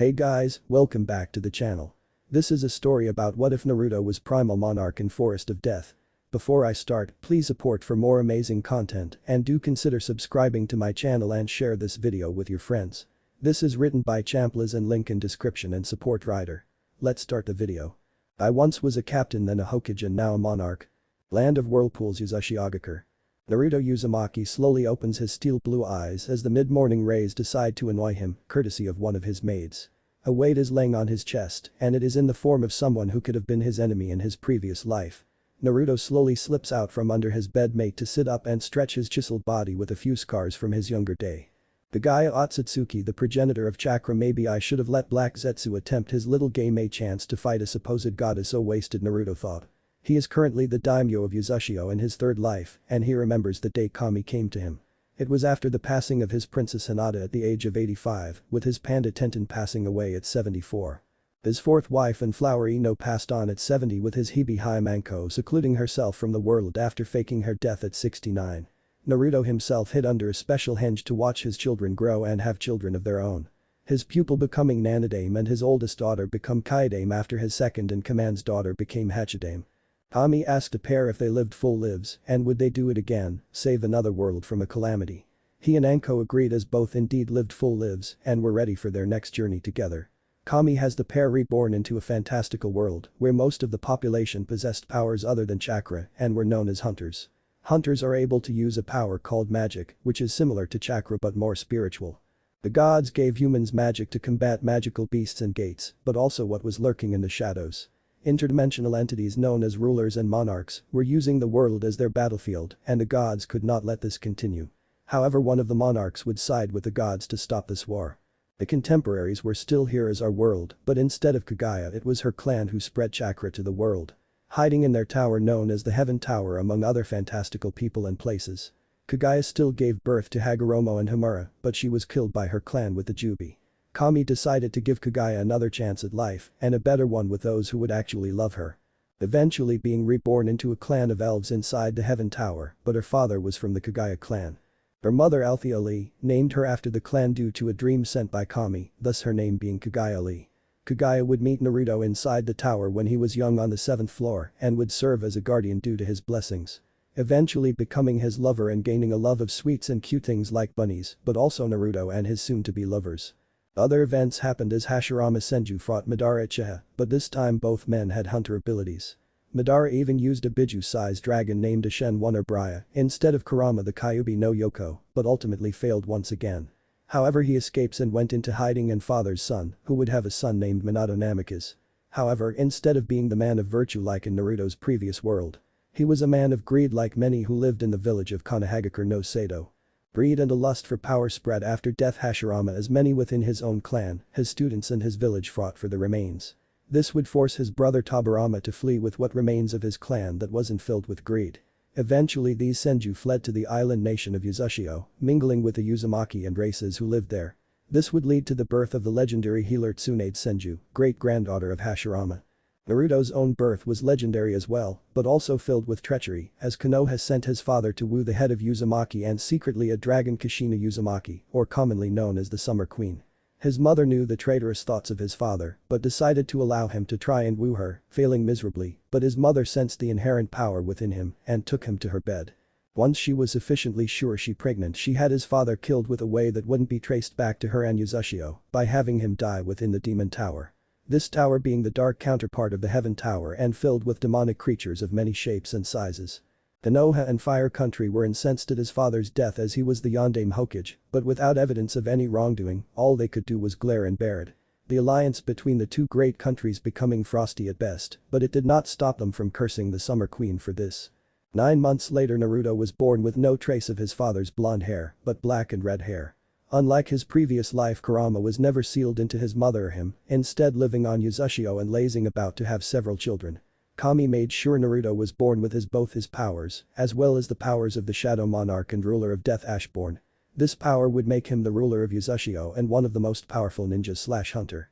Hey guys, welcome back to the channel. This is a story about what if Naruto was primal monarch in Forest of Death. Before I start, please support for more amazing content and do consider subscribing to my channel and share this video with your friends. This is written by champblaze and link in description and support writer. Let's start the video. I once was a captain then a Hokage and now a monarch. Land of Whirlpools Uzashigakure. Naruto Uzumaki slowly opens his steel blue eyes as the mid-morning rays decide to annoy him, courtesy of one of his maids. A weight is laying on his chest and it is in the form of someone who could have been his enemy in his previous life. Naruto slowly slips out from under his bedmate to sit up and stretch his chiseled body with a few scars from his younger day. Kagaya Otsutsuki, the progenitor of chakra. Maybe I should have let Black Zetsu attempt his little game a chance to fight a supposed goddess, so wasted, Naruto thought. He is currently the daimyo of Uzashio in his third life and he remembers the day Kami came to him. It was after the passing of his princess Hinata at the age of 85, with his panda Tenten passing away at 74. His fourth wife and flower Ino passed on at 70, with his Hibi Hyamanko secluding herself from the world after faking her death at 69. Naruto himself hid under a special henge to watch his children grow and have children of their own. His pupil becoming Nanadame and his oldest daughter become Kaidame after his second in command's daughter became Hachidame. Kami asked a pair if they lived full lives and would they do it again, save another world from a calamity. He and Anko agreed as both indeed lived full lives and were ready for their next journey together. Kami has the pair reborn into a fantastical world where most of the population possessed powers other than chakra and were known as hunters. Hunters are able to use a power called magic, which is similar to chakra but more spiritual. The gods gave humans magic to combat magical beasts and gates, but also what was lurking in the shadows. Interdimensional entities known as rulers and monarchs were using the world as their battlefield and the gods could not let this continue. However, one of the monarchs would side with the gods to stop this war. The contemporaries were still here as our world, but instead of Kagaya it was her clan who spread chakra to the world. Hiding in their tower known as the Heaven Tower among other fantastical people and places. Kagaya still gave birth to Hagoromo and Homura, but she was killed by her clan with the Jubi. Kami decided to give Kagaya another chance at life and a better one with those who would actually love her. Eventually being reborn into a clan of elves inside the Heaven Tower, but her father was from the Kagaya clan. Her mother Althea Lee named her after the clan due to a dream sent by Kami, thus her name being Kagaya Lee. Kagaya would meet Naruto inside the tower when he was young on the 7th floor and would serve as a guardian due to his blessings. Eventually becoming his lover and gaining a love of sweets and cute things like bunnies, but also Naruto and his soon-to-be lovers. Other events happened as Hashirama Senju fought Madara Uchiha, but this time both men had hunter abilities. Madara even used a Biju-sized dragon named Ashen Wonder Braya instead of Kurama the Kyuubi no Yoko, but ultimately failed once again. However, he escapes and went into hiding and father's son, who would have a son named Minato Namikaze. However, instead of being the man of virtue like in Naruto's previous world, he was a man of greed like many who lived in the village of Konohagakure no Sato. Greed and a lust for power spread after death. Hashirama, as many within his own clan, his students and his village fought for the remains. This would force his brother Tobirama to flee with what remains of his clan that wasn't filled with greed. Eventually these Senju fled to the island nation of Uzashio, mingling with the Uzumaki and races who lived there. This would lead to the birth of the legendary healer Tsunade Senju, great-granddaughter of Hashirama. Naruto's own birth was legendary as well, but also filled with treachery, as Konoha sent his father to woo the head of Uzumaki and secretly a dragon Kushina Uzumaki, or commonly known as the Summer Queen. His mother knew the traitorous thoughts of his father, but decided to allow him to try and woo her, failing miserably, but his mother sensed the inherent power within him and took him to her bed. Once she was sufficiently sure she pregnant, she had his father killed with a way that wouldn't be traced back to her and Uzashio, by having him die within the Demon Tower. This tower being the dark counterpart of the Heaven Tower and filled with demonic creatures of many shapes and sizes. Konoha and Fire Country were incensed at his father's death as he was the Yondaime Hokage, but without evidence of any wrongdoing, all they could do was glare and bear it. The alliance between the two great countries becoming frosty at best, but it did not stop them from cursing the Summer Queen for this. 9 months later Naruto was born with no trace of his father's blonde hair, but black and red hair. Unlike his previous life, Kurama was never sealed into his mother or him, instead living on Uzashio and lazing about to have several children. Kami made sure Naruto was born with both his powers, as well as the powers of the Shadow Monarch and ruler of Death Ashborn. This power would make him the ruler of Uzashio and one of the most powerful ninja/hunter.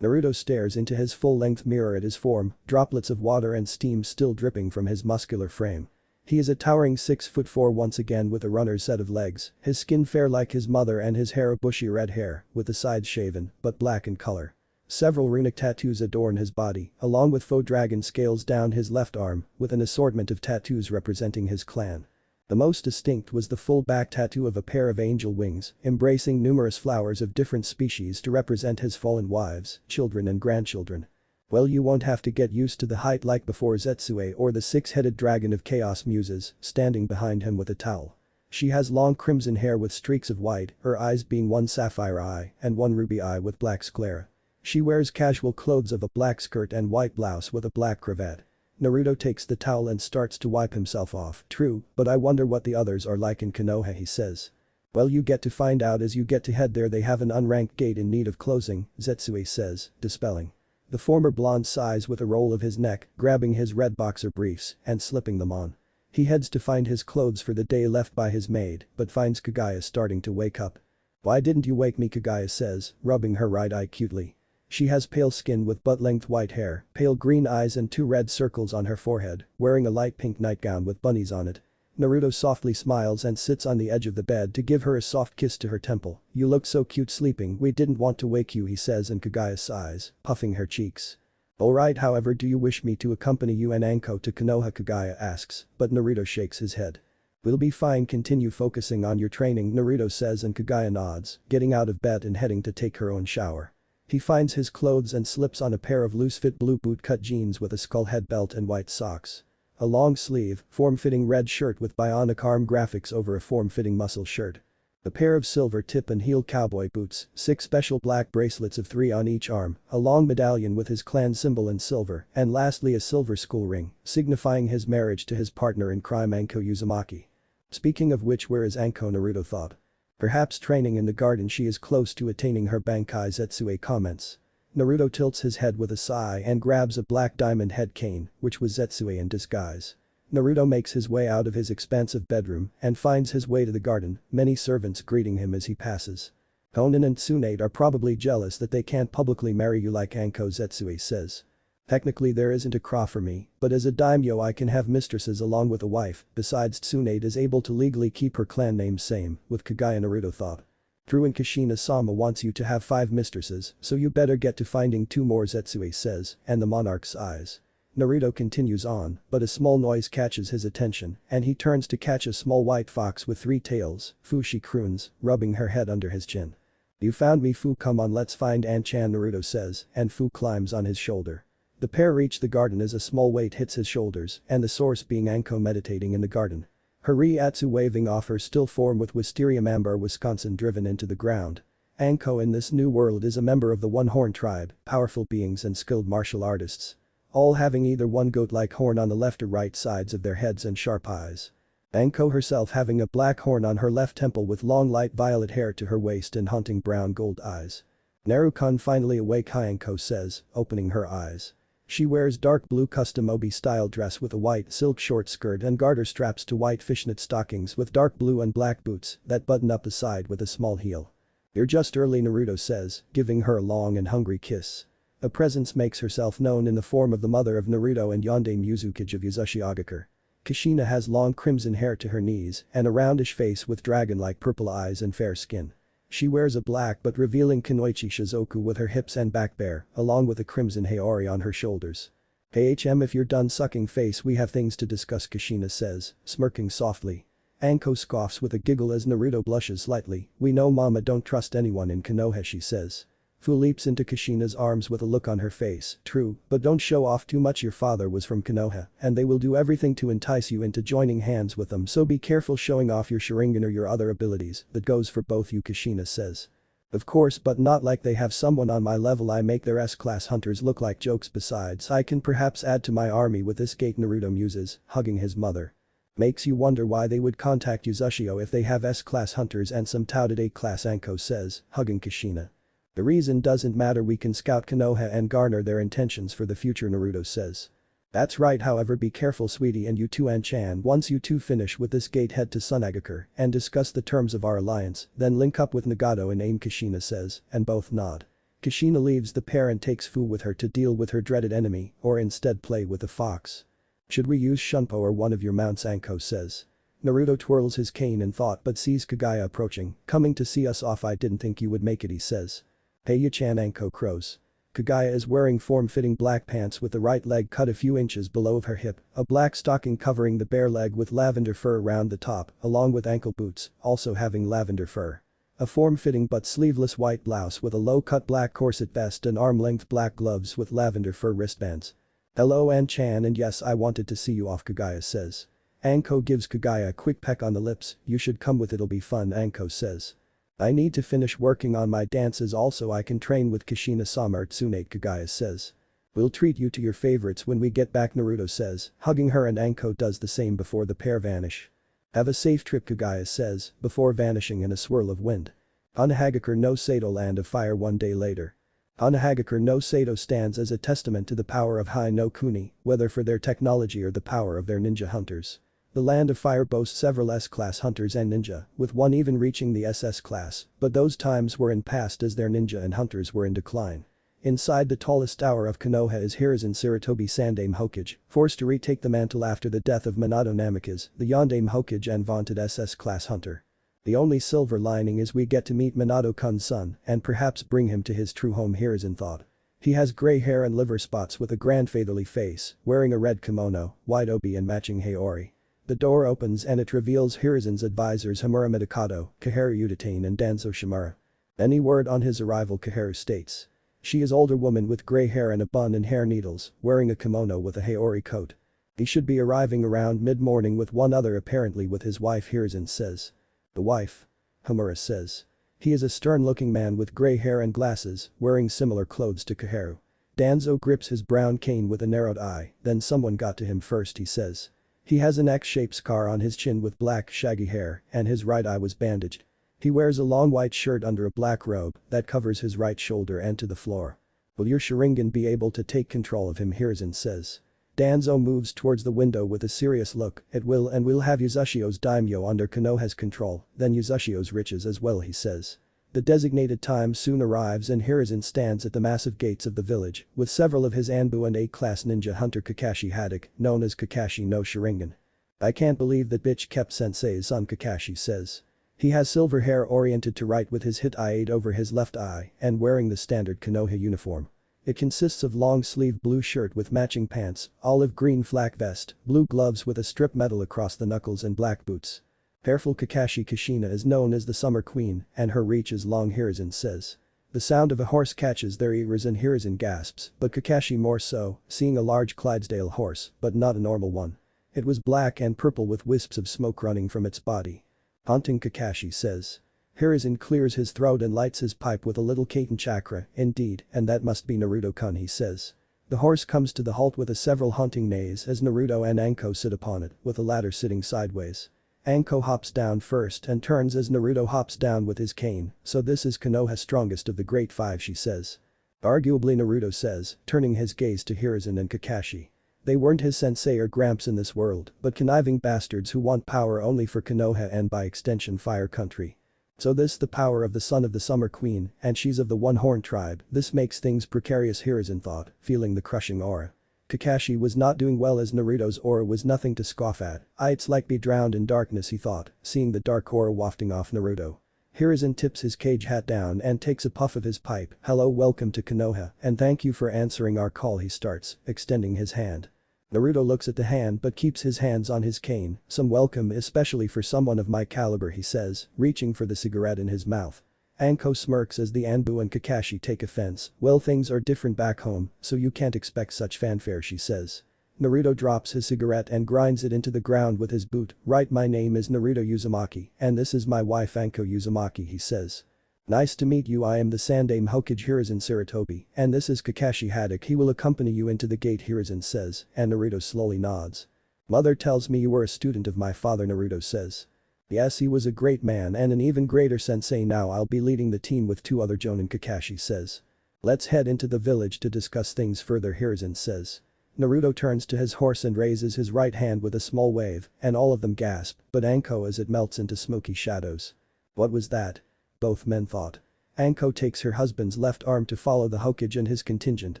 Naruto stares into his full-length mirror at his form, droplets of water and steam still dripping from his muscular frame. He is a towering 6'4" once again with a runner's set of legs, his skin fair like his mother and his hair a bushy red hair, with the sides shaven, but black in color. Several runic tattoos adorn his body, along with faux dragon scales down his left arm, with an assortment of tattoos representing his clan. The most distinct was the full back tattoo of a pair of angel wings, embracing numerous flowers of different species to represent his fallen wives, children and grandchildren. Well, you won't have to get used to the height like before Zetsue or the six-headed dragon of chaos muses, standing behind him with a towel. She has long crimson hair with streaks of white, her eyes being one sapphire eye and one ruby eye with black sclera. She wears casual clothes of a black skirt and white blouse with a black cravat. Naruto takes the towel and starts to wipe himself off. True, but I wonder what the others are like in Konoha, he says. Well, you get to find out as you get to head there. They have an unranked gate in need of closing, Zetsue says, dispelling. The former blonde sighs with a roll of his neck, grabbing his red boxer briefs and slipping them on. He heads to find his clothes for the day left by his maid, but finds Kaguya starting to wake up. Why didn't you wake me, Kaguya says, rubbing her right eye cutely. She has pale skin with butt-length white hair, pale green eyes and 2 red circles on her forehead, wearing a light pink nightgown with bunnies on it. Naruto softly smiles and sits on the edge of the bed to give her a soft kiss to her temple. You look so cute sleeping, we didn't want to wake you, he says, and Kaguya sighs, puffing her cheeks. Alright, however, do you wish me to accompany you and Anko to Konoha, Kaguya asks, but Naruto shakes his head. We'll be fine, continue focusing on your training, Naruto says, and Kaguya nods, getting out of bed and heading to take her own shower. He finds his clothes and slips on a pair of loose-fit blue boot-cut jeans with a skull head belt and white socks. A long-sleeve, form-fitting red shirt with bionic arm graphics over a form-fitting muscle shirt. A pair of silver tip and heel cowboy boots, 6 special black bracelets of 3 on each arm, a long medallion with his clan symbol in silver, and lastly a silver school ring, signifying his marriage to his partner in crime Anko Uzumaki. Speaking of which, where is Anko, Naruto thought. Perhaps training in the garden. She is close to attaining her Bankai, Zetsue comments. Naruto tilts his head with a sigh and grabs a black diamond head cane, which was Zetsue in disguise. Naruto makes his way out of his expansive bedroom and finds his way to the garden, many servants greeting him as he passes. Honen and Tsunade are probably jealous that they can't publicly marry you like Anko, Zetsue says. Technically there isn't a craw for me, but as a daimyo I can have mistresses along with a wife. Besides, Tsunade is able to legally keep her clan name same, with Kaguya, Naruto thought. True, and Kushina-sama wants you to have 5 mistresses, so you better get to finding 2 more, Zetsue says, and the monarch's eyes. Naruto continues on, but a small noise catches his attention, and he turns to catch a small white fox with 3 tails. Fushi croons, rubbing her head under his chin. You found me, Fu, come on, let's find An-chan, Naruto says, and Fu climbs on his shoulder. The pair reach the garden as a small weight hits his shoulders, and the source being Anko meditating in the garden. Her Riatsu waving off her still form with Wisteria Amber Wisconsin driven into the ground. Anko in this new world is a member of the One-Horn tribe, powerful beings and skilled martial artists. All having either one goat-like horn on the left or right sides of their heads and sharp eyes. Anko herself having a black horn on her left temple with long light violet hair to her waist and haunting brown gold eyes. Naruto finally awake, Anko says, opening her eyes. She wears dark blue custom obi-style dress with a white silk short skirt and garter straps to white fishnet stockings with dark blue and black boots that button up the side with a small heel. You're just early, Naruto says, giving her a long and hungry kiss. A presence makes herself known in the form of the mother of Naruto and Yondaime Mizukage of Yuzushi Agakure. Kushina has long crimson hair to her knees and a roundish face with dragon-like purple eyes and fair skin. She wears a black but revealing Kunoichi Shizoku with her hips and back bare, along with a crimson Haori on her shoulders. Hey if you're done sucking face, we have things to discuss, Kushina says, smirking softly. Anko scoffs with a giggle as Naruto blushes slightly. We know mama don't trust anyone in Konoha, she says. Fu leaps into Kushina's arms with a look on her face. True, but don't show off too much, your father was from Konoha, and they will do everything to entice you into joining hands with them, so be careful showing off your Sharingan or your other abilities. That goes for both you, Kushina says. Of course, but not like they have someone on my level. I make their S-class hunters look like jokes. Besides, I can perhaps add to my army with this gate, Naruto muses, hugging his mother. Makes you wonder why they would contact Uzushio if they have S-class hunters and some touted A-class, Anko says, hugging Kushina. The reason doesn't matter, we can scout Konoha and garner their intentions for the future, Naruto says. That's right, however be careful, sweetie, and you too, An-chan. Once you two finish with this gate, head to Sunagakure and discuss the terms of our alliance, then link up with Nagato and AIM, Kushina says, and both nod. Kushina leaves the pair and takes Fu with her to deal with her dreaded enemy, or instead play with the fox. Should we use Shunpo or one of your mounts, Anko says. Naruto twirls his cane in thought but sees Kaguya approaching. Coming to see us off, I didn't think you would make it, he says. Hey you-chan, Anko crows. Kaguya is wearing form-fitting black pants with the right leg cut a few inches below her hip, a black stocking covering the bare leg with lavender fur around the top, along with ankle boots, also having lavender fur. A form-fitting but sleeveless white blouse with a low-cut black corset vest and arm-length black gloves with lavender fur wristbands. "Hello An-chan, and yes, I wanted to see you off," Kaguya says. Anko gives Kaguya a quick peck on the lips. "You should come with, it'll be fun," Anko says. "I need to finish working on my dances, also I can train with Kushina-sama or Tsunade," Kaguya says. "We'll treat you to your favorites when we get back," Naruto says, hugging her, and Anko does the same before the pair vanish. "Have a safe trip," Kaguya says, before vanishing in a swirl of wind. Onahagakure no Sato, Land of Fire. One day later. Onahagakure no Sato stands as a testament to the power of Hai no Kuni, whether for their technology or the power of their ninja hunters. The Land of Fire boasts several S-class hunters and ninja, with one even reaching the SS class, but those times were in past as their ninja and hunters were in decline. Inside the tallest tower of Konoha is Hiruzen Sarutobi Sandame Hokage, forced to retake the mantle after the death of Minato Namikaze, the Yondaime Hokage and vaunted SS-class hunter. The only silver lining is we get to meet Minato-kun's son and perhaps bring him to his true home, Hiruzen thought. He has grey hair and liver spots with a grandfatherly face, wearing a red kimono, white obi and matching haori. The door opens and it reveals Hiruzen's advisors Hamura Midokado, Kaharu Utatane and Danzo Shimura. "Any word on his arrival?" Kaharu states. She is older woman with grey hair and a bun and hair needles, wearing a kimono with a haori coat. "He should be arriving around mid-morning with one other, apparently with his wife," Hiruzen says. "The wife?" Hamura says. He is a stern-looking man with grey hair and glasses, wearing similar clothes to Kaharu. Danzo grips his brown cane with a narrowed eye, "Then someone got to him first," he says. He has an X-shaped scar on his chin with black shaggy hair and his right eye was bandaged. He wears a long white shirt under a black robe that covers his right shoulder and to the floor. "Will your Sharingan be able to take control of him?" Hiruzen says. Danzo moves towards the window with a serious look. "It will, and we'll have Yuzushio's daimyo under Konoha's control, then Yuzushio's riches as well," he says. The designated time soon arrives and Hiruzen stands at the massive gates of the village with several of his Anbu and A-class ninja hunter Kakashi Haddock, known as Kakashi no Sharingan. "I can't believe that bitch kept sensei's son," Kakashi says. He has silver hair oriented to right with his hit eye over his left eye and wearing the standard Konoha uniform. It consists of long-sleeved blue shirt with matching pants, olive green flak vest, blue gloves with a strip medal across the knuckles and black boots. Careful, Kakashi Kushina is known as the Summer Queen and her reach is long, Hiruzen says. The sound of a horse catches their ears and Hiruzen gasps, but Kakashi more so, seeing a large Clydesdale horse, but not a normal one. It was black and purple with wisps of smoke running from its body. "Haunting," Kakashi says. Hiruzen clears his throat and lights his pipe with a little Kaiten chakra, "Indeed, and that must be Naruto-kun," he says. The horse comes to the halt with a several haunting neighs as Naruto and Anko sit upon it, with the latter sitting sideways. Anko hops down first and turns as Naruto hops down with his cane, "So this is Konoha's strongest of the great five," she says. "Arguably," Naruto says, turning his gaze to Hiruzen and Kakashi. They weren't his sensei or gramps in this world, but conniving bastards who want power only for Konoha and by extension Fire Country. "So this the power of the son of the Summer Queen, and she's of the One-Horn tribe, this makes things precarious," Hiruzen thought, feeling the crushing aura. Kakashi was not doing well as Naruto's aura was nothing to scoff at. "It's like be drowned in darkness," he thought, seeing the dark aura wafting off Naruto. Hiruzen tips his cage hat down and takes a puff of his pipe. "Hello, welcome to Konoha, and thank you for answering our call," he starts, extending his hand. Naruto looks at the hand but keeps his hands on his cane. "Some welcome, especially for someone of my caliber," he says, reaching for the cigarette in his mouth. Anko smirks as the Anbu and Kakashi take offense. "Well, things are different back home, so you can't expect such fanfare," she says. Naruto drops his cigarette and grinds it into the ground with his boot. "Right, my name is Naruto Uzumaki, and this is my wife Anko Uzumaki," he says. "Nice to meet you, I am the Sandame Hokage Hiruzen Sarutobi, and this is Kakashi Haddock, he will accompany you into the gate," Hiruzen says, and Naruto slowly nods. "Mother tells me you were a student of my father," Naruto says. "Yes, he was a great man and an even greater sensei. Now I'll be leading the team with two other jonin," Kakashi says. "Let's head into the village to discuss things further," Hiruzen says. Naruto turns to his horse and raises his right hand with a small wave, and all of them gasp, but Anko as it melts into smoky shadows. "What was that?" both men thought. Anko takes her husband's left arm to follow the Hokage and his contingent.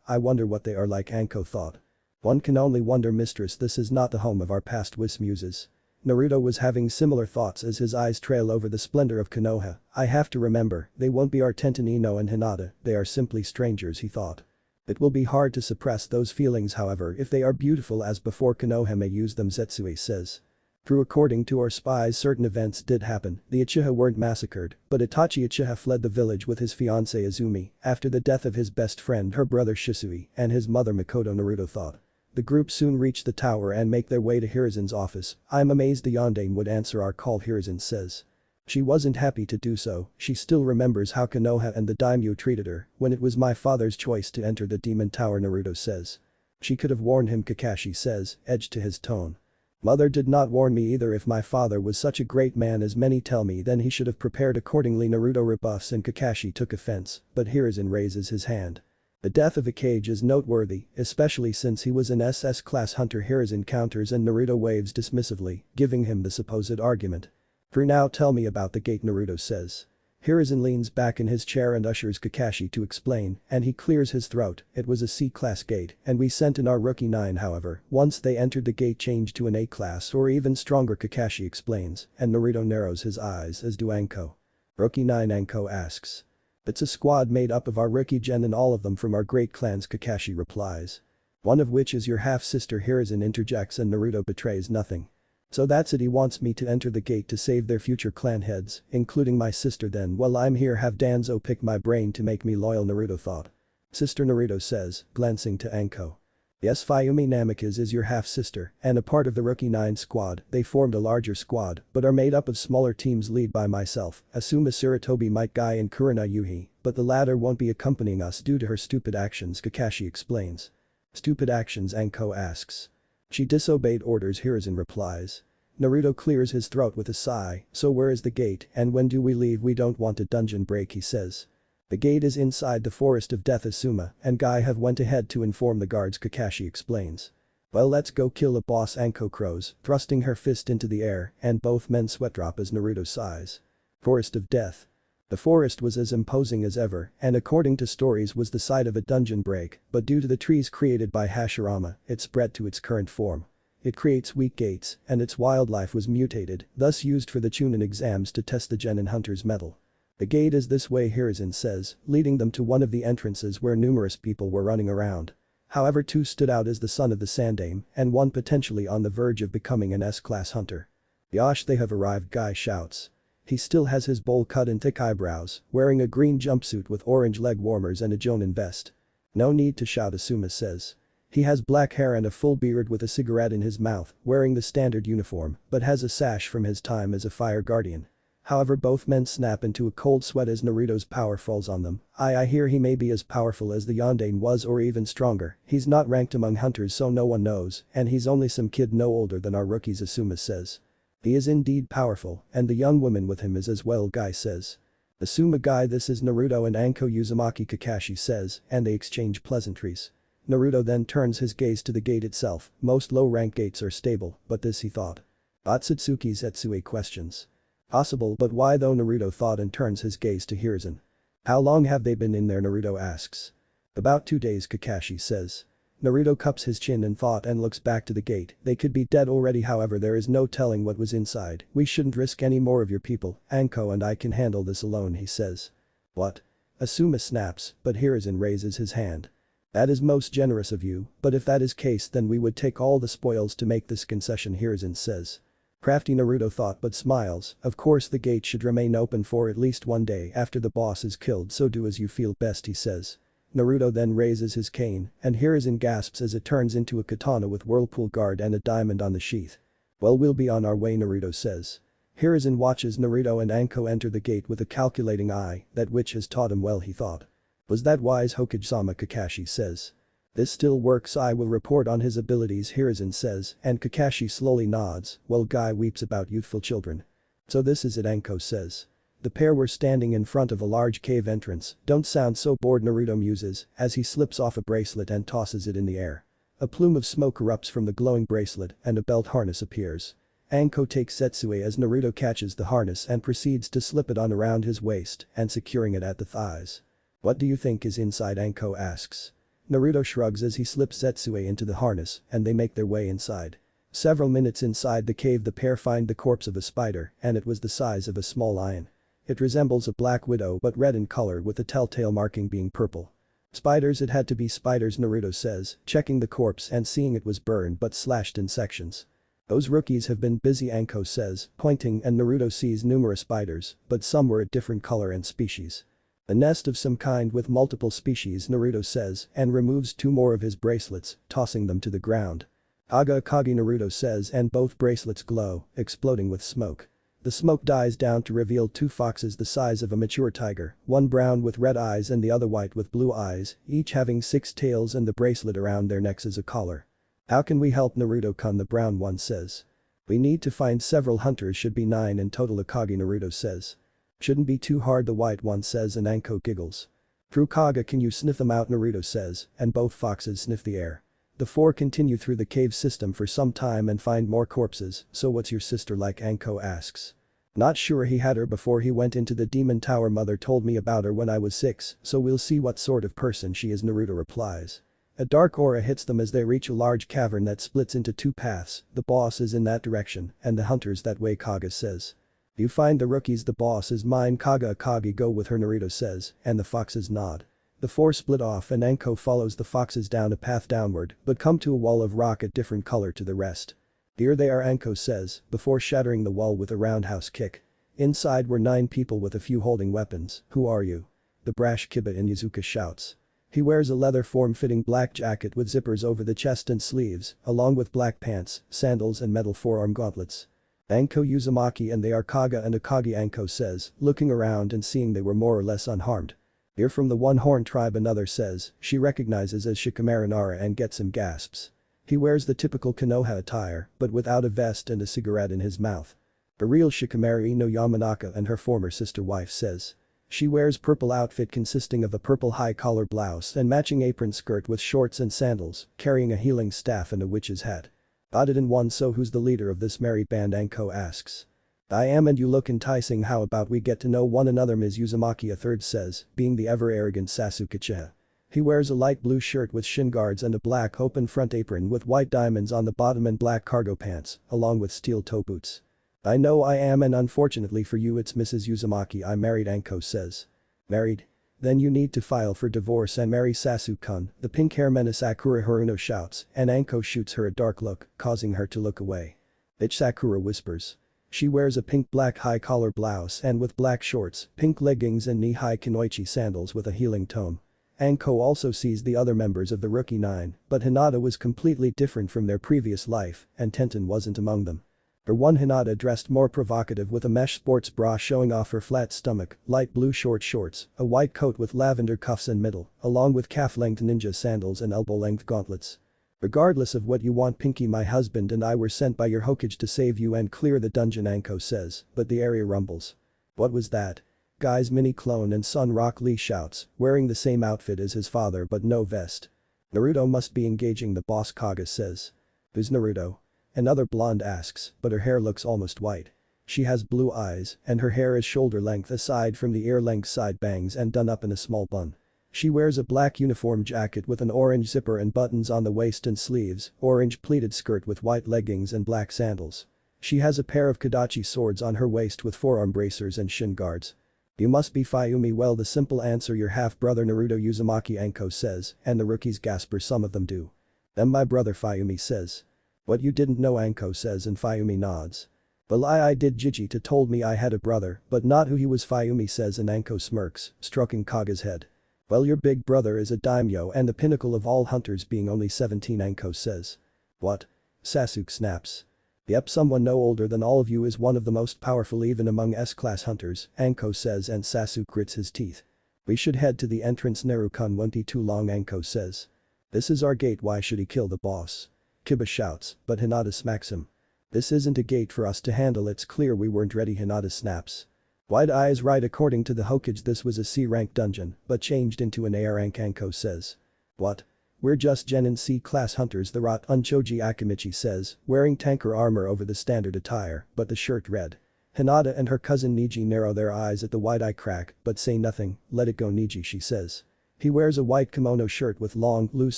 "I wonder what they are like," Anko thought. "One can only wonder, mistress, this is not the home of our past Wisp muses." Naruto was having similar thoughts as his eyes trail over the splendor of Konoha. "I have to remember, they won't be our Tenten Ino and Hinata, they are simply strangers," he thought. It will be hard to suppress those feelings however if they are beautiful as before Konohime used them, Zetsui says. True, according to our spies certain events did happen, the Uchiha weren't massacred, but Itachi Uchiha fled the village with his fiancée Izumi after the death of his best friend her brother Shisui and his mother Mikoto, Naruto thought. The group soon reached the tower and make their way to Hiruzen's office. I'm amazed the Yondaime would answer our call, Hiruzen says. She wasn't happy to do so, she still remembers how Konoha and the daimyo treated her when it was my father's choice to enter the demon tower, Naruto says. She could have warned him, Kakashi says, edged to his tone. Mother did not warn me either. If my father was such a great man as many tell me, then he should have prepared accordingly, Naruto rebuffs and Kakashi took offense, but Hiruzen raises his hand. The death of Ikage is noteworthy, especially since he was an SS class hunter. Hiruzen counters and Naruto waves dismissively, giving him the supposed argument. For now tell me about the gate, Naruto says. Hiruzen leans back in his chair and ushers Kakashi to explain, and he clears his throat. It was a C-class gate, and we sent in our rookie 9 however, once they entered the gate changed to an A-class or even stronger, Kakashi explains, and Naruto narrows his eyes as do Anko. Rookie 9, Anko asks. It's a squad made up of our rookie gen and all of them from our great clans, Kakashi replies. One of which is your half-sister, Hiruzen interjects, and Naruto betrays nothing. So that's it, he wants me to enter the gate to save their future clan heads, including my sister. Then well, I'm here, have Danzo pick my brain to make me loyal, Naruto thought. Sister, Naruto says, glancing to Anko. Yes, Fayumi Namikaze is your half-sister and a part of the Rookie 9 squad. They formed a larger squad but are made up of smaller teams led by myself, Asuma Sarutobi, Might Guy and Kurina Yuhi, but the latter won't be accompanying us due to her stupid actions, Kakashi explains. Stupid actions, Anko asks. She disobeyed orders, Hiruzen replies. Naruto clears his throat with a sigh. So where is the gate and when do we leave? We don't want a dungeon break, he says. The gate is inside the Forest of Death. Asuma and Guy have went ahead to inform the guards, Kakashi explains. Well, let's go kill a boss, Anko crows, thrusting her fist into the air, and both men sweat drop as Naruto sighs. Forest of Death. The forest was as imposing as ever and according to stories was the site of a dungeon break, but due to the trees created by Hashirama, it spread to its current form. It creates weak gates and its wildlife was mutated, thus used for the Chunin exams to test the genin hunter's mettle. The gate is this way, Hiruzen says, leading them to one of the entrances where numerous people were running around. However, 2 stood out as the son of the Sandaime and 1 potentially on the verge of becoming an S-class hunter. Yosh, they have arrived, Guy shouts. He still has his bowl cut and thick eyebrows, wearing a green jumpsuit with orange leg warmers and a jonin vest. No need to shout, Asuma says. He has black hair and a full beard with a cigarette in his mouth, wearing the standard uniform, but has a sash from his time as a fire guardian. However, both men snap into a cold sweat as Naruto's power falls on them. I hear he may be as powerful as the Yondaime was or even stronger. He's not ranked among hunters so no one knows, and he's only some kid no older than our rookies, Asuma says. He is indeed powerful, and the young woman with him is as well, Guy says. Asuma, Guy, this is Naruto and Anko Uzumaki, Kakashi says, and they exchange pleasantries. Naruto then turns his gaze to the gate itself. Most low-rank gates are stable, but this, he thought. Otsutsuki Zetsui questions. Possible, but why though, Naruto thought and turns his gaze to Hiruzen. How long have they been in there, Naruto asks. About 2 days, Kakashi says. Naruto cups his chin in thought and looks back to the gate. They could be dead already, however there is no telling what was inside. We shouldn't risk any more of your people, Anko and I can handle this alone, he says. What? Asuma snaps, but Hiruzen raises his hand. That is most generous of you, but if that is case then we would take all the spoils to make this concession, Hiruzen says. Crafty, Naruto thought but smiles. Of course the gate should remain open for at least 1 day after the boss is killed, so do as you feel best, he says. Naruto then raises his cane, and Hiruzen gasps as it turns into a katana with whirlpool guard and a diamond on the sheath. Well, we'll be on our way, Naruto says. Hiruzen watches Naruto and Anko enter the gate with a calculating eye. That witch has taught him well, he thought. Was that wise, Hokage-sama, Kakashi says. This still works, I will report on his abilities, Hiruzen says, and Kakashi slowly nods, while Guy weeps about youthful children. So this is it, Anko says. The pair were standing in front of a large cave entrance. Don't sound so bored, Naruto muses, as he slips off a bracelet and tosses it in the air. A plume of smoke erupts from the glowing bracelet and a belt harness appears. Anko takes Zetsui as Naruto catches the harness and proceeds to slip it on around his waist and securing it at the thighs. What do you think is inside, Anko asks. Naruto shrugs as he slips Zetsui into the harness and they make their way inside. Several minutes inside the cave the pair find the corpse of a spider and it was the size of a small lion. It resembles a black widow but red in color with the telltale marking being purple. Spiders, it had to be spiders, Naruto says, checking the corpse and seeing it was burned but slashed in sections. Those rookies have been busy, Anko says, pointing, and Naruto sees numerous spiders, but some were a different color and species. A nest of some kind with multiple species, Naruto says, and removes 2 more of his bracelets, tossing them to the ground. Aga Akagi, Naruto says, and both bracelets glow, exploding with smoke. The smoke dies down to reveal 2 foxes the size of a mature tiger, one brown with red eyes and the other white with blue eyes, each having 6 tails and the bracelet around their necks as a collar. How can we help, Naruto-kun, the brown one says. We need to find several hunters, should be 9 in total, Akagi, Naruto says. Shouldn't be too hard, the white one says, and Anko giggles. Through Kaga, can you sniff them out, Naruto says, and both foxes sniff the air. The 4 continue through the cave system for some time and find more corpses. So what's your sister like, Anko asks. Not sure, he had her before he went into the demon tower, mother told me about her when I was 6, so we'll see what sort of person she is, Naruto replies. A dark aura hits them as they reach a large cavern that splits into 2 paths, the boss is in that direction and the hunters that way, Kaga says. You find the rookies, the boss is mine, Kaga Akagi, go with her, Naruto says, and the foxes nod. The 4 split off and Anko follows the foxes down a path downward but come to a wall of rock a different color to the rest. Here they are, Anko says, before shattering the wall with a roundhouse kick. Inside were 9 people with a few holding weapons. Who are you? The brash Kiba Inuzuka shouts. He wears a leather form-fitting black jacket with zippers over the chest and sleeves, along with black pants, sandals and metal forearm gauntlets. Anko Uzumaki, and they are Kaga and Akagi, Anko says, looking around and seeing they were more or less unharmed. You're from the One-Horn tribe, another says, she recognizes as Shikamaru Nara and gets him gasps. He wears the typical Konoha attire, but without a vest and a cigarette in his mouth. A real Shikamaru no Yamanaka, and her former sister wife says. She wears purple outfit consisting of a purple high-collar blouse and matching apron skirt with shorts and sandals, carrying a healing staff and a witch's hat. Odded one, so who's the leader of this merry band, Anko asks. I am, and you look enticing, how about we get to know one another, Ms. Uzumaki, a third says, being the ever-arrogant Sasuke Uchiha. He wears a light blue shirt with shin guards and a black open front apron with white diamonds on the bottom and black cargo pants, along with steel toe boots. I know I am, and unfortunately for you it's Mrs. Uzumaki I married, Anko says. Married? Then you need to file for divorce and marry Sasuke-kun, the pink hair menace Sakura Haruno shouts, and Anko shoots her a dark look, causing her to look away. Bitch, Sakura whispers. She wears a pink black high-collar blouse and with black shorts, pink leggings and knee-high kunoichi sandals with a healing tone. Anko also sees the other members of the Rookie 9, but Hinata was completely different from their previous life, and Tenten wasn't among them. Her one, Hinata, dressed more provocative with a mesh sports bra showing off her flat stomach, light blue short shorts, a white coat with lavender cuffs and middle, along with calf-length ninja sandals and elbow-length gauntlets. Regardless of what you want, Pinky, my husband and I were sent by your Hokage to save you and clear the dungeon, Anko says, but the area rumbles. What was that? Guy's mini-clone and son Rock Lee shouts, wearing the same outfit as his father but no vest. Naruto must be engaging the boss, Kaga says. Who's Naruto? Another blonde asks, but her hair looks almost white. She has blue eyes, and her hair is shoulder length aside from the ear-length side bangs and done up in a small bun. She wears a black uniform jacket with an orange zipper and buttons on the waist and sleeves, orange pleated skirt with white leggings and black sandals. She has a pair of Kadachi swords on her waist with forearm bracers and shin guards. You must be Fayumi. Well, the simple answer, your half-brother Naruto Uzumaki, Anko says, and the rookies gasp, or some of them do. Then my brother, Fayumi says. What, you didn't know, Anko says, and Fayumi nods. Well, I did. Jijito told me I had a brother, but not who he was, Fayumi says, and Anko smirks, stroking Kaga's head. Well, your big brother is a daimyo and the pinnacle of all hunters, being only 17, Anko says. What? Sasuke snaps. Yep, someone no older than all of you is one of the most powerful even among S-class hunters, Anko says, and Sasuke grits his teeth. We should head to the entrance, Naruto-kun, won't be too long, Anko says. This is our gate, why should he kill the boss? Kiba shouts, but Hinata smacks him. This isn't a gate for us to handle, it's clear we weren't ready, Hinata snaps. Wide eyes, right, according to the Hokage this was a C-rank dungeon, but changed into an A rank, Anko says. What? We're just genin C-class hunters, the Rot Unchoji Akimichi says, wearing tanker armor over the standard attire, but the shirt red. Hinata and her cousin Niji narrow their eyes at the wide eye crack, but say nothing. Let it go, Niji, she says. He wears a white kimono shirt with long, loose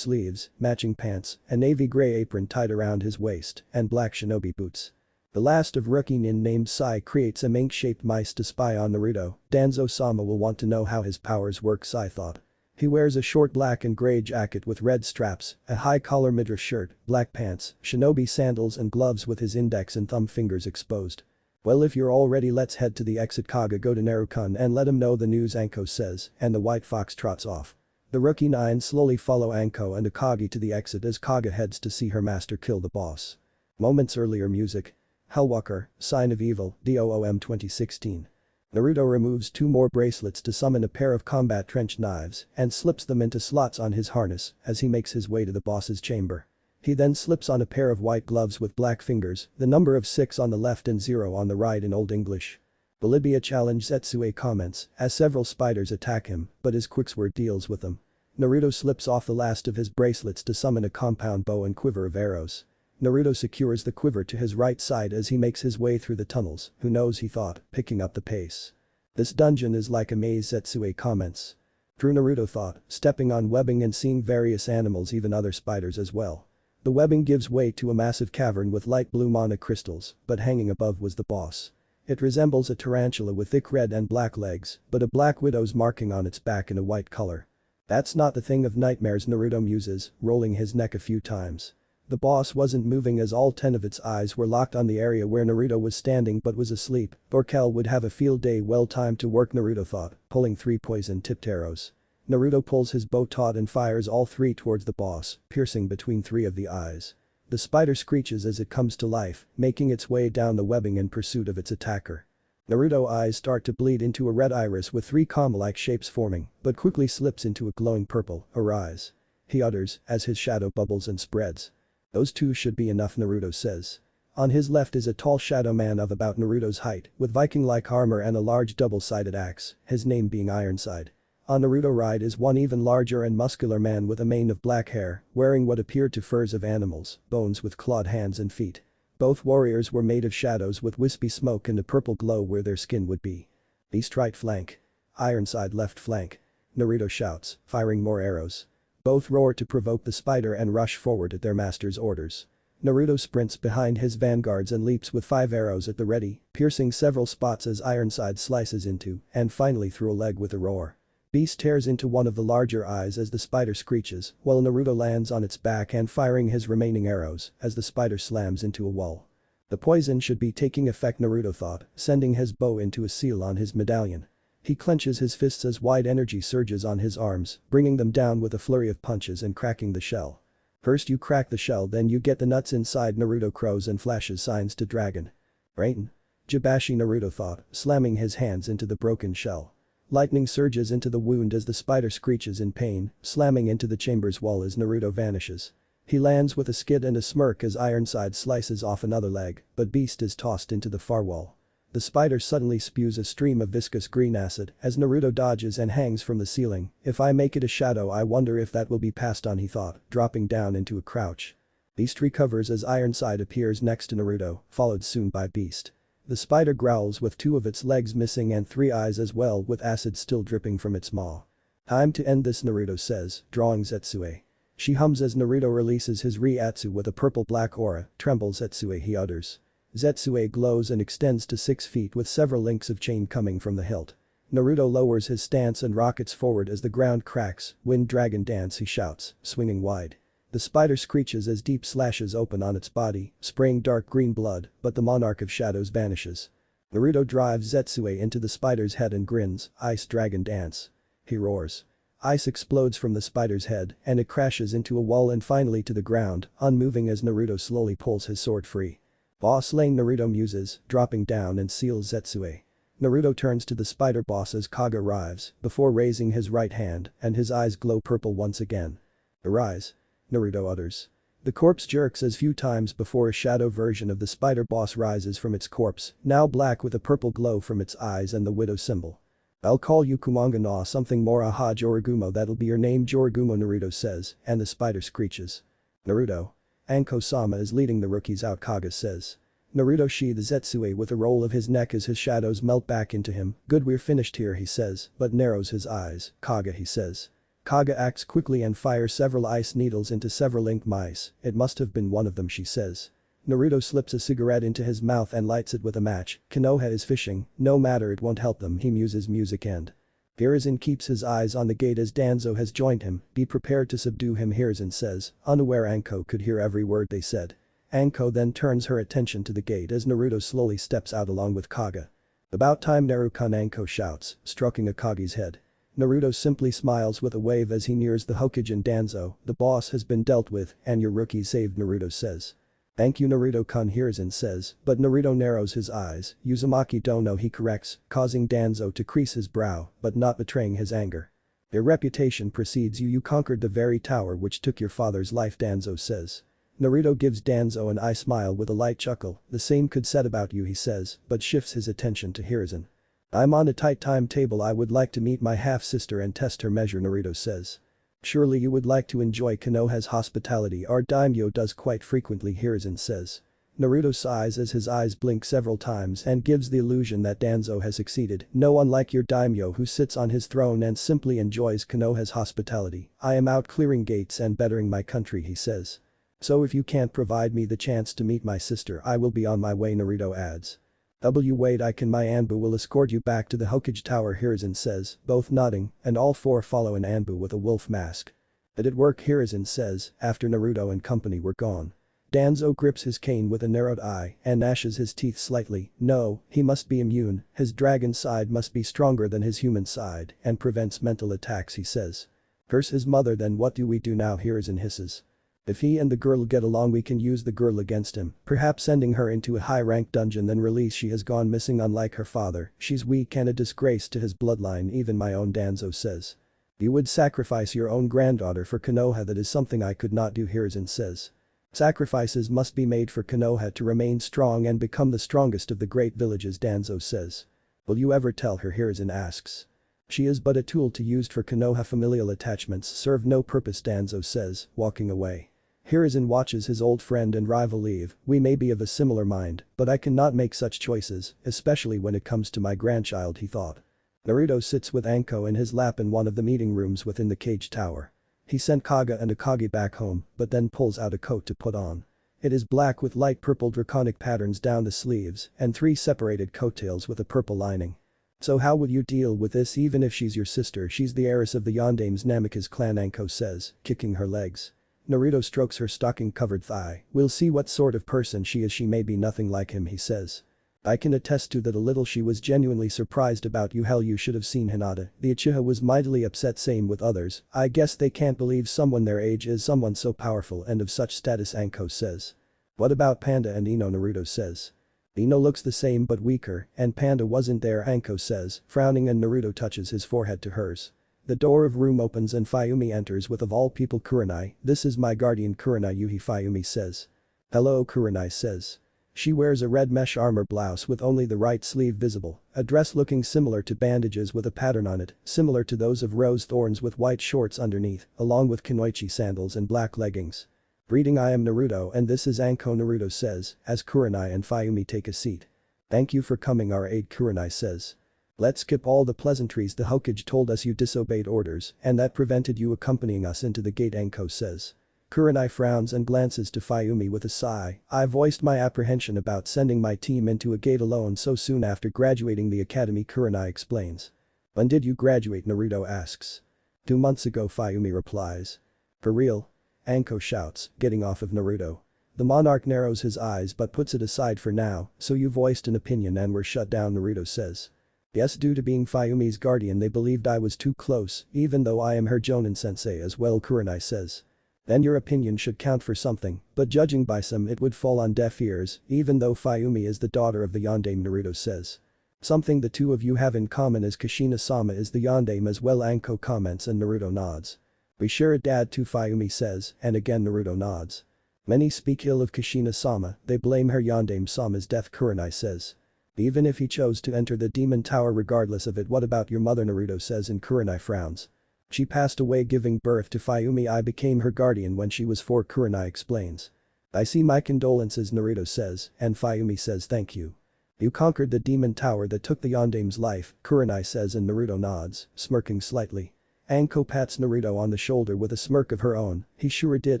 sleeves, matching pants, a navy gray apron tied around his waist, and black shinobi boots. The last of Rookie Nin named Sai creates a mink-shaped mice to spy on Naruto. Danzo-sama will want to know how his powers work, Sai thought. He wears a short black and grey jacket with red straps, a high-collar midriff shirt, black pants, shinobi sandals and gloves with his index and thumb fingers exposed. "Well, if you're all ready, let's head to the exit. Kaga go to Narukun and let him know the news," Anko says, and the white fox trots off. The rookie 9 slowly follow Anko and Akagi to the exit as Kaga heads to see her master kill the boss. Moments earlier. Music. Hellwalker, Sign of Evil, DOOM 2016. Naruto removes 2 more bracelets to summon a pair of combat trench knives and slips them into slots on his harness as he makes his way to the boss's chamber. He then slips on a pair of white gloves with black fingers, the number of 6 on the left and 0 on the right in Old English. Bolibia challenge Zetsue comments as several spiders attack him, but his quicksword deals with them. Naruto slips off the last of his bracelets to summon a compound bow and quiver of arrows. Naruto secures the quiver to his right side as he makes his way through the tunnels, who knows, he thought, picking up the pace. "This dungeon is like a maze," Zetsue comments. True, Naruto thought, stepping on webbing and seeing various animals, even other spiders as well. The webbing gives way to a massive cavern with light blue mana crystals, but hanging above was the boss. It resembles a tarantula with thick red and black legs, but a black widow's marking on its back in a white color. "That's not the thing of nightmares," Naruto muses, rolling his neck a few times. The boss wasn't moving as all 10 of its eyes were locked on the area where Naruto was standing but was asleep. Orkel would have a field day. Well timed to work, Naruto thought, pulling 3 poison-tipped arrows. Naruto pulls his bow taut and fires all 3 towards the boss, piercing between 3 of the eyes. The spider screeches as it comes to life, making its way down the webbing in pursuit of its attacker. Naruto's eyes start to bleed into a red iris with 3 comma-like shapes forming, but quickly slips into a glowing purple, arise. He utters as his shadow bubbles and spreads. "Those 2 should be enough," Naruto says. On his left is a tall shadow man of about Naruto's height, with Viking-like armor and a large double-sided axe, his name being Ironside. On Naruto's right is one even larger and muscular man with a mane of black hair, wearing what appeared to furs of animals, bones with clawed hands and feet. Both warriors were made of shadows with wispy smoke and a purple glow where their skin would be. "Beast right flank. Ironside left flank," Naruto shouts, firing more arrows. Both roar to provoke the spider and rush forward at their master's orders. Naruto sprints behind his vanguards and leaps with 5 arrows at the ready, piercing several spots as Ironside slices into and finally through a leg with a roar. Beast tears into one of the larger eyes as the spider screeches, while Naruto lands on its back and firing his remaining arrows as the spider slams into a wall. The poison should be taking effect, Naruto thought, sending his bow into a seal on his medallion. He clenches his fists as white energy surges on his arms, bringing them down with a flurry of punches and cracking the shell. "First you crack the shell, then you get the nuts inside," Naruto crows and flashes signs to Dragon. "Rain." Jibashi, Naruto thought, slamming his hands into the broken shell. Lightning surges into the wound as the spider screeches in pain, slamming into the chamber's wall as Naruto vanishes. He lands with a skid and a smirk as Ironside slices off another leg, but Beast is tossed into the far wall. The spider suddenly spews a stream of viscous green acid as Naruto dodges and hangs from the ceiling. "If I make it a shadow, I wonder if that will be passed on," he thought, dropping down into a crouch. Beast recovers as Ironside appears next to Naruto, followed soon by Beast. The spider growls with 2 of its legs missing and 3 eyes as well, with acid still dripping from its maw. "Time to end this," Naruto says, drawing Zetsue. She hums as Naruto releases his Reiatsu with a purple-black aura. "Tremble, Zetsue," he utters. Zetsue glows and extends to 6 feet with several links of chain coming from the hilt. Naruto lowers his stance and rockets forward as the ground cracks. "Wind Dragon Dance," he shouts, swinging wide. The spider screeches as deep slashes open on its body, spraying dark green blood, but the monarch of shadows vanishes. Naruto drives Zetsue into the spider's head and grins. "Ice Dragon Dance." He roars. Ice explodes from the spider's head and it crashes into a wall and finally to the ground, unmoving as Naruto slowly pulls his sword free. "Boss Lane," Naruto muses, dropping down and seals Zetsue. Naruto turns to the spider boss as Kaga arrives, before raising his right hand, and his eyes glow purple once again. "Arise," Naruto utters. The corpse jerks as few times before a shadow version of the spider boss rises from its corpse, now black with a purple glow from its eyes and the widow symbol. "I'll call you Kumanga na something more, aha Joragumo, that'll be your name Joragumo," Naruto says, and the spider screeches. "Naruto. Anko-sama is leading the rookies out," Kaga says. Naruto sheathes Zetsue with a roll of his neck as his shadows melt back into him. "Good, we're finished here," he says, but narrows his eyes. "Kaga," he says. Kaga acts quickly and fires several ice needles into several ink mice. "It must have been one of them," she says. Naruto slips a cigarette into his mouth and lights it with a match. "Konoha is fishing, no matter, it won't help them," he muses. Music end. Hiruzen keeps his eyes on the gate as Danzo has joined him, be prepared to subdue him Hiruzen says, unaware Anko could hear every word they said. Anko then turns her attention to the gate as Naruto slowly steps out along with Kaga. About time Narukan Anko shouts, stroking Akagi's head. Naruto simply smiles with a wave as he nears the Hokage Danzo, the boss has been dealt with and your rookie saved Naruto says. Thank you Naruto-kun Hiruzen says, but Naruto narrows his eyes, Uzumaki dono he corrects, causing Danzo to crease his brow, but not betraying his anger. Your reputation precedes you conquered the very tower which took your father's life Danzo says. Naruto gives Danzo an eye smile with a light chuckle, the same could said about you he says, but shifts his attention to Hiruzen. I'm on a tight timetable I would like to meet my half-sister and test her measure Naruto says. Surely you would like to enjoy Konoha's hospitality our daimyo does quite frequently Hiruzen says. Naruto sighs as his eyes blink several times and gives the illusion that Danzo has succeeded, no unlike your daimyo who sits on his throne and simply enjoys Konoha's hospitality, I am out clearing gates and bettering my country he says. So if you can't provide me the chance to meet my sister I will be on my way Naruto adds. Wait I can my Anbu will escort you back to the Hokage Tower Hiruzen says, both nodding, and all four follow an Anbu with a wolf mask. Did it work Hiruzen says, after Naruto and company were gone. Danzo grips his cane with a narrowed eye and gnashes his teeth slightly, no, he must be immune, his dragon side must be stronger than his human side and prevents mental attacks he says. Curse his mother then what do we do now Hiruzen hisses. If he and the girl get along we can use the girl against him, perhaps sending her into a high-ranked dungeon then release she has gone missing unlike her father, she's weak and a disgrace to his bloodline even my own Danzo says. You would sacrifice your own granddaughter for Konoha that is something I could not do Hiruzen says. Sacrifices must be made for Konoha to remain strong and become the strongest of the great villages Danzo says. Will you ever tell her Hiruzen asks. She is but a tool to used for Konoha familial attachments serve no purpose Danzo says, walking away. Hiruzen watches his old friend and rival leave, we may be of a similar mind, but I cannot make such choices, especially when it comes to my grandchild he thought. Naruto sits with Anko in his lap in one of the meeting rooms within the cage tower. He sent Kaga and Akagi back home, but then pulls out a coat to put on. It is black with light purple draconic patterns down the sleeves and 3 separated coattails with a purple lining. So how would you deal with this even if she's your sister she's the heiress of the Yondame's Namikaze clan Anko says, kicking her legs. Naruto strokes her stocking-covered thigh, we'll see what sort of person she is she may be nothing like him he says. I can attest to that a little she was genuinely surprised about you hell you should have seen Hinata, the Uchiha was mightily upset same with others, I guess they can't believe someone their age is someone so powerful and of such status Anko says. What about Panda and Ino Naruto says. Ino looks the same but weaker and Panda wasn't there Anko says, frowning and Naruto touches his forehead to hers. The door of room opens and Fayumi enters with of all people Kurenai, this is my guardian Kurenai Yuhi Fayumi says. Hello Kurenai says. She wears a red mesh armor blouse with only the right sleeve visible, a dress looking similar to bandages with a pattern on it, similar to those of rose thorns with white shorts underneath, along with kunoichi sandals and black leggings. Greeting I am Naruto and this is Anko Naruto says, as Kurenai and Fayumi take a seat. Thank you for coming our aid Kurenai says. Let's skip all the pleasantries the Hokage told us you disobeyed orders and that prevented you accompanying us into the gate Anko says. Kurenai frowns and glances to Fayumi with a sigh, I voiced my apprehension about sending my team into a gate alone so soon after graduating the academy Kurenai explains. When did you graduate Naruto asks. 2 months ago Fayumi replies. For real? Anko shouts, getting off of Naruto. The monarch narrows his eyes but puts it aside for now, so you voiced an opinion and were shut down Naruto says. Yes due to being Fayumi's guardian they believed I was too close even though I am her Jonin sensei as well Kurenai says. Then your opinion should count for something, but judging by some it would fall on deaf ears even though Fayumi is the daughter of the Yondaime Naruto says. Something the two of you have in common is Kushina-sama is the Yondaime as well Anko comments and Naruto nods. We share a dad too Fayumi says and again Naruto nods. Many speak ill of Kushina-sama, they blame her Yondaime-sama's death Kurenai says. Even if he chose to enter the demon tower regardless of it what about your mother Naruto says and Kurenai frowns. She passed away giving birth to Fayumi I became her guardian when she was 4 Kurenai explains. I see my condolences Naruto says and Fayumi says thank you. You conquered the demon tower that took the Yondaime's life Kurenai says and Naruto nods, smirking slightly. Anko pats Naruto on the shoulder with a smirk of her own, he sure did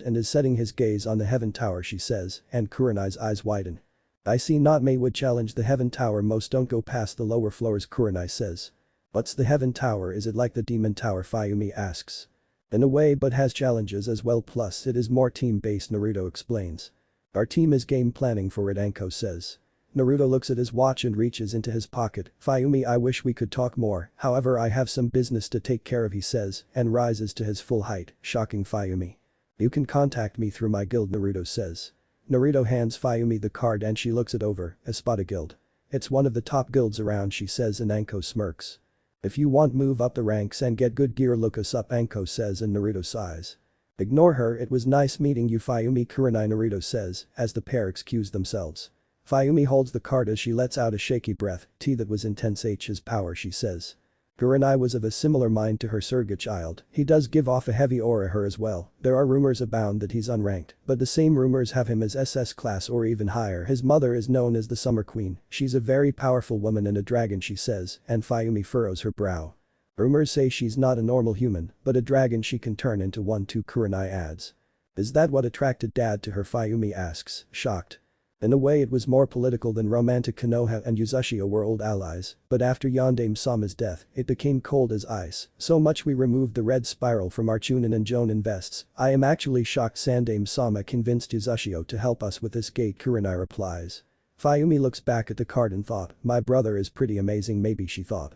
and is setting his gaze on the heaven tower she says and Kurenai's eyes widen. I see not May would challenge the heaven tower most don't go past the lower floors Kurenai says. What's the Heaven Tower, is it like the Demon Tower, Fayumi asks. In a way, but has challenges as well, plus it is more team-based, Naruto explains. Our team is game planning for it, Anko says. Naruto looks at his watch and reaches into his pocket. Fayumi, I wish we could talk more, however I have some business to take care of, he says, and rises to his full height, shocking Fayumi. You can contact me through my guild, Naruto says. Naruto hands Fayumi the card and she looks it over. Espada Guild. It's one of the top guilds around, she says, and Anko smirks. If you want move up the ranks and get good gear, look us up, Anko says, and Naruto sighs. Ignore her, it was nice meeting you, Fayumi Kurenai, Naruto says, as the pair excuse themselves. Fayumi holds the card as she lets out a shaky breath. That was intense, his power, she says. Kurenai was of a similar mind to her surrogate child. He does give off a heavy aura, her as well. There are rumors abound that he's unranked, but the same rumors have him as SS class or even higher. His mother is known as the Summer Queen. She's a very powerful woman and a dragon, she says, and Fayumi furrows her brow. Rumors say she's not a normal human, but a dragon she can turn into one too, Kurenai adds. Is that what attracted Dad to her, Fayumi asks, shocked. In a way, it was more political than romantic. Konoha and Uzushio were old allies, but after Yondaime Sama's death, it became cold as ice, so much we removed the red spiral from our Chunin and Jonin vests. I am actually shocked Sandaime Sama convinced Uzushio to help us with this gate, Kurenai replies. Fayumi looks back at the card and thought, my brother is pretty amazing, maybe, she thought.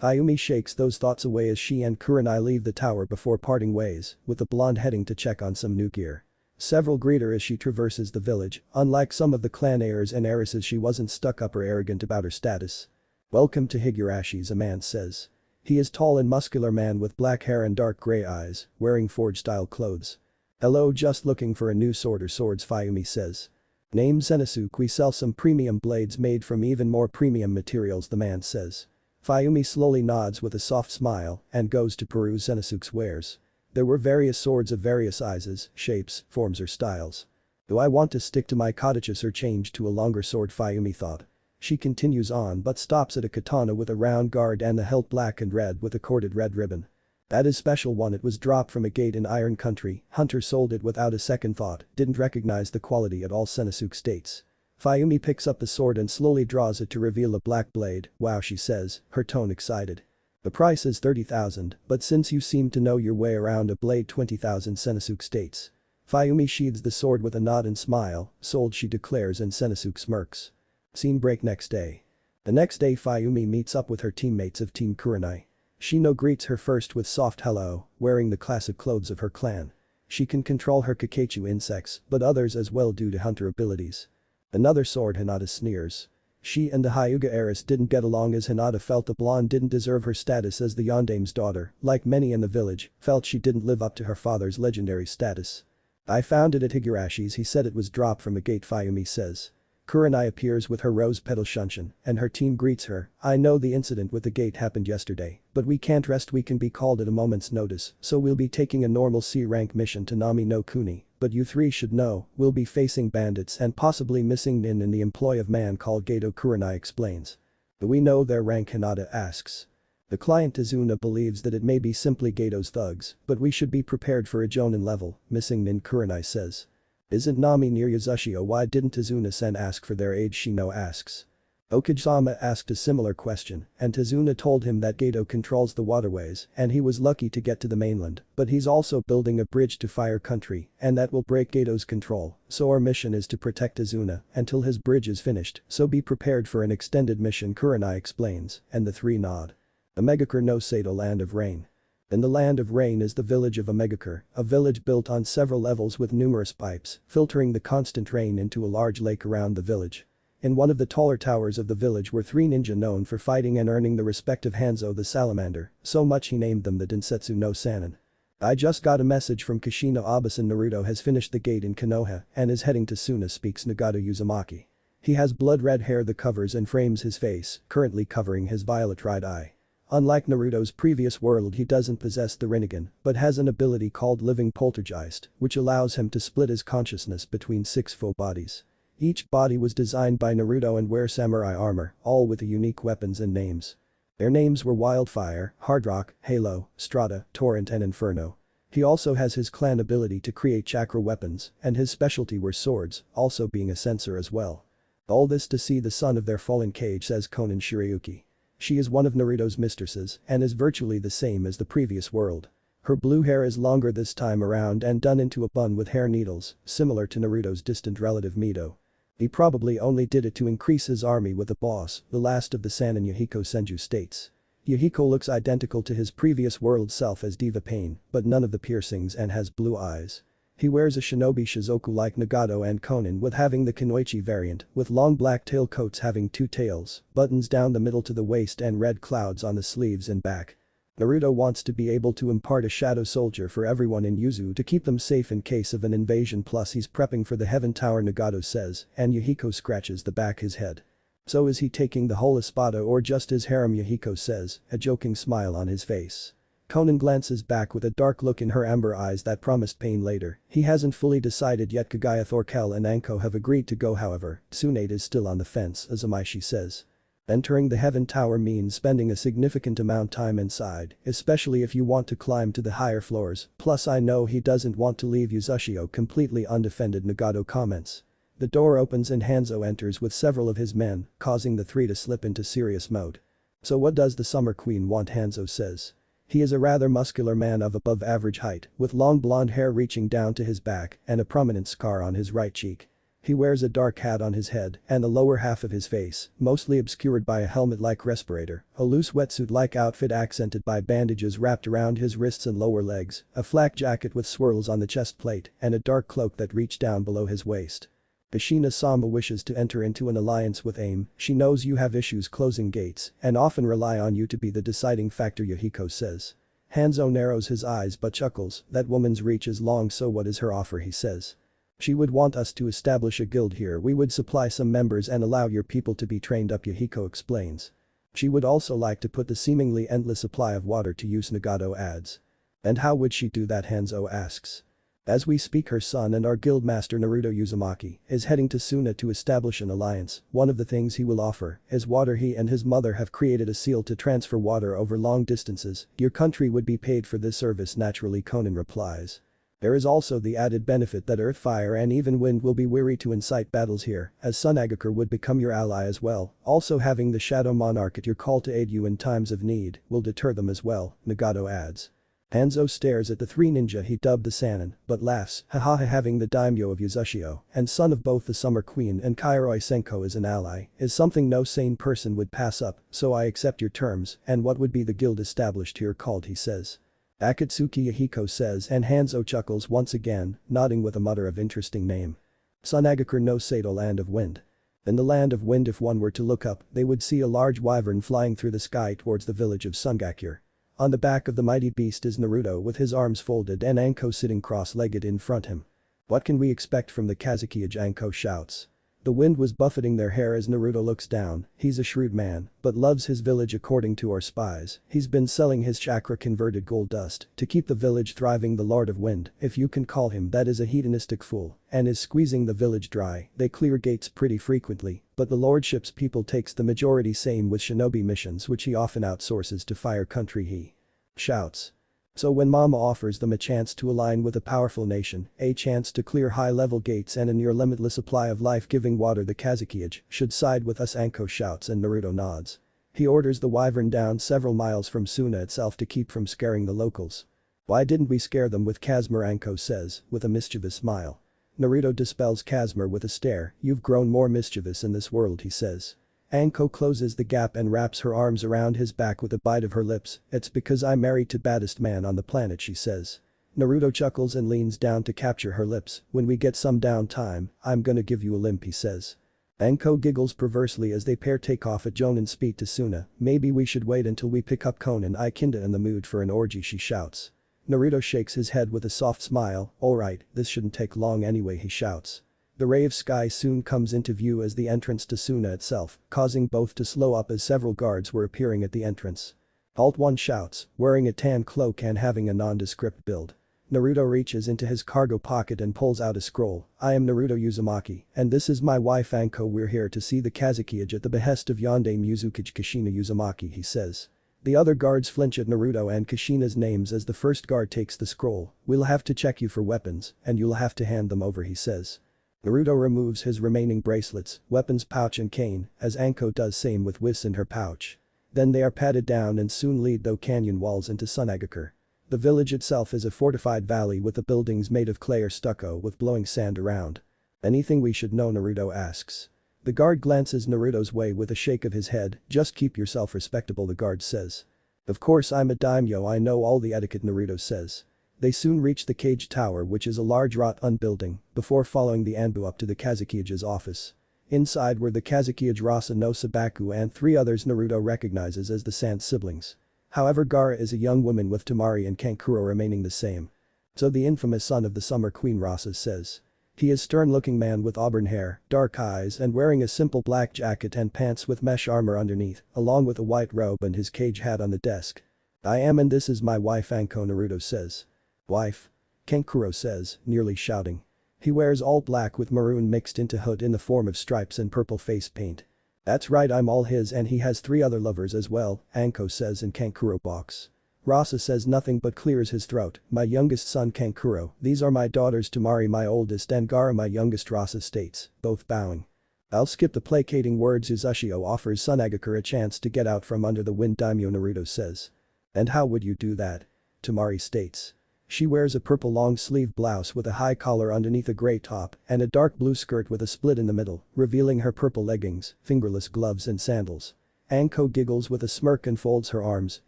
Fayumi shakes those thoughts away as she and Kurenai leave the tower before parting ways, with the blonde heading to check on some new gear. Several greet her as she traverses the village. Unlike some of the clan heirs and heiresses, she wasn't stuck up or arrogant about her status. Welcome to Higurashi's, a man says. He is tall and muscular man with black hair and dark gray eyes, wearing forge-style clothes. Hello, just looking for a new sword or swords, Fayumi says. Name Zenisuke, we sell some premium blades made from even more premium materials, the man says. Fayumi slowly nods with a soft smile and goes to peruse Zenisuke's wares. There were various swords of various sizes, shapes, forms or styles. Do I want to stick to my katachas or change to a longer sword, Fayumi thought. She continues on but stops at a katana with a round guard and the hilt black and red with a corded red ribbon. That is special one, it was dropped from a gate in Iron Country. Hunter sold it without a second thought, didn't recognize the quality at all, Zenisuke states. Fayumi picks up the sword and slowly draws it to reveal a black blade. Wow, she says, her tone excited. The price is 30,000, but since you seem to know your way around a blade, 20,000, Zenisuke states. Fayumi sheathes the sword with a nod and smile. Sold, she declares, and Zenisuke smirks. Scene break next day. The next day, Fayumi meets up with her teammates of Team Kurenai. Shino greets her first with soft hello, wearing the classic clothes of her clan. She can control her Kakechu insects, but others as well due to hunter abilities. Another sword, Hinata sneers. She and the Hyuga heiress didn't get along as Hinata felt the blonde didn't deserve her status as the Yondaime's daughter, like many in the village, felt she didn't live up to her father's legendary status. I found it at Higurashi's, he said, it was dropped from a gate, Fayumi says. Kurenai appears with her rose petal shunshin, and her team greets her. I know the incident with the gate happened yesterday, but we can't rest, we can be called at a moment's notice, so we'll be taking a normal C-rank mission to Nami no Kuni, but you three should know, we'll be facing bandits and possibly missing nin in the employ of man called Gato, Kurenai explains. Do we know their rank, Hinata asks. The client Izuna believes that it may be simply Gato's thugs, but we should be prepared for a Jonin level, missing nin, Kurenai says. Isn't Nami near Uzushio? Why didn't Izuna-sen ask for their aid? Shino asks. Okajima asked a similar question, and Izuna told him that Gato controls the waterways and he was lucky to get to the mainland, but he's also building a bridge to Fire Country and that will break Gato's control, so our mission is to protect Izuna until his bridge is finished, so be prepared for an extended mission, Kurenai explains, and the three nod. Omegakure no Sato, Land of Rain. In the Land of Rain is the village of Omegakure, a village built on several levels with numerous pipes, filtering the constant rain into a large lake around the village. In one of the taller towers of the village were three ninja known for fighting and earning the respect of Hanzo the Salamander, so much he named them the Densetsu no Sannin. I just got a message from Kishino Abasan. Naruto has finished the gate in Konoha and is heading to Suna, speaks Nagato Uzumaki. He has blood-red hair that covers and frames his face, currently covering his violet right eye. Unlike Naruto's previous world, he doesn't possess the Rinnegan, but has an ability called Living Poltergeist, which allows him to split his consciousness between 6 faux bodies. Each body was designed by Naruto and wear samurai armor, all with unique weapons and names. Their names were Wildfire, Hardrock, Halo, Strata, Torrent and Inferno. He also has his clan ability to create chakra weapons, and his specialty were swords, also being a sensor as well. All this to see the son of their fallen cage, says Konan Shirayuki. She is one of Naruto's mistresses and is virtually the same as the previous world. Her blue hair is longer this time around and done into a bun with hair needles, similar to Naruto's distant relative Mito. He probably only did it to increase his army with the boss, the last of the Sanin Yahiko Senju states. Yahiko looks identical to his previous world self as Diva Pain, but none of the piercings and has blue eyes. He wears a shinobi shizoku like Nagato and Konin with having the Kunoichi variant, with long black tail coats having 2 tails, buttons down the middle to the waist and red clouds on the sleeves and back. Naruto wants to be able to impart a shadow soldier for everyone in Yuzu to keep them safe in case of an invasion, plus he's prepping for the Heaven Tower, Nagato says, and Yahiko scratches the back his head. So is he taking the whole espada or just his harem, Yahiko says, a joking smile on his face. Konan glances back with a dark look in her amber eyes that promised pain later. He hasn't fully decided yet. Kagaya, Thorkel and Anko have agreed to go, however. Tsunade is still on the fence, Azumaishi says. Entering the Heaven Tower means spending a significant amount time inside, especially if you want to climb to the higher floors, plus I know he doesn't want to leave Uzushio completely undefended, Nagato comments. The door opens and Hanzo enters with several of his men, causing the three to slip into serious mode. So what does the Summer Queen want, Hanzo says. He is a rather muscular man of above average height, with long blonde hair reaching down to his back and a prominent scar on his right cheek. He wears a dark hat on his head and the lower half of his face, mostly obscured by a helmet-like respirator, a loose wetsuit-like outfit accented by bandages wrapped around his wrists and lower legs, a flak jacket with swirls on the chest plate, and a dark cloak that reached down below his waist. Ashina-sama wishes to enter into an alliance with AIM. She knows you have issues closing gates and often rely on you to be the deciding factor, Yahiko says. Hanzo narrows his eyes but chuckles. That woman's reach is long, so what is her offer, he says. She would want us to establish a guild here. We would supply some members and allow your people to be trained up, Yahiko explains. She would also like to put the seemingly endless supply of water to use, Nagato adds. And how would she do that, Hanzo asks. As we speak, her son and our guild master Naruto Uzumaki is heading to Suna to establish an alliance. One of the things he will offer is water. He and his mother have created a seal to transfer water over long distances. Your country would be paid for this service, naturally, Konan replies. There is also the added benefit that earth, fire and even wind will be weary to incite battles here, as Sun Agakure would become your ally as well. Also having the Shadow Monarch at your call to aid you in times of need will deter them as well, Nagato adds. Hanzo stares at the three ninja he dubbed the Sannin, but laughs, haha, having the daimyo of Uzushio and son of both the Summer Queen and Kairoi Senko as an ally is something no sane person would pass up, so I accept your terms. And what would be the guild established here called, he says. Akatsuki, Yahiko says, and Hanzo chuckles once again, nodding with a mutter of interesting name. Sun Agakure no Sato, Land of Wind. In the Land of Wind, if one were to look up, they would see a large wyvern flying through the sky towards the village of Sungakure. On the back of the mighty beast is Naruto with his arms folded and Anko sitting cross-legged in front him. What can we expect from the Kazuki-age, Anko shouts. The wind was buffeting their hair as Naruto looks down. He's a shrewd man, but loves his village according to our spies. He's been selling his chakra-converted gold dust to keep the village thriving. The Lord of Wind, if you can call him that, is a hedonistic fool and is squeezing the village dry. They clear gates pretty frequently, but the lordship's people takes the majority, same with shinobi missions which he often outsources to Fire Country, he shouts. So when Mama offers them a chance to align with a powerful nation, a chance to clear high-level gates and a near-limitless supply of life-giving water, the Kazuki-age should side with us, Anko shouts, and Naruto nods. He orders the wyvern down several miles from Suna itself to keep from scaring the locals. Why didn't we scare them with Kazmer, Anko says, with a mischievous smile. Naruto dispels Kazmer with a stare. You've grown more mischievous in this world, he says. Anko closes the gap and wraps her arms around his back with a bite of her lips. It's because I'm married to baddest man on the planet, she says. Naruto chuckles and leans down to capture her lips. When we get some downtime, I'm gonna give you a limp, he says. Anko giggles perversely as they pair take off at Jonin's speed to Suna. Maybe we should wait until we pick up Konan. I kinda in the mood for an orgy, she shouts. Naruto shakes his head with a soft smile. Alright, this shouldn't take long anyway, he shouts. The ray of sky soon comes into view as the entrance to Suna itself, causing both to slow up as several guards were appearing at the entrance. Alt 1 shouts, wearing a tan cloak and having a nondescript build. Naruto reaches into his cargo pocket and pulls out a scroll. I am Naruto Uzumaki, and this is my wife Anko. We're here to see the Kazuki-age at the behest of Yondaime Yuzukage Kushina Uzumaki, he says. The other guards flinch at Naruto and Kushina's names as the first guard takes the scroll. We'll have to check you for weapons, and you'll have to hand them over, he says. Naruto removes his remaining bracelets, weapons pouch and cane, as Anko does same with Whis in her pouch. Then they are patted down and soon lead through canyon walls into Sunagakure. The village itself is a fortified valley with the buildings made of clay or stucco with blowing sand around. Anything we should know, Naruto asks. The guard glances Naruto's way with a shake of his head. Just keep yourself respectable, the guard says. Of course I'm a daimyo, I know all the etiquette, Naruto says. They soon reach the cage tower, which is a large wrought-on building, before following the Anbu up to the Kazukiyage's office. Inside were the Kazukiyage, Rasa no Sabaku and 3 others Naruto recognizes as the Sand siblings. However, Gaara is a young woman with Temari and Kankuro remaining the same. So the infamous son of the Summer Queen, Rasa says. He is stern-looking man with auburn hair, dark eyes and wearing a simple black jacket and pants with mesh armor underneath, along with a white robe and his cage hat on the desk. I am, and this is my wife Anko, Naruto says. Wife? Kankuro says, nearly shouting. He wears all black with maroon mixed into hood in the form of stripes and purple face paint. That's right, I'm all his, and he has 3 other lovers as well, Anko says, and Kankuro balks. Rasa says nothing but clears his throat. My youngest son Kankuro, these are my daughters Temari my oldest and Gaara my youngest, Rasa states, both bowing. I'll skip the placating words. Uzushio offers Sunagakure a chance to get out from under the wind, daimyo, Naruto says. And how would you do that? Temari states. She wears a purple long-sleeve blouse with a high collar underneath a gray top and a dark blue skirt with a split in the middle, revealing her purple leggings, fingerless gloves and sandals. Anko giggles with a smirk and folds her arms.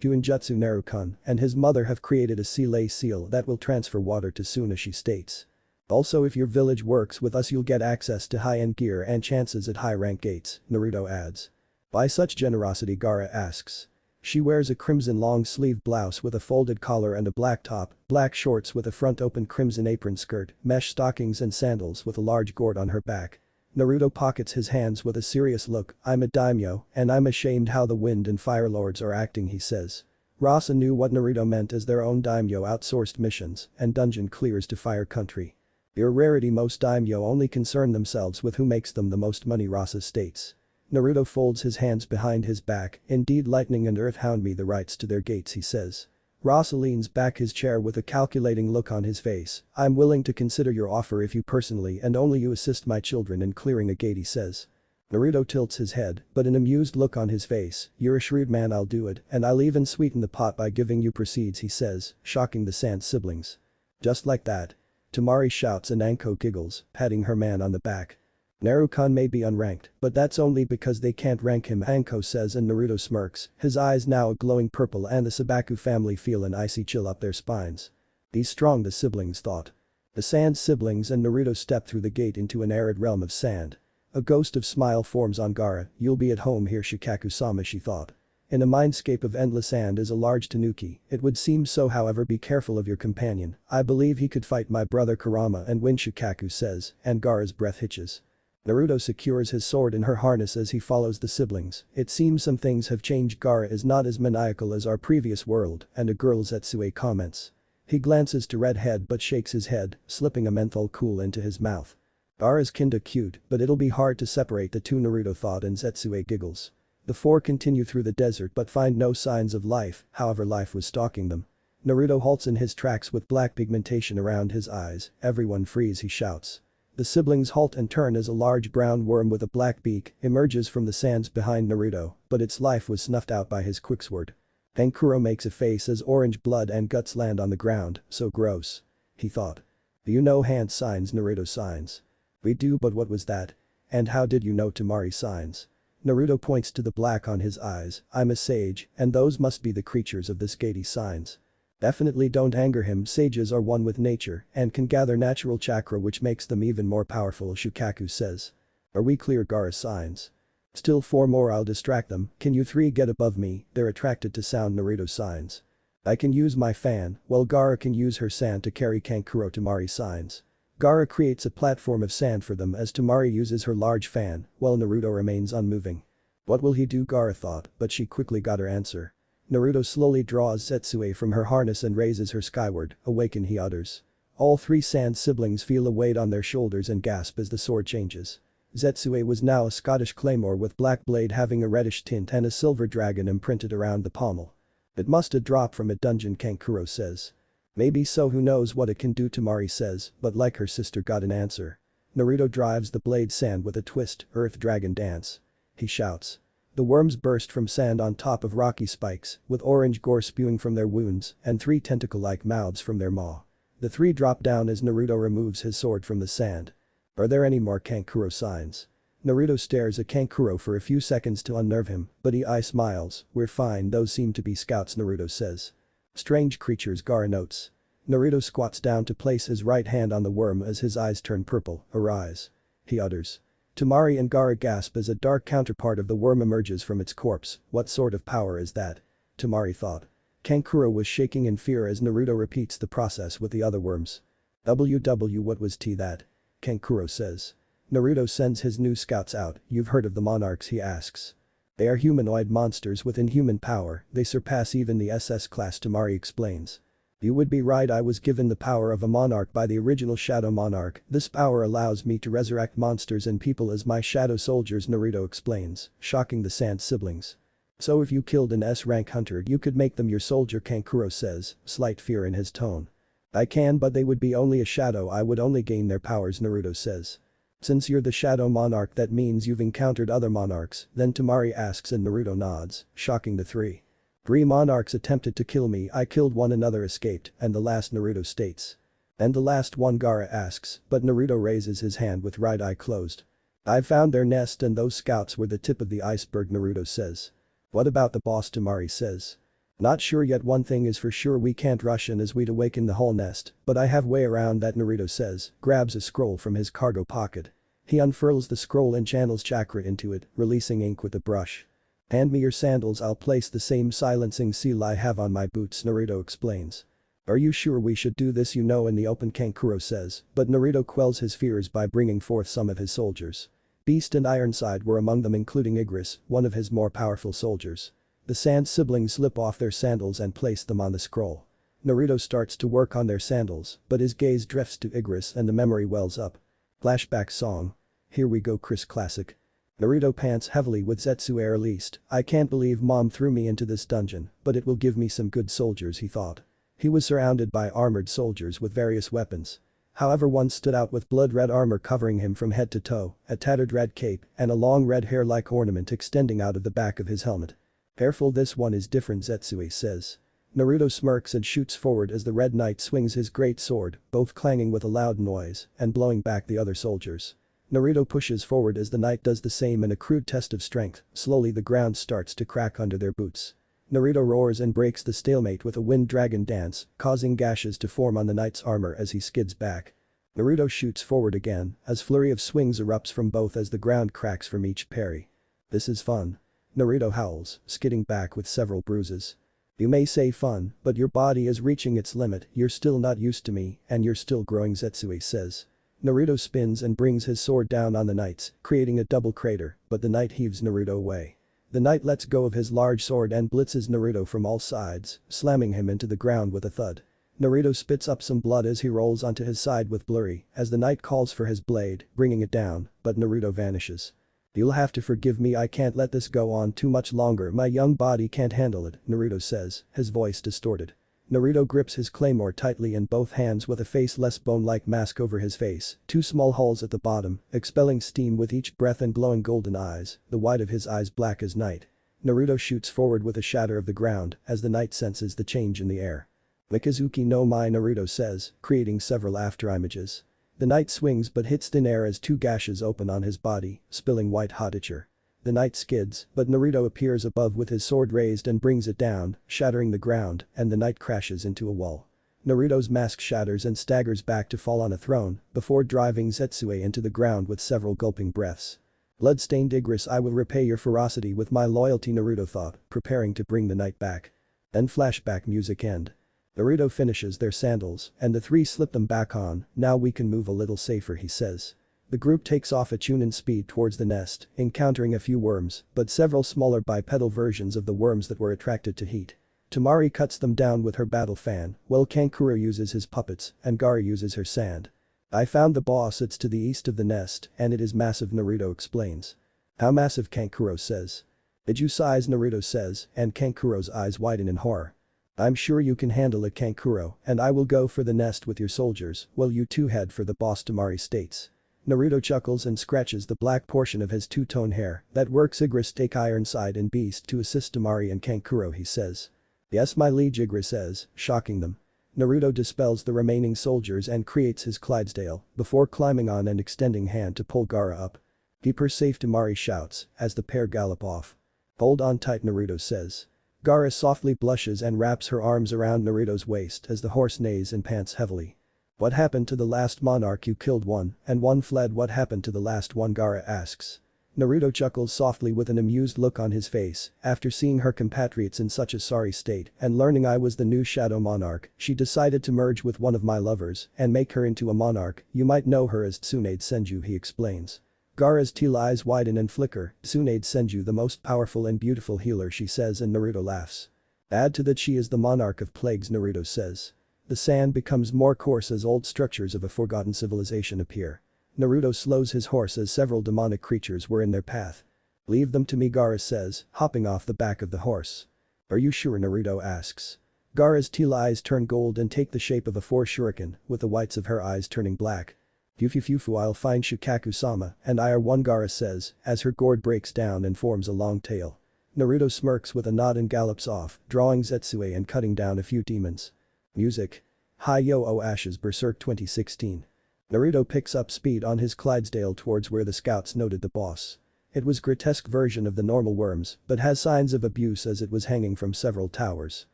Juinjutsu Narukun and his mother have created a sea seal that will transfer water to Suna, she states. Also, if your village works with us, you'll get access to high-end gear and chances at high-rank gates, Naruto adds. By such generosity, Gaara asks. She wears a crimson long-sleeve blouse with a folded collar and a black top, black shorts with a front-open crimson apron skirt, mesh stockings and sandals with a large gourd on her back. Naruto pockets his hands with a serious look. I'm a daimyo, and I'm ashamed how the wind and fire lords are acting, he says. Rasa knew what Naruto meant as their own daimyo outsourced missions and dungeon clears to fire country. Your rarity, most daimyo only concern themselves with who makes them the most money, Rasa states. Naruto folds his hands behind his back. Indeed, lightning and earth hound me the rights to their gates, he says. Rasa leans back his chair with a calculating look on his face. I'm willing to consider your offer if you personally and only you assist my children in clearing a gate, he says. Naruto tilts his head, but an amused look on his face. You're a shrewd man, I'll do it, and I'll even sweeten the pot by giving you proceeds, he says, shocking the Sand siblings. Just like that. Temari shouts and Anko giggles, patting her man on the back. Narukun may be unranked, but that's only because they can't rank him, Anko says, and Naruto smirks, his eyes now a glowing purple, and the Sabaku family feel an icy chill up their spines. He's strong, the siblings thought. The Sand siblings and Naruto step through the gate into an arid realm of sand. A ghost of smile forms on Gaara. You'll be at home here, Shikaku-sama, she thought. In a mindscape of endless sand is a large tanuki. It would seem so, however, be careful of your companion. I believe he could fight my brother Kurama and win, Shikaku says, and Gaara's breath hitches. Naruto secures his sword in her harness as he follows the siblings. It seems some things have changed. Gaara is not as maniacal as our previous world, and a girl, Zetsue comments. He glances to Redhead but shakes his head, slipping a menthol cool into his mouth. Gaara's kinda cute, but it'll be hard to separate the two, Naruto thought, and Zetsue giggles. The 4 continue through the desert but find no signs of life, however life was stalking them. Naruto halts in his tracks with black pigmentation around his eyes. Everyone freeze, he shouts. The siblings halt and turn as a large brown worm with a black beak emerges from the sands behind Naruto, but its life was snuffed out by his quicksword. Kankuro makes a face as orange blood and guts land on the ground. So gross. He thought. Do you know hand signs, Naruto signs? We do, but what was that? And how did you know Temari signs? Naruto points to the black on his eyes. I'm a sage, and those must be the creatures of this gatey signs. Definitely don't anger him, sages are one with nature and can gather natural chakra which makes them even more powerful, Shukaku says. Are we clear, Gaara signs? Still 4 more, I'll distract them. Can you 3 get above me? They're attracted to sound, Naruto signs. I can use my fan, while Gaara can use her sand to carry Kankuro, Temari signs. Gaara creates a platform of sand for them as Temari uses her large fan, while Naruto remains unmoving. What will he do, Gaara thought, but she quickly got her answer. Naruto slowly draws Zetsue from her harness and raises her skyward. Awaken, he utters. All 3 Sand siblings feel a weight on their shoulders and gasp as the sword changes. Zetsue was now a Scottish claymore with black blade having a reddish tint and a silver dragon imprinted around the pommel. It must have dropped from a dungeon, Kankuro says. Maybe so, who knows what it can do, Temari says, but like her sister got an answer. Naruto drives the blade sand with a twist, earth dragon dance. He shouts. The worms burst from sand on top of rocky spikes, with orange gore spewing from their wounds and 3 tentacle-like mouths from their maw. The 3 drop down as Naruto removes his sword from the sand. Are there any more Kankuro signs? Naruto stares at Kankuro for a few seconds to unnerve him, but he smiles. We're fine, those seem to be scouts, Naruto says. Strange creatures, Gaara notes. Naruto squats down to place his right hand on the worm as his eyes turn purple. Arise. He utters. Temari and Gaara gasp as a dark counterpart of the worm emerges from its corpse. What sort of power is that? Temari thought. Kankuro was shaking in fear as Naruto repeats the process with the other worms. What was that? Kankuro says. Naruto sends his new scouts out. You've heard of the monarchs, he asks. They are humanoid monsters with inhuman power, they surpass even the SS class, Temari explains. You would be right, I was given the power of a monarch by the original Shadow Monarch. This power allows me to resurrect monsters and people as my shadow soldiers, Naruto explains, shocking the Sand siblings. So if you killed an S-rank hunter you could make them your soldier, Kankuro says, slight fear in his tone. I can, but they would be only a shadow, I would only gain their powers, Naruto says. Since you're the Shadow Monarch that means you've encountered other monarchs, then Temari asks and Naruto nods, shocking the 3. 3 monarchs attempted to kill me, I killed one, another escaped, and the last, Naruto states. And the last one, Gaara asks, but Naruto raises his hand with right eye closed. I found their nest and those scouts were the tip of the iceberg, Naruto says. What about the boss, Temari says. Not sure yet, one thing is for sure, we can't rush in as we'd awaken the whole nest, but I have way around that, Naruto says, grabs a scroll from his cargo pocket. He unfurls the scroll and channels chakra into it, releasing ink with a brush. Hand me your sandals, I'll place the same silencing seal I have on my boots, Naruto explains. Are you sure we should do this, in the open, Kankuro says, but Naruto quells his fears by bringing forth some of his soldiers. Beast and Ironside were among them, including Igris, one of his more powerful soldiers. The Sand siblings slip off their sandals and place them on the scroll. Naruto starts to work on their sandals, but his gaze drifts to Igris and the memory wells up. Flashback song. Here we go, Chris classic. Naruto pants heavily with Zetsu released. I can't believe mom threw me into this dungeon, but it will give me some good soldiers, he thought. He was surrounded by armored soldiers with various weapons. However, one stood out with blood-red armor covering him from head to toe, a tattered red cape, and a long red hair-like ornament extending out of the back of his helmet. Careful, this one is different, Zetsu says. Naruto smirks and shoots forward as the Red Knight swings his great sword, both clanging with a loud noise and blowing back the other soldiers. Naruto pushes forward as the knight does the same in a crude test of strength. Slowly the ground starts to crack under their boots. Naruto roars and breaks the stalemate with a wind dragon dance, causing gashes to form on the knight's armor as he skids back. Naruto shoots forward again as flurry of swings erupts from both as the ground cracks from each parry. This is fun. Naruto howls, skidding back with several bruises. You may say fun, but your body is reaching its limit, you're still not used to me, and you're still growing, Zetsu says. Naruto spins and brings his sword down on the knights, creating a double crater, but the knight heaves Naruto away. The knight lets go of his large sword and blitzes Naruto from all sides, slamming him into the ground with a thud. Naruto spits up some blood as he rolls onto his side with blurry, as the knight calls for his blade, bringing it down, but Naruto vanishes. You'll have to forgive me, I can't let this go on too much longer, my young body can't handle it, Naruto says, his voice distorted. Naruto grips his claymore tightly in both hands with a faceless bone-like mask over his face, 2 small holes at the bottom, expelling steam with each breath and glowing golden eyes, the white of his eyes black as night. Naruto shoots forward with a shatter of the ground as the knight senses the change in the air. Mikazuki no Mai, Naruto says, creating several afterimages. The knight swings but hits thin air as 2 gashes open on his body, spilling white hot ichor. The knight skids, but Naruto appears above with his sword raised and brings it down, shattering the ground, and the knight crashes into a wall. Naruto's mask shatters and staggers back to fall on a throne, before driving Zetsu into the ground with several gulping breaths. Bloodstained Igris, I will repay your ferocity with my loyalty, Naruto thought, preparing to bring the knight back. Then flashback music end. Naruto finishes their sandals, and the 3 slip them back on. Now we can move a little safer, he says. The group takes off at Chunin speed towards the nest, encountering a few worms, but several smaller bipedal versions of the worms that were attracted to heat. Temari cuts them down with her battle fan, while Kankuro uses his puppets, and Gaara uses her sand. I found the boss, it's to the east of the nest, and it is massive, Naruto explains. How massive, Kankuro says. Iju size, Naruto says, and Kankuro's eyes widen in horror. I'm sure you can handle it, Kankuro, and I will go for the nest with your soldiers while you 2 head for the boss, Temari states. Naruto chuckles and scratches the black portion of his two-tone hair. That works Igris, take Ironside and Beast to assist Temari and Kankuro, he says. Yes my liege, Igris says, shocking them. Naruto dispels the remaining soldiers and creates his Clydesdale before climbing on and extending hand to pull Gaara up. Keep her safe, Temari shouts as the pair gallop off. Hold on tight, Naruto says. Gaara softly blushes and wraps her arms around Naruto's waist as the horse neighs and pants heavily. What happened to the last monarch? You killed one and one fled. What happened to the last one? Gaara asks. Naruto chuckles softly with an amused look on his face. After seeing her compatriots in such a sorry state and learning I was the new shadow monarch, she decided to merge with one of my lovers and make her into a monarch. You might know her as Tsunade Senju, he explains. Gaara's teal eyes widen and flicker. Tsunade Senju, the most powerful and beautiful healer, she says, and Naruto laughs. Add to that she is the monarch of plagues, Naruto says. The sand becomes more coarse as old structures of a forgotten civilization appear. Naruto slows his horse as several demonic creatures were in their path. Leave them to me, Gaara says, hopping off the back of the horse. Are you sure? Naruto asks. Gaara's teal eyes turn gold and take the shape of a four shuriken, with the whites of her eyes turning black. Fufu, I'll find Shukaku-sama and I are one, Gaara says as her gourd breaks down and forms a long tail. Naruto smirks with a nod and gallops off, drawing Zetsue and cutting down a few demons. Music. Hi-Yo-Oh Ashes Berserk 2016. Naruto picks up speed on his Clydesdale towards where the scouts noted the boss. It was a grotesque version of the normal worms but has signs of abuse as it was hanging from several towers.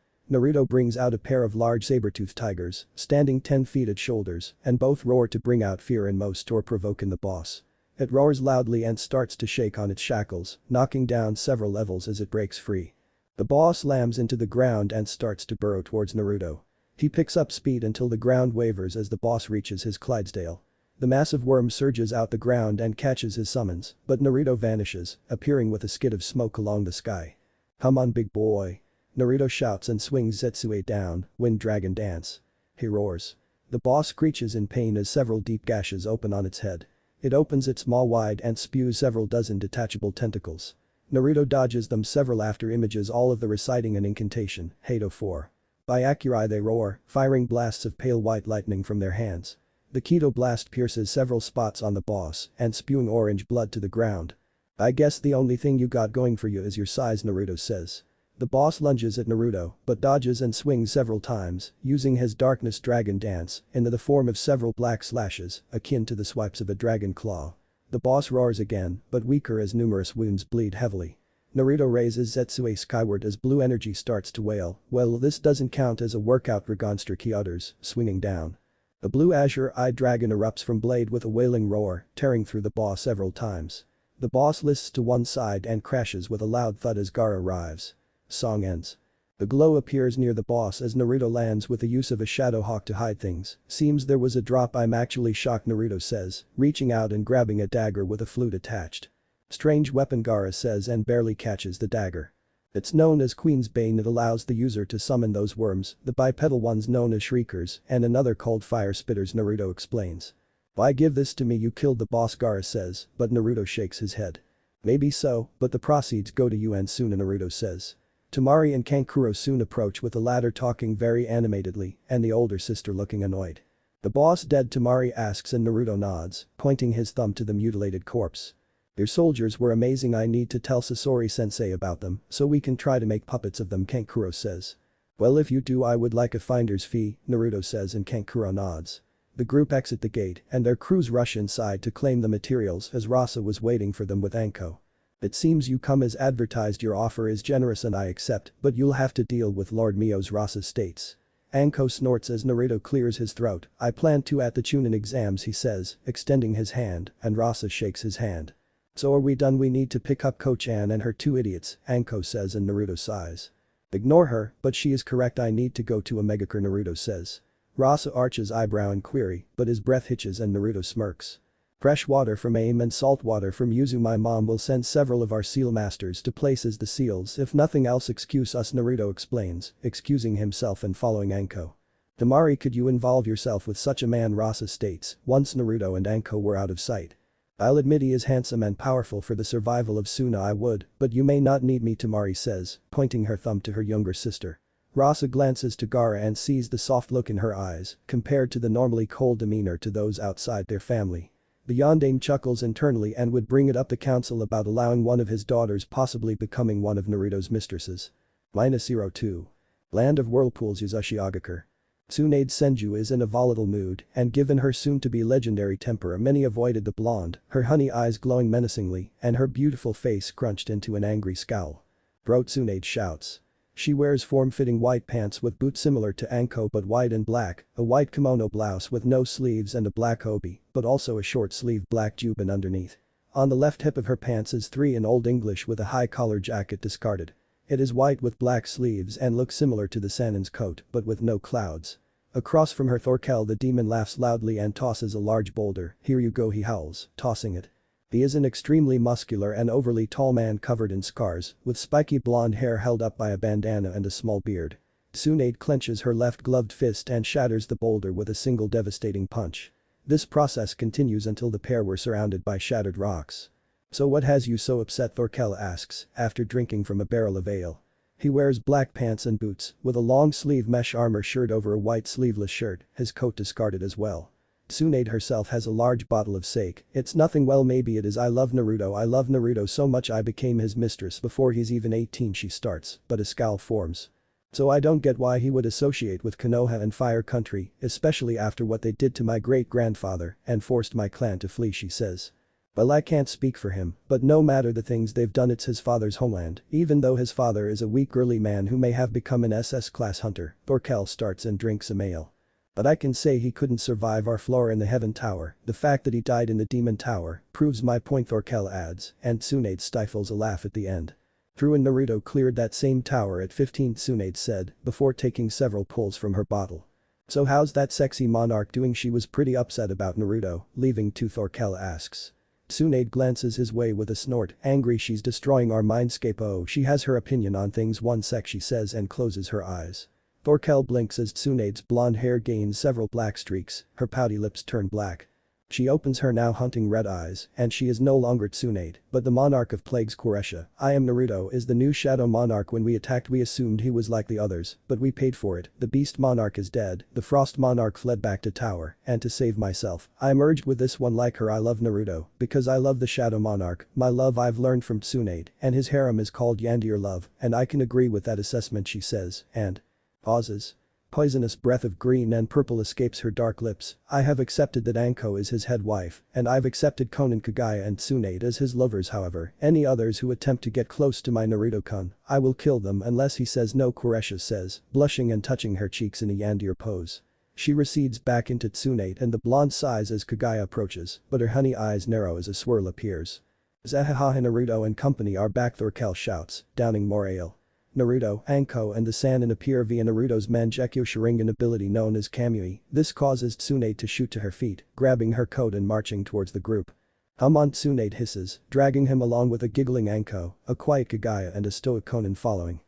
Naruto brings out a pair of large saber-toothed tigers, standing 10 feet at shoulders, and both roar to bring out fear in most or provoke in the boss. It roars loudly and starts to shake on its shackles, knocking down several levels as it breaks free. The boss slams into the ground and starts to burrow towards Naruto. He picks up speed until the ground wavers as the boss reaches his Clydesdale. The massive worm surges out the ground and catches his summons, but Naruto vanishes, appearing with a skid of smoke along the sky. Come on, big boy. Naruto shouts and swings Zetsue down. Wind Dragon Dance. He roars. The boss screeches in pain as several deep gashes open on its head. It opens its maw wide and spews several dozen detachable tentacles. Naruto dodges them several after images all of the reciting an incantation, Hado 4. By Akiri they roar, firing blasts of pale white lightning from their hands. The Keto blast pierces several spots on the boss and spewing orange blood to the ground. I guess the only thing you got going for you is your size, Naruto says. The boss lunges at Naruto but dodges and swings several times, using his darkness dragon dance into the form of several black slashes, akin to the swipes of a dragon claw. The boss roars again, but weaker as numerous wounds bleed heavily. Naruto raises Zetsue skyward as blue energy starts to wail. Well, this doesn't count as a workout, Regonster, he utters, swinging down. A blue azure-eyed dragon erupts from blade with a wailing roar, tearing through the boss several times. The boss lists to one side and crashes with a loud thud as Gaara arrives. Song ends. The glow appears near the boss as Naruto lands with the use of a shadow hawk to hide things. Seems there was a drop. I'm actually shocked, Naruto says, reaching out and grabbing a dagger with a flute attached. Strange weapon, Gaara says, and barely catches the dagger. It's known as Queen's Bane. It allows the user to summon those worms, the bipedal ones known as Shriekers and another called Fire Spitters, Naruto explains. Why give this to me? You killed the boss, Gaara says, but Naruto shakes his head. Maybe so, but the proceeds go to you and Suna, Naruto says. Temari and Kankuro soon approach with the latter talking very animatedly and the older sister looking annoyed. The boss dead? Temari asks and Naruto nods, pointing his thumb to the mutilated corpse. Your soldiers were amazing. I need to tell Sasori-sensei about them so we can try to make puppets of them, Kankuro says. Well, if you do I would like a finder's fee, Naruto says and Kankuro nods. The group exit the gate and their crews rush inside to claim the materials as Rasa was waiting for them with Anko. It seems you come as advertised. Your offer is generous and I accept, but you'll have to deal with Lord Mio's, Rasa states. Anko snorts as Naruto clears his throat. I plan to at the Chunin exams, he says, extending his hand, and Rasa shakes his hand. So are we done? We need to pick up Coach Ann and her two idiots, Anko says and Naruto sighs. Ignore her, but she is correct. I need to go to a Megacure, Naruto says. Rasa arches eyebrow and query, but his breath hitches and Naruto smirks. Fresh water from AIM and salt water from Yuzu. My mom will send several of our seal masters to places the seals if nothing else. Excuse us, Naruto explains, excusing himself and following Anko. Temari, could you involve yourself with such a man? Rasa states, once Naruto and Anko were out of sight. I'll admit he is handsome and powerful. For the survival of Suna I would, but you may not need me, Temari says, pointing her thumb to her younger sister. Rasa glances to Gaara and sees the soft look in her eyes compared to the normally cold demeanor to those outside their family. The yondaime chuckles internally and would bring it up the council about allowing one of his daughters possibly becoming one of Naruto's mistresses. -02. Land of Whirlpools Yuzushiogakure. Tsunade Senju is in a volatile mood, and given her soon-to-be legendary temper many avoided the blonde, her honey eyes glowing menacingly, and her beautiful face crunched into an angry scowl. Bro, Tsunade shouts. She wears form-fitting white pants with boots similar to Anko but white and black, a white kimono blouse with no sleeves and a black obi, but also a short-sleeved black jubbin underneath. On the left hip of her pants is 3 in Old English with a high-collar jacket discarded. It is white with black sleeves and looks similar to the Sanin's coat but with no clouds. Across from her Thorkel the demon laughs loudly and tosses a large boulder. Here you go, he howls, tossing it. He is an extremely muscular and overly tall man covered in scars, with spiky blonde hair held up by a bandana and a small beard. Tsunade clenches her left gloved fist and shatters the boulder with a single devastating punch. This process continues until the pair were surrounded by shattered rocks. So what has you so upset, Thorkel asks, after drinking from a barrel of ale. He wears black pants and boots, with a long-sleeve mesh armor shirt over a white sleeveless shirt, his coat discarded as well. Tsunade herself has a large bottle of sake. It's nothing, well maybe it is. I love Naruto so much I became his mistress before he's even 18, she starts, but a scowl forms. So I don't get why he would associate with Konoha and Fire Country, especially after what they did to my great-grandfather and forced my clan to flee, she says. Well, I can't speak for him, but no matter the things they've done, it's his father's homeland, even though his father is a weak girly man who may have become an SS-class hunter. Thorkel starts and drinks some ale. But I can say he couldn't survive our floor in the Heaven Tower. The fact that he died in the Demon Tower proves my point, Thorkel adds, and Tsunade stifles a laugh at the end. True, and Naruto cleared that same tower at 15, Tsunade said, before taking several pulls from her bottle. So how's that sexy monarch doing? She was pretty upset about Naruto leaving too, Thorkel asks. Tsunade glances his way with a snort, angry she's destroying our mindscape. Oh, she has her opinion on things, one sec, she says and closes her eyes. Thorkel blinks as Tsunade's blonde hair gains several black streaks, her pouty lips turn black. She opens her now hunting red eyes, and she is no longer Tsunade, but the monarch of plagues, Kuresha. I am Naruto is the new shadow monarch. When we attacked we assumed he was like the others, but we paid for it. The beast monarch is dead, the frost monarch fled back to tower, and to save myself, I merged with this one like her. I love Naruto, because I love the shadow monarch, my love I've learned from Tsunade, and his harem is called Yandir love, and I can agree with that assessment, she says, and pauses. Poisonous breath of green and purple escapes her dark lips. I have accepted that Anko is his head wife, and I've accepted Konan, Kagaya and Tsunade as his lovers. However, any others who attempt to get close to my Naruto-kun, I will kill them unless he says no, Kuresha says, blushing and touching her cheeks in a Yandir pose. She recedes back into Tsunade and the blonde sighs as Kagaya approaches, but her honey eyes narrow as a swirl appears. Zahaha, Naruto and company are back, Thorkel shouts, downing more ale. Naruto, Anko and the Sanin appear via Naruto's Mangekyo Sharingan ability known as Kamui. This causes Tsunade to shoot to her feet, grabbing her coat and marching towards the group. Hum on, Tsunade hisses, dragging him along with a giggling Anko, a quiet Kagaya and a stoic Konan following.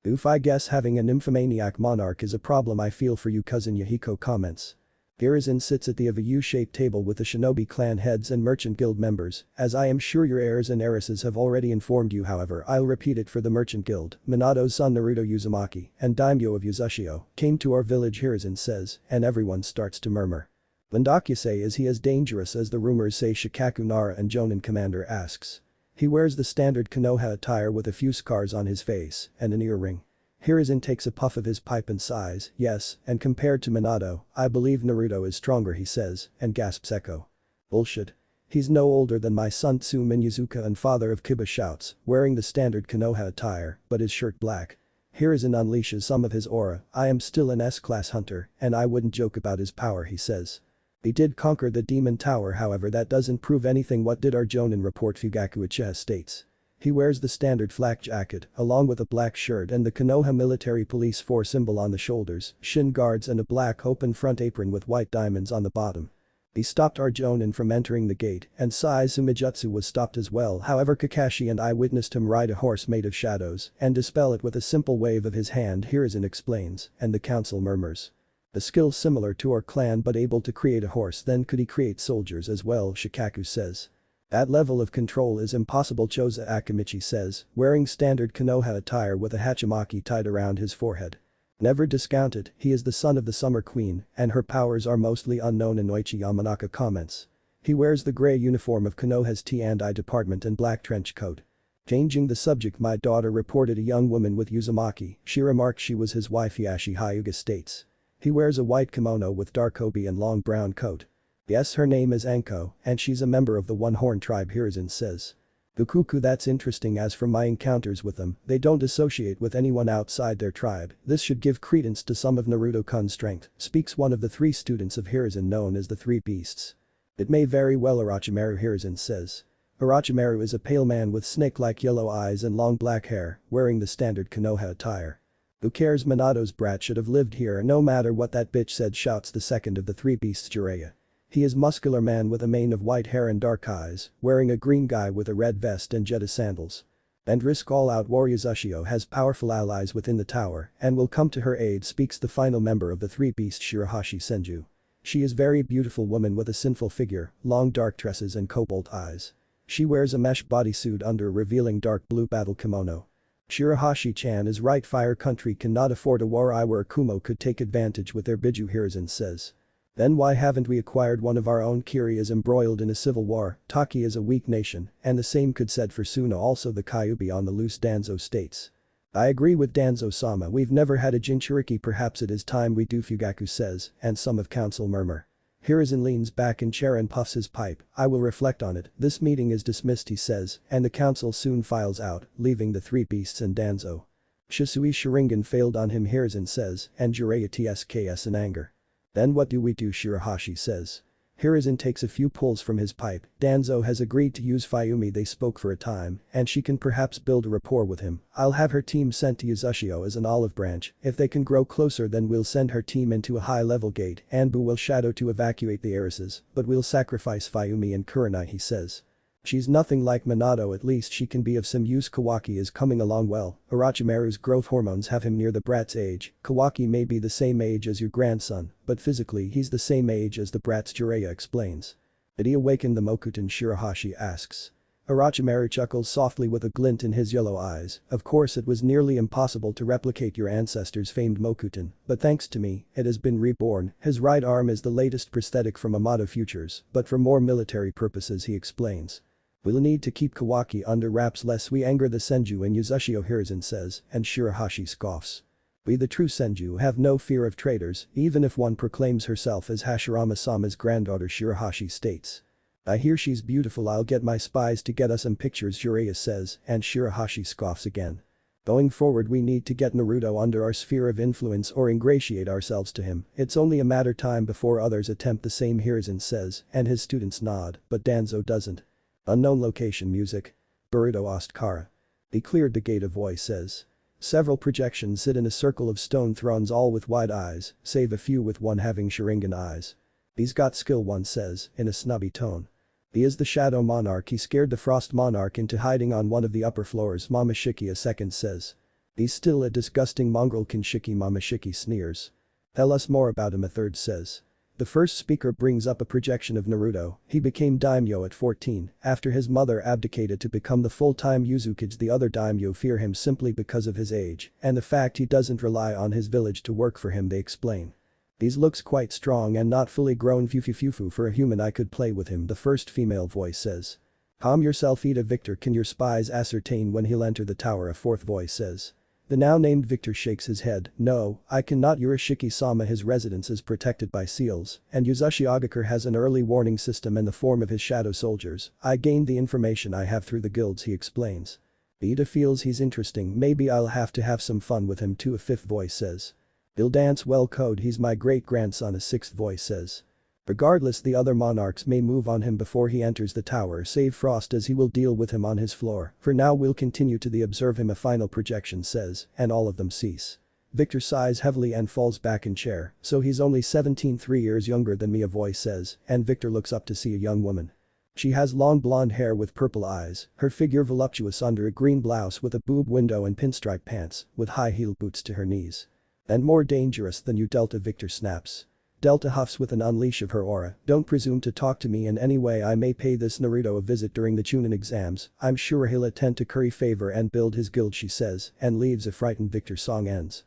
Oof, I guess having a nymphomaniac monarch is a problem. I feel for you, cousin, Yahiko comments. Hiruzen sits at the of a U-shaped table with the shinobi clan heads and merchant guild members. As I am sure your heirs and heiresses have already informed you, however, I'll repeat it for the merchant guild. Minato's son Naruto Uzumaki and daimyo of Uzushio came to our village, Hiruzen says, and everyone starts to murmur. Bandakuse, is he as dangerous as the rumors say? Shikaku Nara and Jonin Commander asks. He wears the standard Konoha attire with a few scars on his face and an earring. Hiruzen takes a puff of his pipe and sighs, yes, and compared to Minato, I believe Naruto is stronger, he says, and gasps echo. Bullshit. He's no older than my son Tsumin Yuzuka, and father of Kiba shouts, wearing the standard Konoha attire, but his shirt black. Hiruzen unleashes some of his aura. I am still an S-class hunter, and I wouldn't joke about his power, he says. He did conquer the Demon Tower, however that doesn't prove anything. What did our Jonin report? Fugaku Uchiha states. He wears the standard flak jacket, along with a black shirt and the Konoha Military Police Force symbol on the shoulders, shin guards and a black open front apron with white diamonds on the bottom. He stopped our Jonin from entering the gate, and Sai Sumijutsu was stopped as well. However, Kakashi and I witnessed him ride a horse made of shadows and dispel it with a simple wave of his hand, Hiruzen explains, and the council murmurs. A skill similar to our clan but able to create a horse, then could he create soldiers as well, Shikaku says. That level of control is impossible, Choza Akamichi says, wearing standard Konoha attire with a hachimaki tied around his forehead. Never discount it, he is the son of the Summer Queen, and her powers are mostly unknown, Inoichi Yamanaka comments. He wears the gray uniform of Konoha's T&I department and black trench coat. Changing the subject, my daughter reported a young woman with Uzumaki. She remarked she was his wife. Yashi Hyuga states. He wears a white kimono with dark obi and long brown coat. Yes, her name is Anko, and she's a member of the One-Horn tribe, Hiruzen says. Gukuku, that's interesting. As for my encounters with them, they don't associate with anyone outside their tribe. This should give credence to some of Naruto-kun's strength, speaks one of the 3 students of Hiruzen known as the 3 beasts. It may very well Orochimaru, Hiruzen says. Orochimaru is a pale man with snake-like yellow eyes and long black hair, wearing the standard Konoha attire. Who cares, Minato's brat should have lived here no matter what that bitch said, shouts the second of the 3 beasts, Jiraiya. He is muscular man with a mane of white hair and dark eyes, wearing a green guy with a red vest and Jetta sandals. And risk all-out warrior Ushio has powerful allies within the tower and will come to her aid, speaks the final member of the 3 beasts, Shirahashi Senju. She is very beautiful woman with a sinful figure, long dark tresses and cobalt eyes. She wears a mesh bodysuit under a revealing dark blue battle kimono. Shirahashi-chan is right, Fire Country cannot afford a war where Kumo could take advantage with their Biju, Hiruzen says. Then why haven't we acquired one of our own? Kiri is embroiled in a civil war, Taki is a weak nation, and the same could said for Suna, also the Kyuubi on the loose, Danzo states. I agree with Danzo-sama, we've never had a Jinchuriki, perhaps it is time we do, Fugaku says, and some of council murmur. Hiruzen leans back in chair and puffs his pipe. I will reflect on it. This meeting is dismissed, he says, and the council soon files out, leaving the 3 beasts and Danzo. Shisui Sharingan failed on him, Hiruzen says, and Jiraiya tsks in anger. Then what do we do, Shirahashi says. Hiruzen takes a few pulls from his pipe. Danzo has agreed to use Fayumi, they spoke for a time, and she can perhaps build a rapport with him. I'll have her team sent to use Ushio as an olive branch. If they can grow closer, then we'll send her team into a high-level gate. Anbu will shadow to evacuate the heiresses, but we'll sacrifice Fayumi and Kurenai, he says. She's nothing like Minato, at least she can be of some use. Kawaki is coming along well. Orochimaru's growth hormones have him near the brat's age. Kawaki may be the same age as your grandson, but physically he's the same age as the brat's, Jiraiya explains. Did he awaken the Mokuton, Shirahashi asks. Orochimaru chuckles softly with a glint in his yellow eyes. Of course it was nearly impossible to replicate your ancestors' famed Mokuton, but thanks to me, it has been reborn. His right arm is the latest prosthetic from Amato Futures, but for more military purposes, he explains. We'll need to keep Kawaki under wraps lest we anger the Senju and Uzushio, Hiruzen says, and Shirahashi scoffs. We the true Senju have no fear of traitors, even if one proclaims herself as Hashirama-sama's granddaughter, Shirahashi states. I hear she's beautiful, I'll get my spies to get us some pictures, Jiraiya says, and Shirahashi scoffs again. Going forward we need to get Naruto under our sphere of influence or ingratiate ourselves to him. It's only a matter time before others attempt the same, Hiruzen says, and his students nod, but Danzo doesn't. Unknown location music. Boruto asked Kara. He cleared the gate, a voice says. Several projections sit in a circle of stone thrones, all with wide eyes, save a few with one having Sharingan eyes. He's got skill, one says, in a snubby tone. He is the Shadow Monarch, he scared the Frost Monarch into hiding on one of the upper floors, Mamashiki, a second says. He's still a disgusting mongrel, Kinshiki, Mamashiki sneers. Tell us more about him, a third says. The first speaker brings up a projection of Naruto. He became daimyo at 14 after his mother abdicated to become the full-time Uzukage. The other daimyo fear him simply because of his age and the fact he doesn't rely on his village to work for him, they explain. He looks quite strong and not fully grown, fufu for a human, I could play with him, the first female voice says. Calm yourself, Ida. Victor, can your spies ascertain when he'll enter the tower, a fourth voice says. The now named Victor shakes his head. No, I cannot. Urashiki-sama, his residence is protected by seals, and Uzushi Agakure has an early warning system in the form of his shadow soldiers. I gained the information I have through the guilds, he explains. Ida feels he's interesting, maybe I'll have to have some fun with him too, a fifth voice says. He'll dance well, Code, he's my great-grandson, a sixth voice says. Regardless, the other monarchs may move on him before he enters the tower, save Frost, as he will deal with him on his floor. For now we'll continue to observe him, a final projection says, and all of them cease. Victor sighs heavily and falls back in chair. So he's only 17, 3 years younger than me, a voice says, and Victor looks up to see a young woman. She has long blonde hair with purple eyes, her figure voluptuous under a green blouse with a boob window and pinstripe pants, with high-heeled boots to her knees. And more dangerous than you, Delta, Victor snaps. Delta huffs with an unleash of her aura. Don't presume to talk to me in any way. I may pay this Naruto a visit during the Chunin exams. I'm sure he'll attend to curry favor and build his guild, she says, and leaves. A frightened Victor song ends.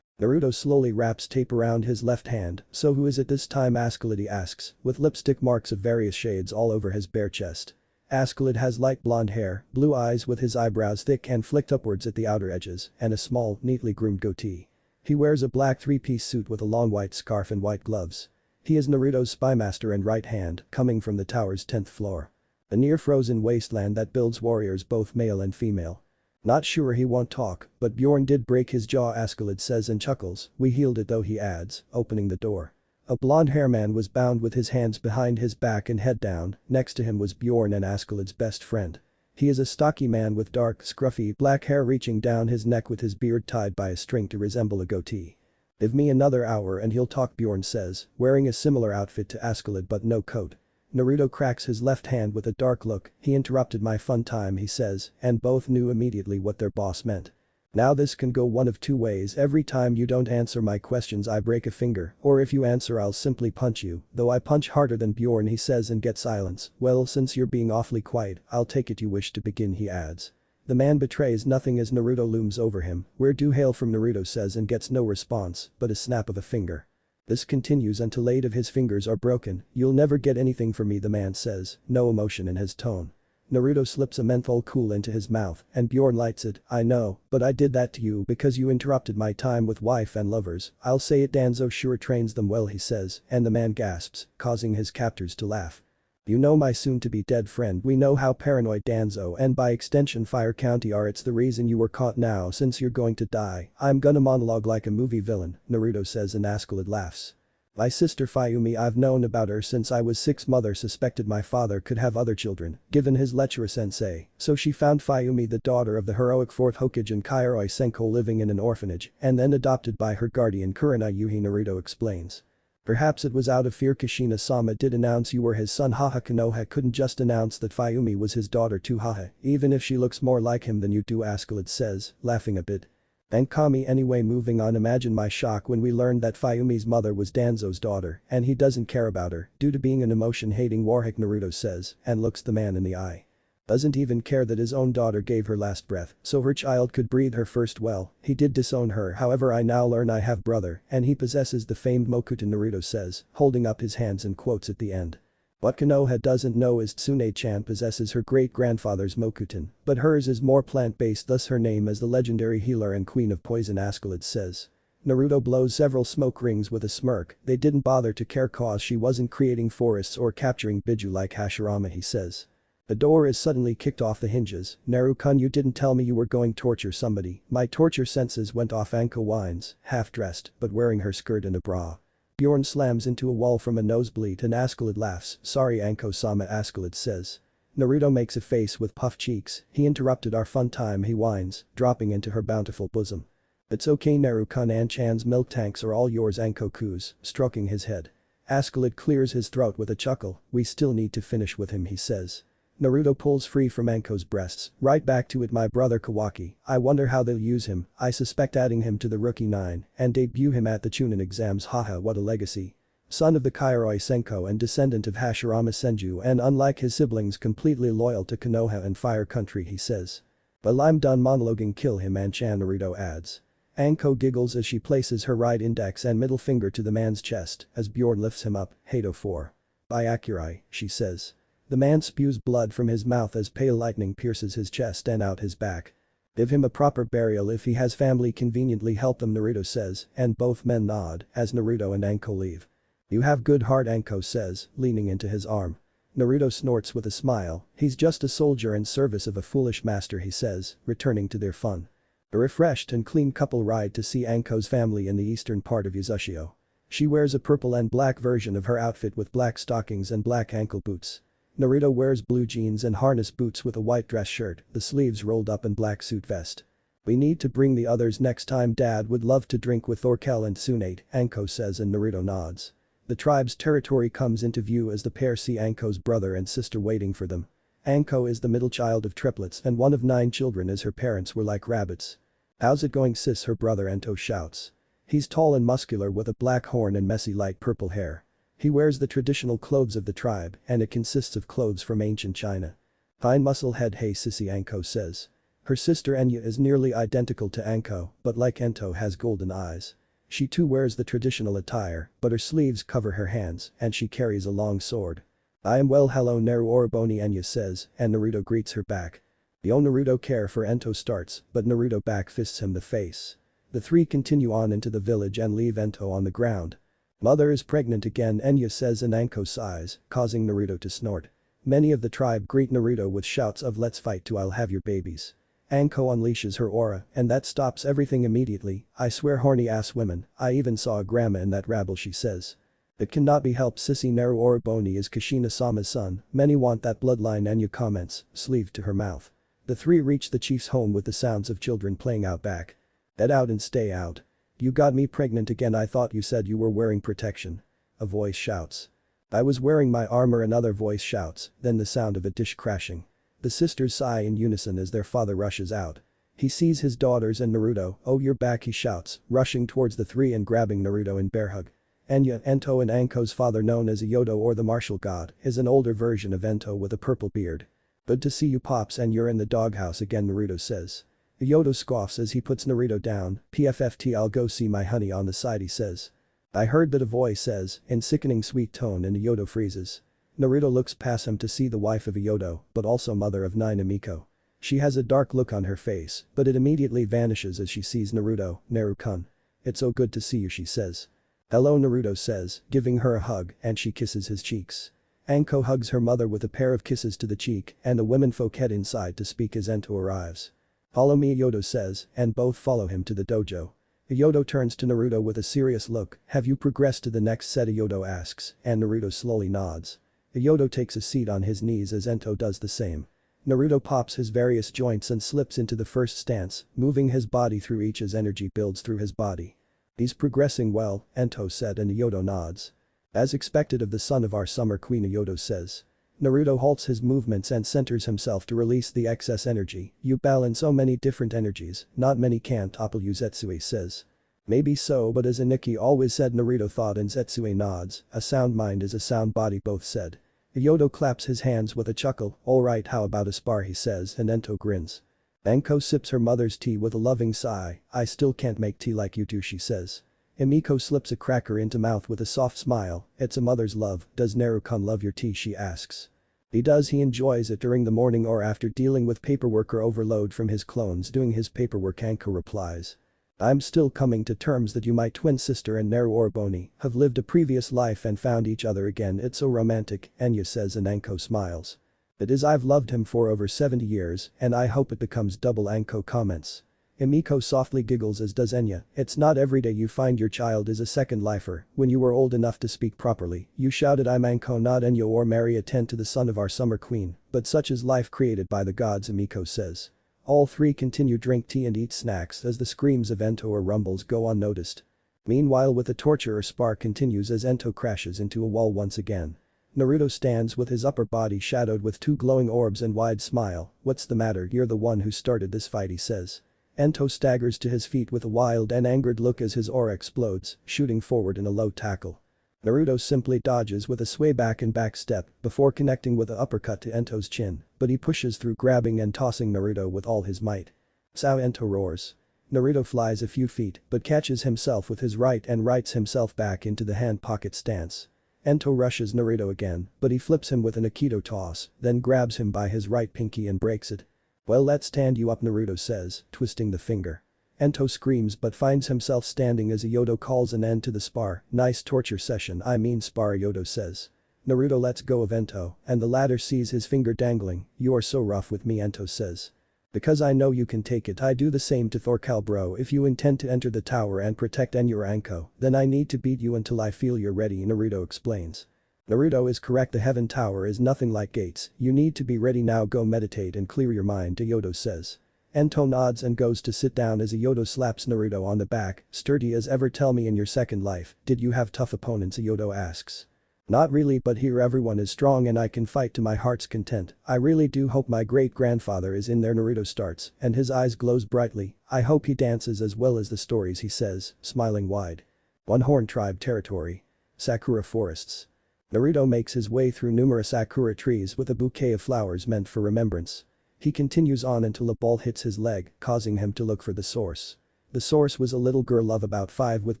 Naruto slowly wraps tape around his left hand, so who is it this time Askeladd asks, with lipstick marks of various shades all over his bare chest. Askeladd has light blonde hair, blue eyes with his eyebrows thick and flicked upwards at the outer edges, and a small, neatly groomed goatee. He wears a black three-piece suit with a long white scarf and white gloves. He is Naruto's spymaster and right hand, coming from the tower's 10th floor. A near-frozen wasteland that builds warriors both male and female. Not sure he won't talk, but Bjorn did break his jaw, Askeladd says and chuckles. We healed it though, he adds, opening the door. A blonde hair man was bound with his hands behind his back and head down. Next to him was Bjorn and Askeladd's best friend. He is a stocky man with dark, scruffy, black hair reaching down his neck with his beard tied by a string to resemble a goatee. Give me another hour and he'll talk, Bjorn says, wearing a similar outfit to Askeladd but no coat. Naruto cracks his left hand with a dark look. He interrupted my fun time, he says, and both knew immediately what their boss meant. Now this can go one of two ways. Every time you don't answer my questions I break a finger, or if you answer I'll simply punch you, though I punch harder than Bjorn, he says and gets silence. Well, since you're being awfully quiet, I'll take it you wish to begin, he adds. The man betrays nothing as Naruto looms over him. Where do hail from, Naruto says and gets no response, but a snap of a finger. This continues until 8 of his fingers are broken. You'll never get anything from me, the man says, no emotion in his tone. Naruto slips a menthol cool into his mouth and Bjorn lights it. I know, but I did that to you because you interrupted my time with wife and lovers. I'll say it, Danzo sure trains them well, he says, and the man gasps, causing his captors to laugh. You know, my soon-to-be dead friend, we know how paranoid Danzo and by extension Fire County are. It's the reason you were caught. Now since you're going to die, I'm gonna monologue like a movie villain, Naruto says and Askeladd laughs. My sister Fayumi, I've known about her since I was 6. Mother suspected my father could have other children, given his lecturer sensei, so she found Fayumi, the daughter of the heroic 4th Hokage and Kairoi Senko, living in an orphanage and then adopted by her guardian Kurina Yuhi, Naruto explains. Perhaps it was out of fear Kushina-sama did announce you were his son, haha. Konoha couldn't just announce that Fayumi was his daughter too, haha, even if she looks more like him than you do, Askeladd says, laughing a bit. And Kami anyway, moving on. Imagine my shock when we learned that Fayumi's mother was Danzo's daughter and he doesn't care about her due to being an emotion-hating warhawk, Naruto says and looks the man in the eye. Doesn't even care that his own daughter gave her last breath so her child could breathe her first. Well, he did disown her, however I now learn I have brother and he possesses the famed Mokuton, Naruto says, holding up his hands and quotes at the end. What Konoha doesn't know is Tsune-chan possesses her great-grandfather's Mokuton, but hers is more plant-based, thus her name as the legendary healer and queen of poison, Askeladd says. Naruto blows several smoke rings with a smirk. They didn't bother to care cause she wasn't creating forests or capturing Biju like Hashirama, he says. The door is suddenly kicked off the hinges. Naru-kun, you didn't tell me you were going to torture somebody. My torture senses went off, Anko whines, half-dressed but wearing her skirt and a bra. Bjorn slams into a wall from a nosebleed and Askeladd laughs. Sorry Anko-sama, Askeladd says. Naruto makes a face with puffed cheeks. He interrupted our fun time, he whines, dropping into her bountiful bosom. It's okay Naru-kun, An-chan's milk tanks are all yours, Anko coos, stroking his head. Askeladd clears his throat with a chuckle. We still need to finish with him, he says. Naruto pulls free from Anko's breasts. Right back to it, my brother Kawaki. I wonder how they'll use him. I suspect adding him to the rookie 9 and debut him at the Chunin exams, haha, what a legacy. Son of the Kairoi Senko and descendant of Hashirama Senju and unlike his siblings completely loyal to Konoha and Fire Country, he says. Well, I'm done monologuing, kill him, An-chan, Naruto adds. Anko giggles as she places her right index and middle finger to the man's chest as Bjorn lifts him up. Hato 4. By Akurai, she says. The man spews blood from his mouth as pale lightning pierces his chest and out his back. Give him a proper burial if he has family, conveniently help them, Naruto says, and both men nod as Naruto and Anko leave. You have good heart, Anko says, leaning into his arm. Naruto snorts with a smile. He's just a soldier in service of a foolish master, he says, returning to their fun. A refreshed and clean couple ride to see Anko's family in the eastern part of Uzushio. She wears a purple and black version of her outfit with black stockings and black ankle boots. Naruto wears blue jeans and harness boots with a white dress shirt, the sleeves rolled up, and black suit vest. We need to bring the others next time, Dad would love to drink with Thorkel and Tsunade, Anko says and Naruto nods. The tribe's territory comes into view as the pair see Anko's brother and sister waiting for them. Anko is the middle child of triplets and one of 9 children as her parents were like rabbits. How's it going, sis, her brother Ento shouts. He's tall and muscular with a black horn and messy light purple hair. He wears the traditional clothes of the tribe and it consists of clothes from ancient China. Fine muscle head, hey sissy, Anko says. Her sister Enya is nearly identical to Anko but like Ento has golden eyes. She too wears the traditional attire, but her sleeves cover her hands and she carries a long sword. I am well, hello Naruto, Enya says, and Naruto greets her back. The Naruto care for Ento starts, but Naruto backfists him the face. The three continue on into the village and leave Ento on the ground. Mother is pregnant again, Enya says, and Anko sighs, causing Naruto to snort. Many of the tribe greet Naruto with shouts of "Let's fight to I'll have your babies." Anko unleashes her aura and that stops everything immediately. I swear, horny ass women, I even saw a grandma in that rabble, she says. It cannot be helped, sissy. Naruto is Kushina-sama's son, many want that bloodline, Enya comments, sleeve to her mouth. The three reach the chief's home with the sounds of children playing out back. Get out and stay out. You got me pregnant again, I thought you said you were wearing protection. A voice shouts. I was wearing my armor, another voice shouts, then the sound of a dish crashing. The sisters sigh in unison as their father rushes out. He sees his daughters and Naruto. Oh, you're back, he shouts, rushing towards the three and grabbing Naruto in bear hug. Enya, Ento and Anko's father, known as Iyodo or the martial god, is an older version of Ento with a purple beard. Good to see you, pops, and you're in the doghouse again, Naruto says. Iyodo scoffs as he puts Naruto down. PFFT, I'll go see my honey on the side, he says. I heard that, a voice says, in sickening sweet tone, and Iyodo freezes. Naruto looks past him to see the wife of Iyodo, but also mother of 9 Miko. She has a dark look on her face, but it immediately vanishes as she sees Naruto. Naru-kun. It's so good to see you, she says. Hello, Naruto says, giving her a hug, and she kisses his cheeks. Anko hugs her mother with a pair of kisses to the cheek, and the womenfolk head inside to speak as Ento arrives. Follow me, Iyodo says, and both follow him to the dojo. Iyodo turns to Naruto with a serious look. Have you progressed to the next set, Iyodo asks, and Naruto slowly nods. Iyodo takes a seat on his knees as Ento does the same. Naruto pops his various joints and slips into the first stance, moving his body through each as energy builds through his body. He's progressing well, Ento said, and Iyodo nods. As expected of the son of our summer queen, Iyodo says. Naruto halts his movements and centers himself to release the excess energy. You balance so many different energies, not many can't, Zetsuo says. Maybe so, but as Aniki always said, Naruto thought, and Zetsuo nods. A sound mind is a sound body, both said. Iyodo claps his hands with a chuckle. Alright, how about a spar, he says, and Ento grins. Anko sips her mother's tea with a loving sigh. I still can't make tea like you do, she says. Emiko slips a cracker into mouth with a soft smile. It's a mother's love. Does Naru-kun love your tea, she asks. He does, he enjoys it during the morning or after dealing with paperwork or overload from his clones doing his paperwork, Anko replies. I'm still coming to terms that you, my twin sister and Naruto, have lived a previous life and found each other again. It's so romantic, Enya says, and Anko smiles. It is. I've loved him for over 70 years and I hope it becomes double, Anko comments. Emiko softly giggles, as does Enya. It's not every day you find your child is a second lifer. When you were old enough to speak properly, you shouted, I'm Anko, not Enya, or marry attend to the son of our summer queen, but such is life created by the gods, Emiko says. All three continue drink tea and eat snacks as the screams of Ento or rumbles go unnoticed. Meanwhile, with the torture or spar continues as Ento crashes into a wall once again. Naruto stands with his upper body shadowed with 2 glowing orbs and wide smile. What's the matter, you're the one who started this fight, he says. Ento staggers to his feet with a wild and angered look as his aura explodes, shooting forward in a low tackle. Naruto simply dodges with a sway back and back step before connecting with an uppercut to Ento's chin, but he pushes through, grabbing and tossing Naruto with all his might. Sao, Ento roars. Naruto flies a few feet but catches himself with his right and rights himself back into the hand pocket stance. Ento rushes Naruto again, but he flips him with an Aikido toss, then grabs him by his right pinky and breaks it. Well, let's stand you up, Naruto says, twisting the finger. Ento screams but finds himself standing as Iyodo calls an end to the spar. Nice torture session, I mean spar, Iyodo says. Naruto lets go of Ento, and the latter sees his finger dangling. You are so rough with me, Ento says. Because I know you can take it, I do the same to Thorcal, bro. If you intend to enter the tower and protect Enya or Anko, then I need to beat you until I feel you're ready, Naruto explains. Naruto is correct, the Heaven Tower is nothing like gates. You need to be ready now, go meditate and clear your mind, Iyodo says. Ento nods and goes to sit down as Iyodo slaps Naruto on the back. Sturdy as ever. Tell me, in your second life, did you have tough opponents, Iyodo asks. Not really, but here everyone is strong and I can fight to my heart's content. I really do hope my great-grandfather is in there, Naruto starts, and his eyes glows brightly. I hope he dances as well as the stories, he says, smiling wide. One Horn Tribe territory. Sakura forests. Naruto makes his way through numerous sakura trees with a bouquet of flowers meant for remembrance. He continues on until a ball hits his leg, causing him to look for the source. The source was a little girl of about 5 with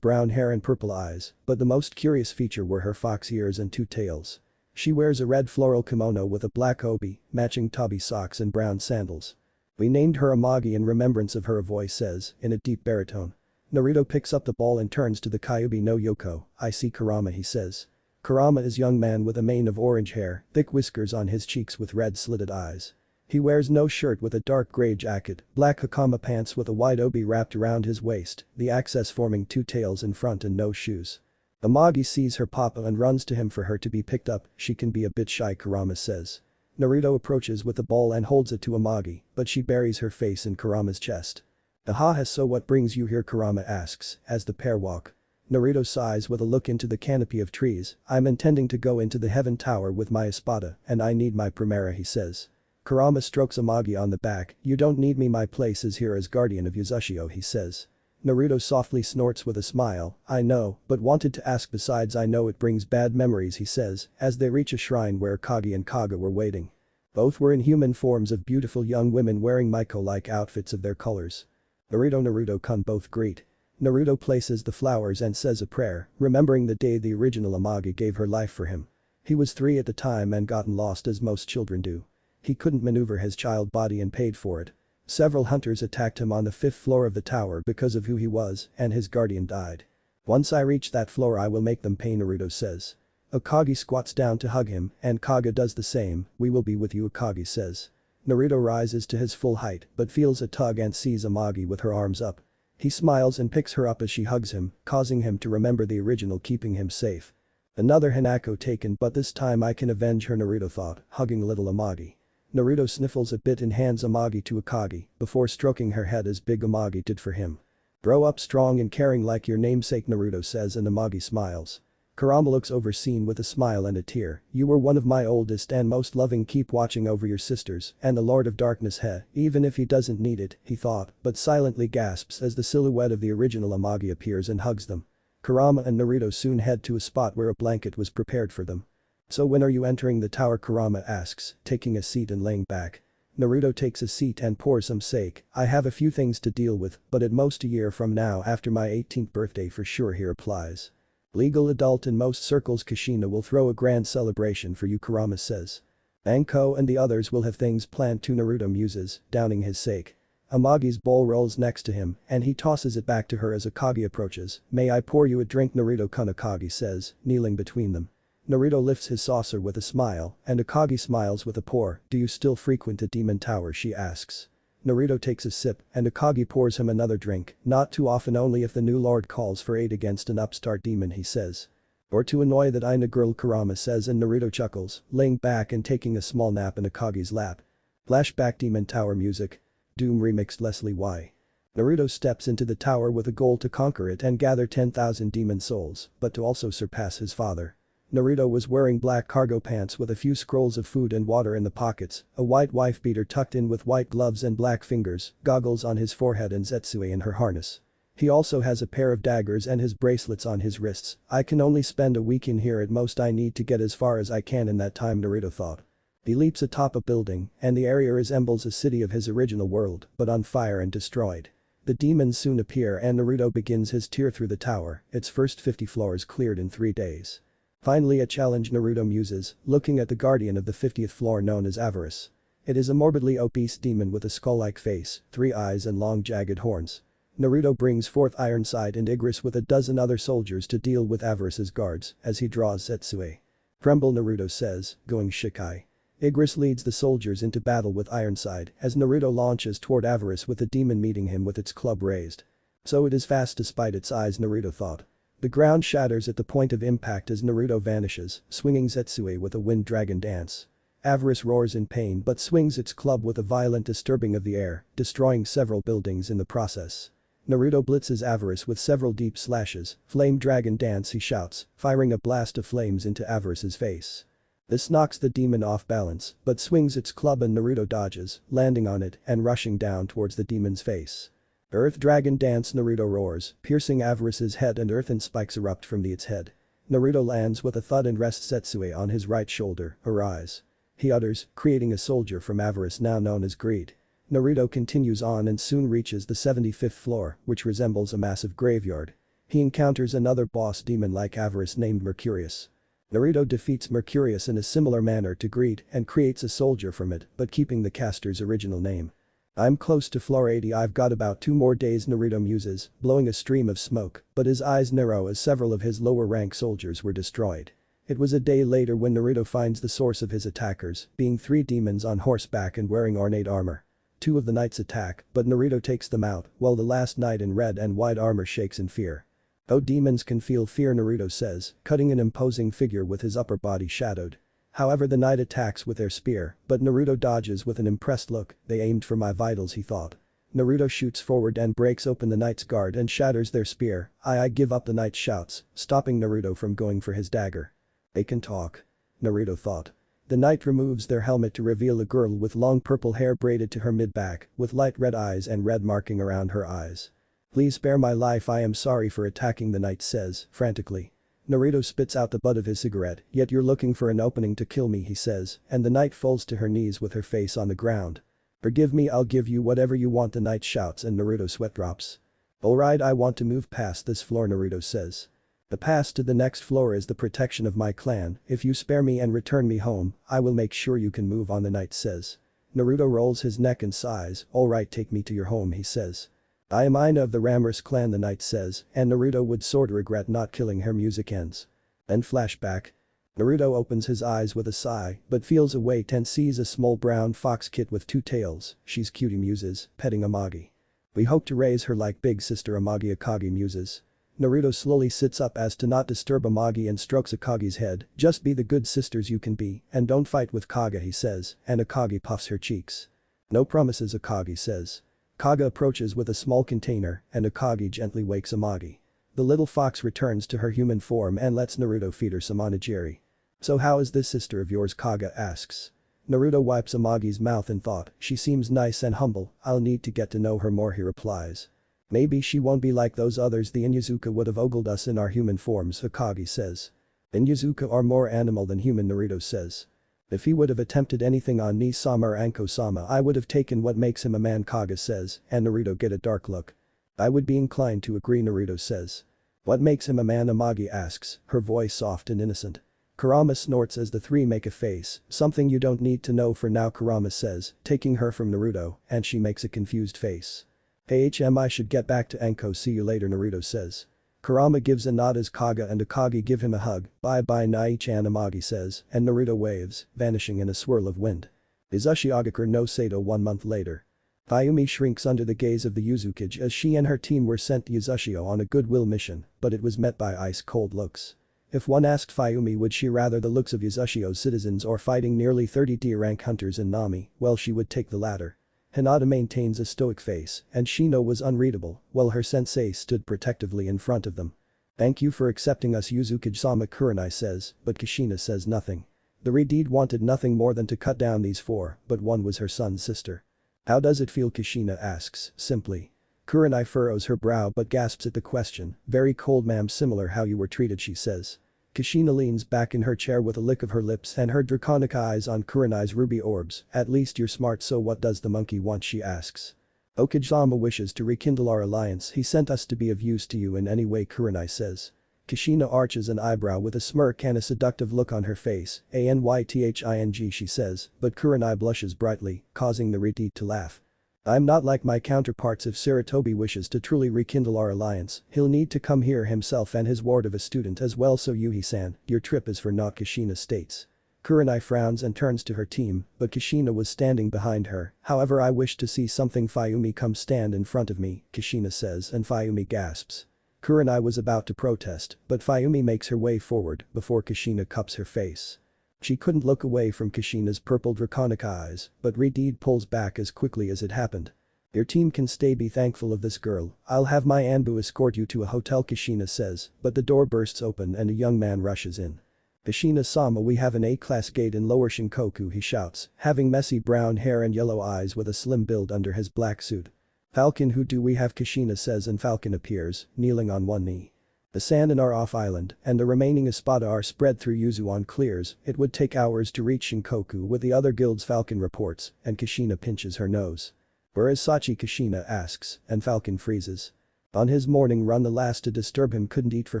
brown hair and purple eyes, but the most curious feature were her fox ears and 2 tails. She wears a red floral kimono with a black obi, matching tabi socks and brown sandals. We named her Amagi in remembrance of her, a voice says, in a deep baritone. Naruto picks up the ball and turns to the Kyuubi no Yoko. I see Kurama, he says. Kurama is a young man with a mane of orange hair, thick whiskers on his cheeks with red slitted eyes. He wears no shirt with a dark gray jacket, black hakama pants with a wide obi wrapped around his waist, the access forming 2 tails in front and no shoes. Amagi sees her papa and runs to him for her to be picked up. She can be a bit shy, Kurama says. Naruto approaches with the ball and holds it to Amagi, but she buries her face in Kurama's chest. Ahaha, so what brings you here, Kurama asks, as the pair walk. Naruto sighs with a look into the canopy of trees. I'm intending to go into the heaven tower with my espada and I need my primera, he says. Kurama strokes Amagi on the back. You don't need me, my place is here as guardian of Yuzushio, he says. Naruto softly snorts with a smile. I know, but wanted to ask, besides I know it brings bad memories, he says, as they reach a shrine where Kage and Kaga were waiting. Both were in human forms of beautiful young women wearing Maiko-like outfits of their colors. Naruto-kun both greet. Naruto places the flowers and says a prayer, remembering the day the original Amagi gave her life for him. He was 3 at the time and gotten lost as most children do. He couldn't maneuver his child body and paid for it. Several hunters attacked him on the 5th floor of the tower because of who he was, and his guardian died. Once I reach that floor I will make them pay, Naruto says. Akagi squats down to hug him, and Kaga does the same. We will be with you, Akagi says. Naruto rises to his full height but feels a tug and sees Amagi with her arms up. He smiles and picks her up as she hugs him, causing him to remember the original, keeping him safe. Another Hinako taken, but this time I can avenge her, Naruto thought, hugging little Amagi. Naruto sniffles a bit and hands Amagi to Akagi before stroking her head as big Amagi did for him. Grow up strong and caring like your namesake, Naruto says, and Amagi smiles. Kurama looks overseen with a smile and a tear. You were one of my oldest and most loving, keep watching over your sisters and the Lord of Darkness, even if he doesn't need it, he thought, but silently gasps as the silhouette of the original Amagi appears and hugs them. Kurama and Naruto soon head to a spot where a blanket was prepared for them. So when are you entering the tower, Kurama asks, taking a seat and laying back. Naruto takes a seat and pours some sake. I have a few things to deal with, but at most a year from now after my 18th birthday for sure, he replies. Legal adult in most circles, Kushina will throw a grand celebration for you, Kurama says. Anko and the others will have things planned too, Naruto muses, downing his sake. Amagi's bowl rolls next to him and he tosses it back to her as Akagi approaches. May I pour you a drink, Naruto-kun, Akagi says, kneeling between them. Naruto lifts his saucer with a smile and Akagi smiles with a pour. Do you still frequent the demon tower, she asks. Naruto takes a sip and Akagi pours him another drink. Not too often, only if the new lord calls for aid against an upstart demon, he says. Or to annoy that Ina girl, Kurama says, and Naruto chuckles, laying back and taking a small nap in Akagi's lap. Flashback demon tower music. Doom remixed Leslie Y. Naruto steps into the tower with a goal to conquer it and gather 10,000 demon souls, but to also surpass his father. Naruto was wearing black cargo pants with a few scrolls of food and water in the pockets, a white wife beater tucked in with white gloves and black fingers, goggles on his forehead and Zetsue in her harness. He also has a pair of daggers and his bracelets on his wrists. I can only spend a week in here at most, I need to get as far as I can in that time, Naruto thought. He leaps atop a building and the area resembles a city of his original world, but on fire and destroyed. The demons soon appear and Naruto begins his tour through the tower, its first 50 floors cleared in 3 days. Finally a challenge, Naruto muses, looking at the guardian of the 50th floor known as Avarice. It is a morbidly obese demon with a skull-like face, 3 eyes and long jagged horns. Naruto brings forth Ironside and Igris with a dozen other soldiers to deal with Avarice's guards as he draws Zetsue. Tremble, Naruto says, going Shikai. Igris leads the soldiers into battle with Ironside as Naruto launches toward Avarice with the demon meeting him with its club raised. So it is fast despite its eyes, Naruto thought. The ground shatters at the point of impact as Naruto vanishes, swinging Zetsue with a wind dragon dance. Avarice roars in pain but swings its club with a violent disturbing of the air, destroying several buildings in the process. Naruto blitzes Avarice with several deep slashes. Flame dragon dance, he shouts, firing a blast of flames into Avarice's face. This knocks the demon off balance, but swings its club and Naruto dodges, landing on it and rushing down towards the demon's face. Earth Dragon Dance, Naruto roars, piercing Avarice's head and earthen spikes erupt from its head. Naruto lands with a thud and rests Zetsue on his right shoulder. Arise. He utters, creating a soldier from Avarice now known as Greed. Naruto continues on and soon reaches the 75th floor, which resembles a massive graveyard. He encounters another boss demon like Avarice named Mercurius. Naruto defeats Mercurius in a similar manner to Greed and creates a soldier from it, but keeping the caster's original name. I'm close to floor 80, I've got about 2 more days, Naruto muses, blowing a stream of smoke, but his eyes narrow as several of his lower rank soldiers were destroyed. It was a day later when Naruto finds the source of his attackers, being 3 demons on horseback and wearing ornate armor. 2 of the knights attack, but Naruto takes them out, while the last knight in red and white armor shakes in fear. "Oh, demons can feel fear," Naruto says, cutting an imposing figure with his upper body shadowed. However, the knight attacks with their spear, but Naruto dodges with an impressed look. "They aimed for my vitals," he thought. Naruto shoots forward and breaks open the knight's guard and shatters their spear. I give up," the knight shouts, stopping Naruto from going for his dagger. "They can talk," Naruto thought. The knight removes their helmet to reveal a girl with long purple hair braided to her mid-back, with light red eyes and red marking around her eyes. "Please spare my life, I am sorry for attacking," the knight says, frantically. Naruto spits out the butt of his cigarette. "Yet you're looking for an opening to kill me," he says, and the knight falls to her knees with her face on the ground. "Forgive me, I'll give you whatever you want," the knight shouts, and Naruto sweat drops. "Alright, I want to move past this floor," Naruto says. "The pass to the next floor is the protection of my clan. If you spare me and return me home, I will make sure you can move on," the knight says. Naruto rolls his neck and sighs. "Alright, take me to your home," he says. "I am Ina of the Ramrus clan," the knight says, and Naruto would sort of regret not killing her. Music ends. Then flashback. Naruto opens his eyes with a sigh, but feels a weight and sees a small brown fox kit with 2 tails. "She's cute," he muses, petting Amagi. "We hope to raise her like big sister Amagi," Akagi muses. Naruto slowly sits up as to not disturb Amagi and strokes Akagi's head. "Just be the good sisters you can be, and don't fight with Kaga," he says, and Akagi puffs her cheeks. "No promises," Akagi says. Kaga approaches with a small container, and Akagi gently wakes Amagi. The little fox returns to her human form and lets Naruto feed her some onigiri. "So how is this sister of yours?" Kaga asks. Naruto wipes Amagi's mouth in thought. "She seems nice and humble, I'll need to get to know her more," he replies. "Maybe she won't be like those others the Inyazuka would have ogled us in our human forms," Akagi says. "Inyazuka are more animal than human," Naruto says. "If he would have attempted anything on Ni-sama or Anko-sama, I would have taken what makes him a man," Kaga says, and Naruto get a dark look. "I would be inclined to agree," Naruto says. "What makes him a man?" Amagi asks, her voice soft and innocent. Kurama snorts as the 3 make a face. "Something you don't need to know for now," Kurama says, taking her from Naruto, and she makes a confused face. "I should get back to Anko, see you later," Naruto says. Kurama gives a nod as Kaga and Akagi give him a hug. "Bye-bye Nai-chan," Amagi says, and Naruto waves, vanishing in a swirl of wind. Izushi Agakur no Sato 1 month later. Fayumi shrinks under the gaze of the Yuzukage as she and her team were sent to Izushio on a goodwill mission, but it was met by ice-cold looks. If one asked Fayumi would she rather the looks of Izushio's citizens or fighting nearly 30 D-rank hunters in Nami, well, she would take the latter. Hinata maintains a stoic face, and Shino was unreadable, while her sensei stood protectively in front of them. "Thank you for accepting us, Yuzukage-sama," Kurenai says, but Kushina says nothing. The Redeed wanted nothing more than to cut down these 4, but one was her son's sister. "How does it feel?" Kushina asks, simply. Kurenai furrows her brow but gasps at the question. "Very cold, ma'am, similar how you were treated," she says. Kushina leans back in her chair with a lick of her lips and her draconic eyes on Kurenai's ruby orbs. "At least you're smart, so what does the monkey want?" she asks. "Okage-sama wishes to rekindle our alliance. He sent us to be of use to you in any way," Kurenai says. Kushina arches an eyebrow with a smirk and a seductive look on her face. "Anything," she says, but Kurenai blushes brightly, causing the Redeed to laugh. "I'm not like my counterparts. If Sarutobi wishes to truly rekindle our alliance, he'll need to come here himself and his ward of a student as well, so Yuhi-san, your trip is for naught," Kushina states. Kurenai frowns and turns to her team, but Kushina was standing behind her. "However, I wish to see something." "Fayumi, come stand in front of me," Kushina says, and Fayumi gasps. Kurenai was about to protest, but Fayumi makes her way forward before Kushina cups her face. She couldn't look away from Kushina's purple draconic eyes, but Redeed pulls back as quickly as it happened. "Your team can stay, be thankful of this girl. I'll have my Anbu escort you to a hotel," Kushina says, but the door bursts open and a young man rushes in. "Kushina-sama, we have an A-class gate in Lower Shinkoku," he shouts, having messy brown hair and yellow eyes with a slim build under his black suit. "Falcon, who do we have?" Kushina says, and Falcon appears, kneeling on one knee. "The sand in our off-island and the remaining Espada are spread through Yuzuan clears. It would take hours to reach Shinkoku with the other guilds," Falcon reports, and Kushina pinches her nose. "Where is Sachi?" Kushina asks, and Falcon freezes. On his morning run, the last to disturb him couldn't eat for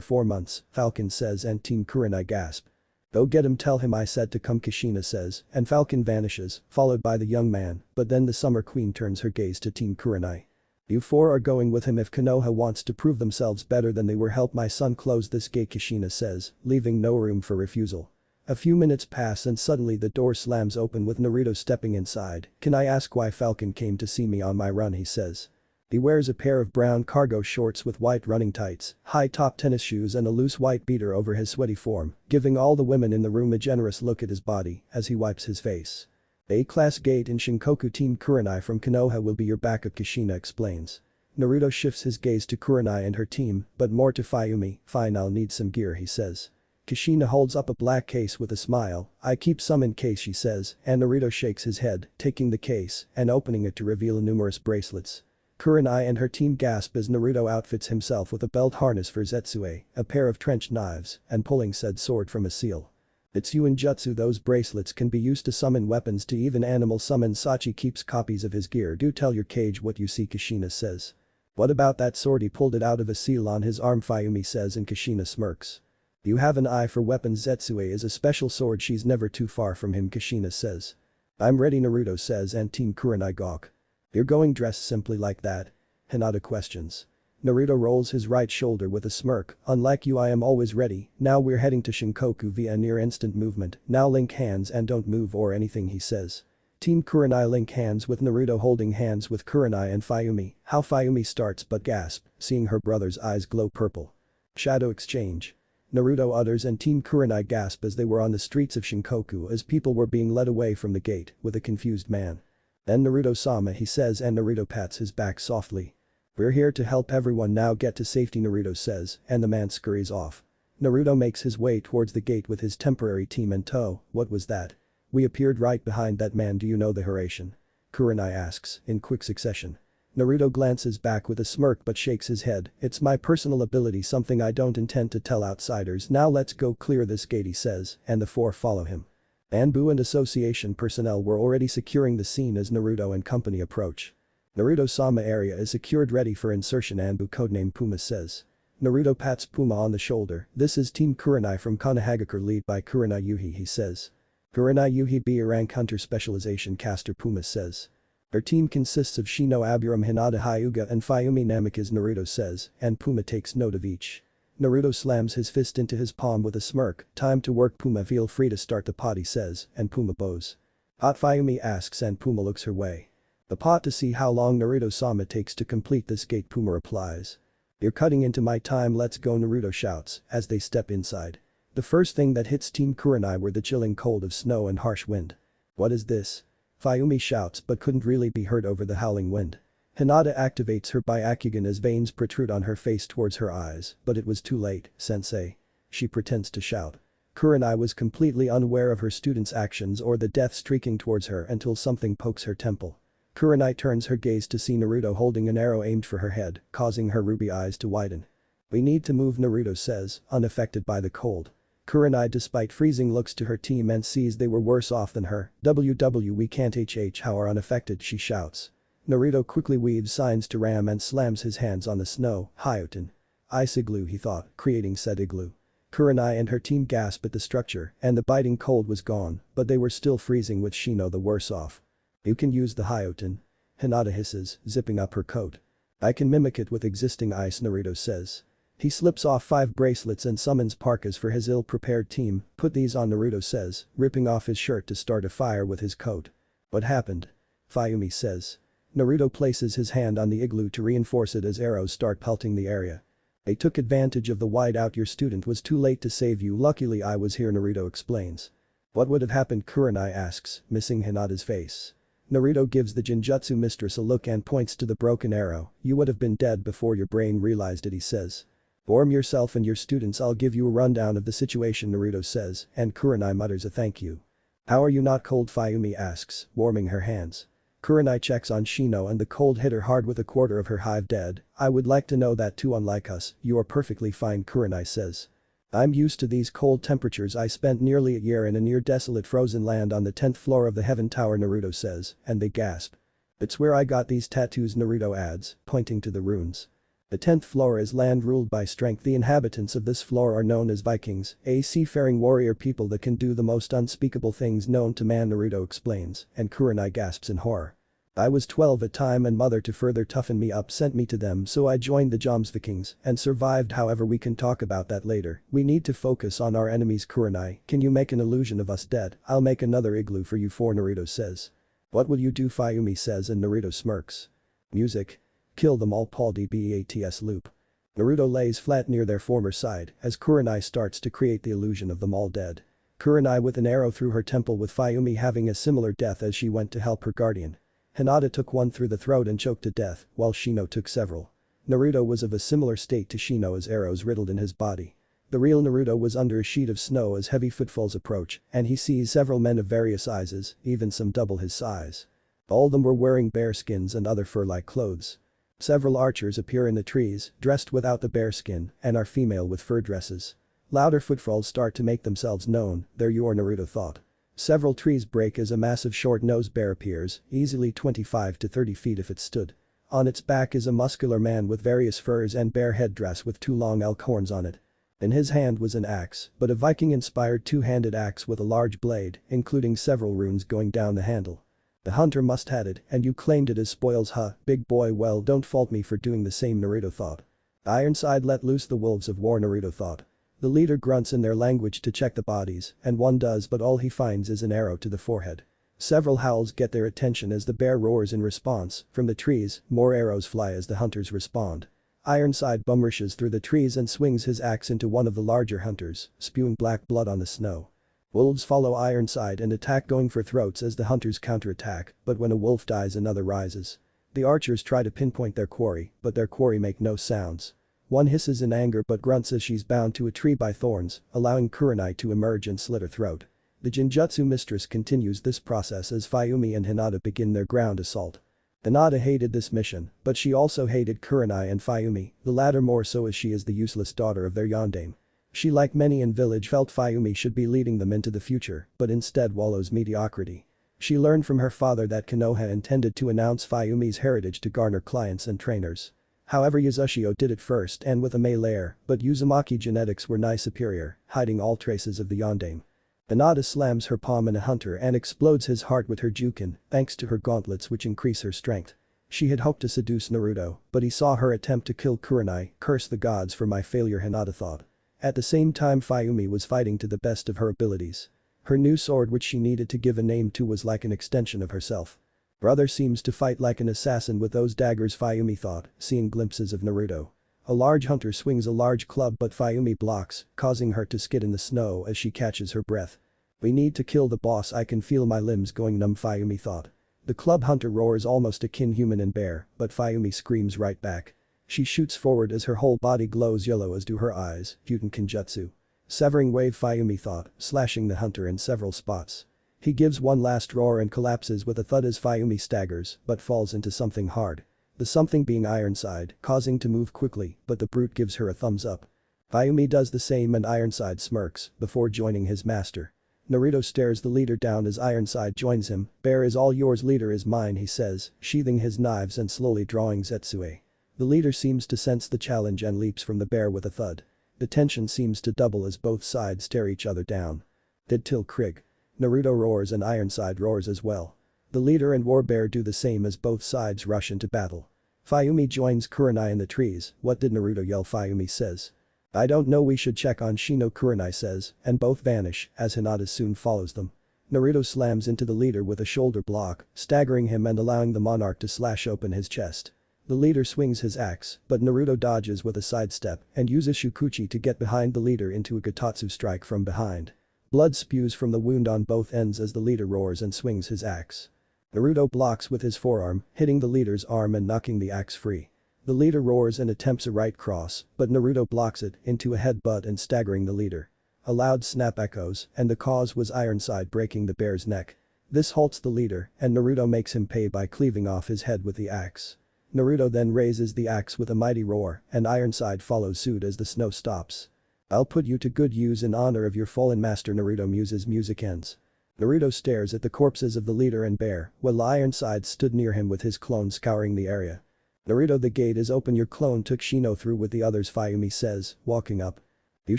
4 months, Falcon says, and Team Kurenai gasp. "Go get him, tell him I said to come," Kushina says, and Falcon vanishes, followed by the young man, but then the Summer Queen turns her gaze to Team Kurenai. "You four are going with him if Konoha wants to prove themselves better than they were. Help my son close this gate," Kushina says, leaving no room for refusal. A few minutes pass and suddenly the door slams open with Naruto stepping inside. "Can I ask why Falcon came to see me on my run?" he says. He wears a pair of brown cargo shorts with white running tights, high-top tennis shoes and a loose white beater over his sweaty form, giving all the women in the room a generous look at his body as he wipes his face. "A-class gate in Shinkoku. Team Kurenai from Konoha will be your backup," Kushina explains. Naruto shifts his gaze to Kurenai and her team, but more to Fayumi. "Fine, I'll need some gear," he says. Kushina holds up a black case with a smile. "I keep some in case," she says, and Naruto shakes his head, taking the case and opening it to reveal numerous bracelets. Kurenai and her team gasp as Naruto outfits himself with a belt harness for Zetsue, a pair of trench knives, and pulling said sword from a seal. "It's Yuin Jutsu. Those bracelets can be used to summon weapons, to even animal summon." Sachi keeps copies of his gear. "Do tell your cage what you see," Kushina says. "What about that sword? He pulled it out of a seal on his arm," Fayumi says, and Kushina smirks. "You have an eye for weapons. Zetsue is a special sword. She's never too far from him," Kushina says. "I'm ready," Naruto says, and Team Kurenai gawk. "You're going dressed simply like that?" Hinata questions. Naruto rolls his right shoulder with a smirk. "Unlike you, I am always ready. Now we're heading to Shinkoku via near instant movement. Now link hands and don't move or anything," he says. Team Kurenai link hands with Naruto holding hands with Kurenai and Fayumi. How Fayumi starts but gasp, seeing her brother's eyes glow purple. Shadow exchange. Naruto utters and Team Kurenai gasp as they were on the streets of Shinkoku as people were being led away from the gate with a confused man. "Then Naruto-sama," he says, and Naruto pats his back softly. "We're here to help everyone now get to safety," Naruto says, and the man scurries off. Naruto makes his way towards the gate with his temporary team in tow. "What was that? We appeared right behind that man. Do you know the Hiraishin?" Kurenai asks, in quick succession. Naruto glances back with a smirk but shakes his head. "It's my personal ability, something I don't intend to tell outsiders. Now let's go clear this gate," he says, and the four follow him. Anbu and association personnel were already securing the scene as Naruto and company approach. "Naruto-sama area is secured, ready for insertion," Anbu, codename Puma, says. Naruto pats Puma on the shoulder. "This is Team Kurenai from Konohagakure, lead by Kurenai Yuhi," he says. "Kurenai Yuhi, be a rank hunter specialization caster," Puma says. "Her team consists of Shino, Aburam, Hinata, Hyuga and Fayumi Namikaze," Naruto says, and Puma takes note of each. Naruto slams his fist into his palm with a smirk. "Time to work, Puma. Feel free to start the pot," he says, and Puma bows. "Pot?" Fayumi asks and Puma looks her way. "The pot to see how long Naruto-sama takes to complete this gate," Puma replies. "You're cutting into my time, let's go," Naruto shouts as they step inside. The first thing that hits Team Kurenai were the chilling cold of snow and harsh wind. "What is this?" Fayumi shouts but couldn't really be heard over the howling wind. Hinata activates her Byakugan as veins protrude on her face towards her eyes, but it was too late, "Sensei." She pretends to shout. Kurenai was completely unaware of her student's actions or the death streaking towards her until something pokes her temple. Kurenai turns her gaze to see Naruto holding an arrow aimed for her head, causing her ruby eyes to widen. "We need to move," Naruto says, unaffected by the cold. Kurenai, despite freezing, looks to her team and sees they were worse off than her. We can't how are unaffected," she shouts. Naruto quickly weaves signs to Ram and slams his hands on the snow. "Hyoten." "Ice igloo," he thought, creating said igloo. Kurenai and her team gasp at the structure, and the biting cold was gone, but they were still freezing, with Shino the worse off. "You can use the Hyoten," Hinata hisses, zipping up her coat. "I can mimic it with existing ice," Naruto says. He slips off 5 bracelets and summons parkas for his ill-prepared team. "Put these on," Naruto says, ripping off his shirt to start a fire with his coat. "What happened?" Fayumi says. Naruto places his hand on the igloo to reinforce it as arrows start pelting the area. "They took advantage of the whiteout. Your student was too late to save you. Luckily I was here," Naruto explains. "What would have happened?" Kurenai asks, missing Hinata's face. Naruto gives the Genjutsu mistress a look and points to the broken arrow. "You would have been dead before your brain realized it," he says. "Warm yourself and your students, I'll give you a rundown of the situation," Naruto says, and Kurenai mutters a thank you. "How are you not cold?" Fayumi asks, warming her hands. Kurenai checks on Shino and the cold hit her hard with a quarter of her hive dead. "I would like to know that too. Unlike us, you are perfectly fine," Kurenai says. "I'm used to these cold temperatures. I spent nearly a year in a near desolate frozen land on the 10th floor of the Heaven Tower," Naruto says, and they gasp. "It's where I got these tattoos," Naruto adds, pointing to the runes. The 10th floor is land ruled by strength. The inhabitants of this floor are known as Vikings, a seafaring warrior people that can do the most unspeakable things known to man, Naruto explains, and Kurenai gasps in horror. "I was 12 at time and mother to further toughen me up sent me to them, so I joined the Vikings and survived. However, we can talk about that later. We need to focus on our enemies. Kurenai, can you make an illusion of us dead? I'll make another igloo for you four," Naruto says. "What will you do?" Fayumi says, and Naruto smirks. Music. "Kill them all." Paul DBATS loop. Naruto lays flat near their former side as Kurenai starts to create the illusion of them all dead. Kurenai with an arrow through her temple, with Fayumi having a similar death as she went to help her guardian. Hinata took one through the throat and choked to death, while Shino took several. Naruto was of a similar state to Shino as arrows riddled in his body. The real Naruto was under a sheet of snow as heavy footfalls approach, and he sees several men of various sizes, even some double his size. All of them were wearing bear skins and other fur-like clothes. Several archers appear in the trees, dressed without the bear skin, and are female with fur dresses. Louder footfalls start to make themselves known. "There you are," Naruto thought. Several trees break as a massive short-nosed bear appears, easily 25 to 30 feet if it stood. On its back is a muscular man with various furs and bear headdress with two long elk horns on it. In his hand was an axe, but a Viking-inspired two-handed axe with a large blade, including several runes going down the handle. "The hunter must had it, and you claimed it as spoils, huh, big boy? Well, don't fault me for doing the same," Naruto thought. "Ironside let loose the wolves of war," Naruto thought. The leader grunts in their language to check the bodies, and one does, but all he finds is an arrow to the forehead. Several howls get their attention as the bear roars in response. From the trees, more arrows fly as the hunters respond. Ironside bum rushes through the trees and swings his axe into one of the larger hunters, spewing black blood on the snow. Wolves follow Ironside and attack, going for throats as the hunters counterattack, but when a wolf dies another rises. The archers try to pinpoint their quarry, but their quarry make no sounds. One hisses in anger but grunts as she's bound to a tree by thorns, allowing Kurenai to emerge and slit her throat. The Jinjutsu mistress continues this process as Fayumi and Hinata begin their ground assault. Hinata hated this mission, but she also hated Kurenai and Fayumi, the latter more so as she is the useless daughter of their yondaime. She, like many in village, felt Fayumi should be leading them into the future, but instead wallows mediocrity. She learned from her father that Konoha intended to announce Fayumi's heritage to garner clients and trainers. However, Yuzashio did it first and with a male heir, but Uzumaki genetics were nigh superior, hiding all traces of the yondaime. Hinata slams her palm in a hunter and explodes his heart with her Jukin, thanks to her gauntlets which increase her strength. She had hoped to seduce Naruto, but he saw her attempt to kill Kurenai. "Curse the gods for my failure," Hinata thought. At the same time, Fayumi was fighting to the best of her abilities. Her new sword, which she needed to give a name to, was like an extension of herself. "Brother seems to fight like an assassin with those daggers," Fayumi thought, seeing glimpses of Naruto. A large hunter swings a large club, but Fayumi blocks, causing her to skid in the snow as she catches her breath. "We need to kill the boss, I can feel my limbs going numb," Fayumi thought. The club hunter roars almost akin human and bear, but Fayumi screams right back. She shoots forward as her whole body glows yellow, as do her eyes. Kyuten Kenjutsu. Severing wave, Fayumi thought, slashing the hunter in several spots. He gives one last roar and collapses with a thud as Fayumi staggers, but falls into something hard. The something being Ironside, causing to move quickly, but the brute gives her a thumbs up. Fayumi does the same and Ironside smirks, before joining his master. Naruto stares the leader down as Ironside joins him. "Bear is all yours, leader is mine," he says, sheathing his knives and slowly drawing Zetsue. The leader seems to sense the challenge and leaps from the bear with a thud. The tension seems to double as both sides stare each other down. "Did till Krig." Naruto roars and Ironside roars as well. The leader and Warbear do the same as both sides rush into battle. Fayumi joins Kurenai in the trees. "What did Naruto yell?" Fayumi says. "I don't know, we should check on Shino," Kurenai says, and both vanish as Hinata soon follows them. Naruto slams into the leader with a shoulder block, staggering him and allowing the monarch to slash open his chest. The leader swings his axe, but Naruto dodges with a sidestep and uses Shukuchi to get behind the leader into a Gatatsu strike from behind. Blood spews from the wound on both ends as the leader roars and swings his axe. Naruto blocks with his forearm, hitting the leader's arm and knocking the axe free. The leader roars and attempts a right cross, but Naruto blocks it into a headbutt and staggering the leader. A loud snap echoes, and the cause was Ironside breaking the bear's neck. This halts the leader, and Naruto makes him pay by cleaving off his head with the axe. Naruto then raises the axe with a mighty roar, and Ironside follows suit as the snow stops. "I'll put you to good use in honor of your fallen master," Naruto muses. Music ends. Naruto stares at the corpses of the leader and bear, while Ironside stood near him with his clone scouring the area. Naruto, the gate is open, your clone took Shino through with the others, Fayumi says, walking up. You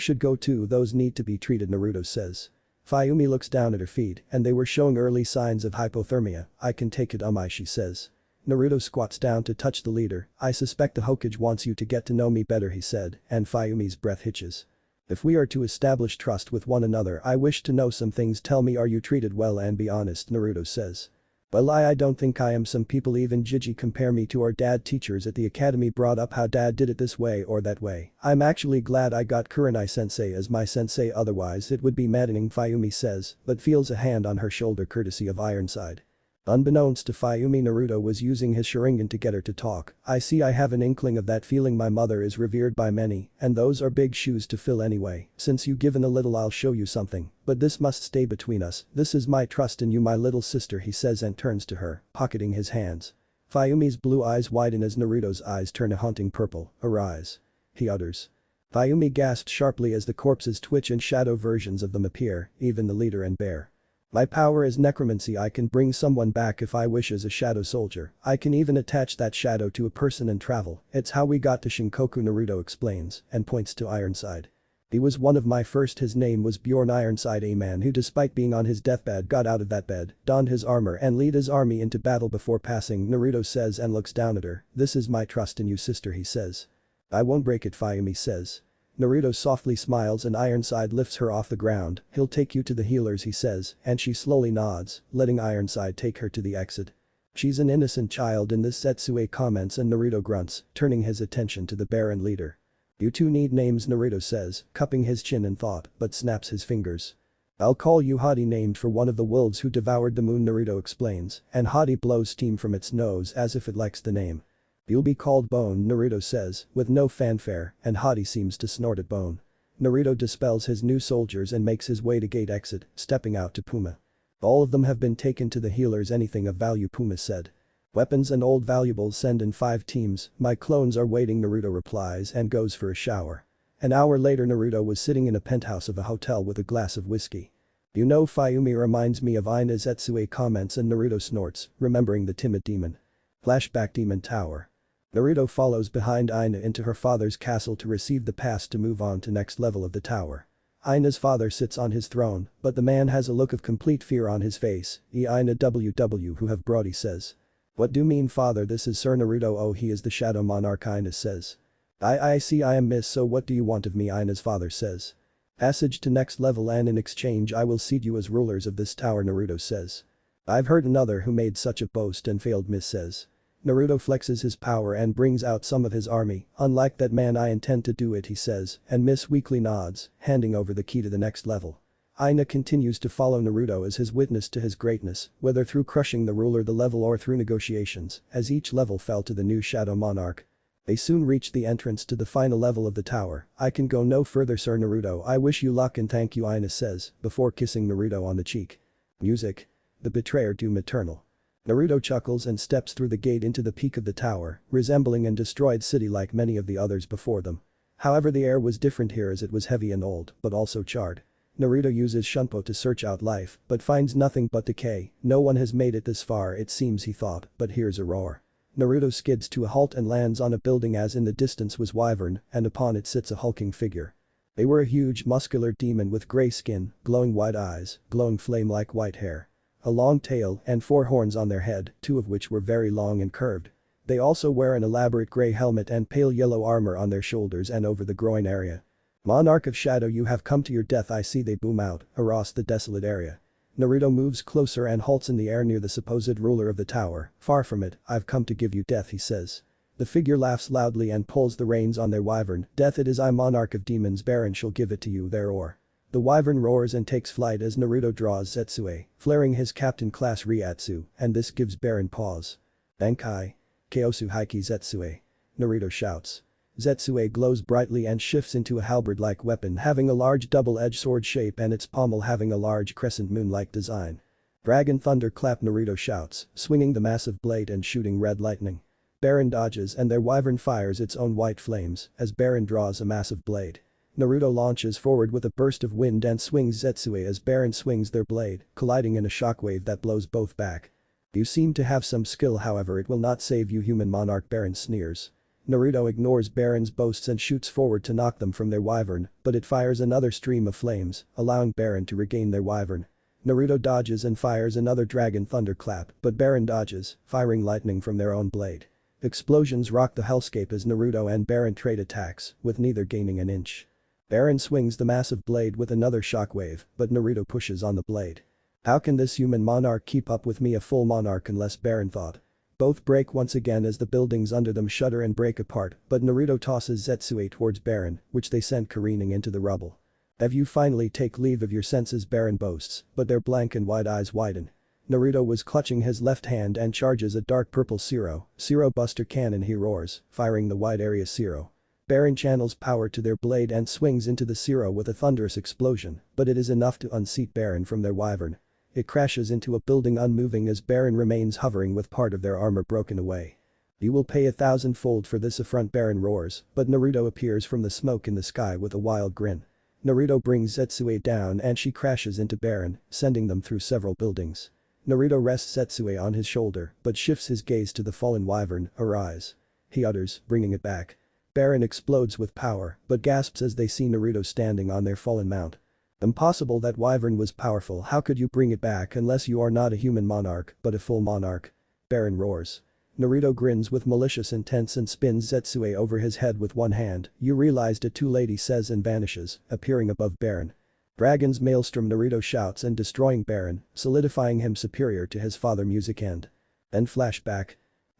should go too, those need to be treated, Naruto says. Fayumi looks down at her feet and they were showing early signs of hypothermia. I can take it, she says. Naruto squats down to touch the leader. I suspect the Hokage wants you to get to know me better, he said, and Fayumi's breath hitches. If we are to establish trust with one another, I wish to know some things. Tell me, are you treated well, and be honest, Naruto says. Well, I don't think I am. Some people, even Gigi, compare me to our dad. Teachers at the academy brought up how dad did it this way or that way. I'm actually glad I got Kurenai sensei as my sensei, otherwise it would be maddening, Fayumi says, but feels a hand on her shoulder courtesy of Ironside. Unbeknownst to Fayumi, Naruto was using his Sharingan to get her to talk. I see, I have an inkling of that feeling. My mother is revered by many, and those are big shoes to fill anyway. Since you've given a little, I'll show you something, but this must stay between us. This is my trust in you, my little sister, he says and turns to her, pocketing his hands. Fayumi's blue eyes widen as Naruto's eyes turn a haunting purple. Arise. He utters. Fayumi gasps sharply as the corpses twitch and shadow versions of them appear, even the leader and bear. My power is necromancy. I can bring someone back if I wish as a shadow soldier. I can even attach that shadow to a person and travel. It's how we got to Shinkoku, Naruto explains and points to Ironside. He was one of my first. His name was Bjorn Ironside, a man who despite being on his deathbed got out of that bed, donned his armor and lead his army into battle before passing, Naruto says and looks down at her. This is my trust in you, sister, he says. I won't break it, Fayumi says. Naruto softly smiles and Ironside lifts her off the ground. He'll take you to the healers, he says, and she slowly nods, letting Ironside take her to the exit. She's an innocent child in this, Setsue comments, and Naruto grunts, turning his attention to the bear and leader. You two need names, Naruto says, cupping his chin in thought, but snaps his fingers. I'll call you Hadi, named for one of the wolves who devoured the moon, Naruto explains, and Hadi blows steam from its nose as if it likes the name. You'll be called Bone, Naruto says, with no fanfare, and Hadi seems to snort at Bone. Naruto dispels his new soldiers and makes his way to gate exit, stepping out to Puma. All of them have been taken to the healers. Anything of value, Puma said. Weapons and old valuables, send in 5 teams, my clones are waiting, Naruto replies and goes for a shower. An hour later, Naruto was sitting in a penthouse of a hotel with a glass of whiskey. You know, Fayumi reminds me of Ina, Setsue comments, and Naruto snorts, remembering the timid demon. Flashback, Demon Tower. Naruto follows behind Ina into her father's castle to receive the pass to move on to next level of the tower. Ina's father sits on his throne, but the man has a look of complete fear on his face. Ina WW, who have brought, he says. What do you mean, father? This is Sir Naruto. Oh, he is the Shadow Monarch, Ina says. I see, I am miss, so what do you want of me? Ina's father says. Passage to next level, and in exchange I will seat you as rulers of this tower, Naruto says. I've heard another who made such a boast and failed, miss says. Naruto flexes his power and brings out some of his army. Unlike that man, I intend to do it, he says, and Miss weakly nods, handing over the key to the next level. Ina continues to follow Naruto as his witness to his greatness, whether through crushing the ruler the level or through negotiations, as each level fell to the new Shadow Monarch. They soon reach the entrance to the final level of the tower. I can go no further, Sir Naruto. I wish you luck and thank you, Ina says, before kissing Naruto on the cheek. Music. The Betrayer, Doom Eternal. Naruto chuckles and steps through the gate into the peak of the tower, resembling an destroyed city like many of the others before them. However, the air was different here as it was heavy and old, but also charred. Naruto uses Shunpo to search out life, but finds nothing but decay. No one has made it this far, it seems, he thought, but hears a roar. Naruto skids to a halt and lands on a building as in the distance was Wyvern, and upon it sits a hulking figure. They were a huge muscular demon with grey skin, glowing white eyes, glowing flame-like white hair. A long tail and 4 horns on their head, 2 of which were very long and curved. They also wear an elaborate grey helmet and pale yellow armor on their shoulders and over the groin area. Monarch of Shadow, you have come to your death, I see, they boom out across the desolate area. Naruto moves closer and halts in the air near the supposed ruler of the tower. Far from it, I've come to give you death, he says. The figure laughs loudly and pulls the reins on their wyvern. Death it is, I, Monarch of Demons, Baron shall give it to you thereor. The wyvern roars and takes flight as Naruto draws Setsue, flaring his captain class Ryatsu, and this gives Baron pause. Bankai. Kyosu Haiki Zetsue. Naruto shouts. Zetsue glows brightly and shifts into a halberd-like weapon having a large double-edged sword shape and its pommel having a large crescent moon-like design. Dragon Thunderclap, Naruto shouts, swinging the massive blade and shooting red lightning. Baron dodges and their wyvern fires its own white flames as Baron draws a massive blade. Naruto launches forward with a burst of wind and swings Zetsue as Baron swings their blade, colliding in a shockwave that blows both back. You seem to have some skill, however it will not save you, human monarch, Baron sneers. Naruto ignores Baron's boasts and shoots forward to knock them from their wyvern, but it fires another stream of flames, allowing Baron to regain their wyvern. Naruto dodges and fires another dragon thunderclap, but Baron dodges, firing lightning from their own blade. Explosions rock the hellscape as Naruto and Baron trade attacks, with neither gaining an inch. Baron swings the massive blade with another shockwave, but Naruto pushes on the blade. How can this human monarch keep up with me, a full monarch, unless, Baron thought. Both break once again as the buildings under them shudder and break apart, but Naruto tosses Zetsue towards Baron, which they send careening into the rubble. Have you finally take leave of your senses, Baron boasts, but their blank and wide eyes widen. Naruto was clutching his left hand and charges a dark purple Zero Buster cannon, he roars, firing the wide area Zero. Baron channels power to their blade and swings into the Zero with a thunderous explosion, but it is enough to unseat Baron from their wyvern. It crashes into a building, unmoving as Baron remains hovering with part of their armor broken away. You will pay 1,000-fold for this affront, Baron roars, but Naruto appears from the smoke in the sky with a wild grin. Naruto brings Zetsue down and she crashes into Baron, sending them through several buildings. Naruto rests Zetsue on his shoulder, but shifts his gaze to the fallen wyvern, arise. He utters, bringing it back. Baron explodes with power, but gasps as they see Naruto standing on their fallen mount. Impossible, that wyvern was powerful, how could you bring it back unless you are not a human monarch, but a full monarch? Baron roars. Naruto grins with malicious intent and spins Zetsue over his head with one hand. You realized it too late, he says and vanishes, appearing above Baron. Dragon's maelstrom, Naruto shouts, and destroying Baron, solidifying him superior to his father. Music end. Then flashback.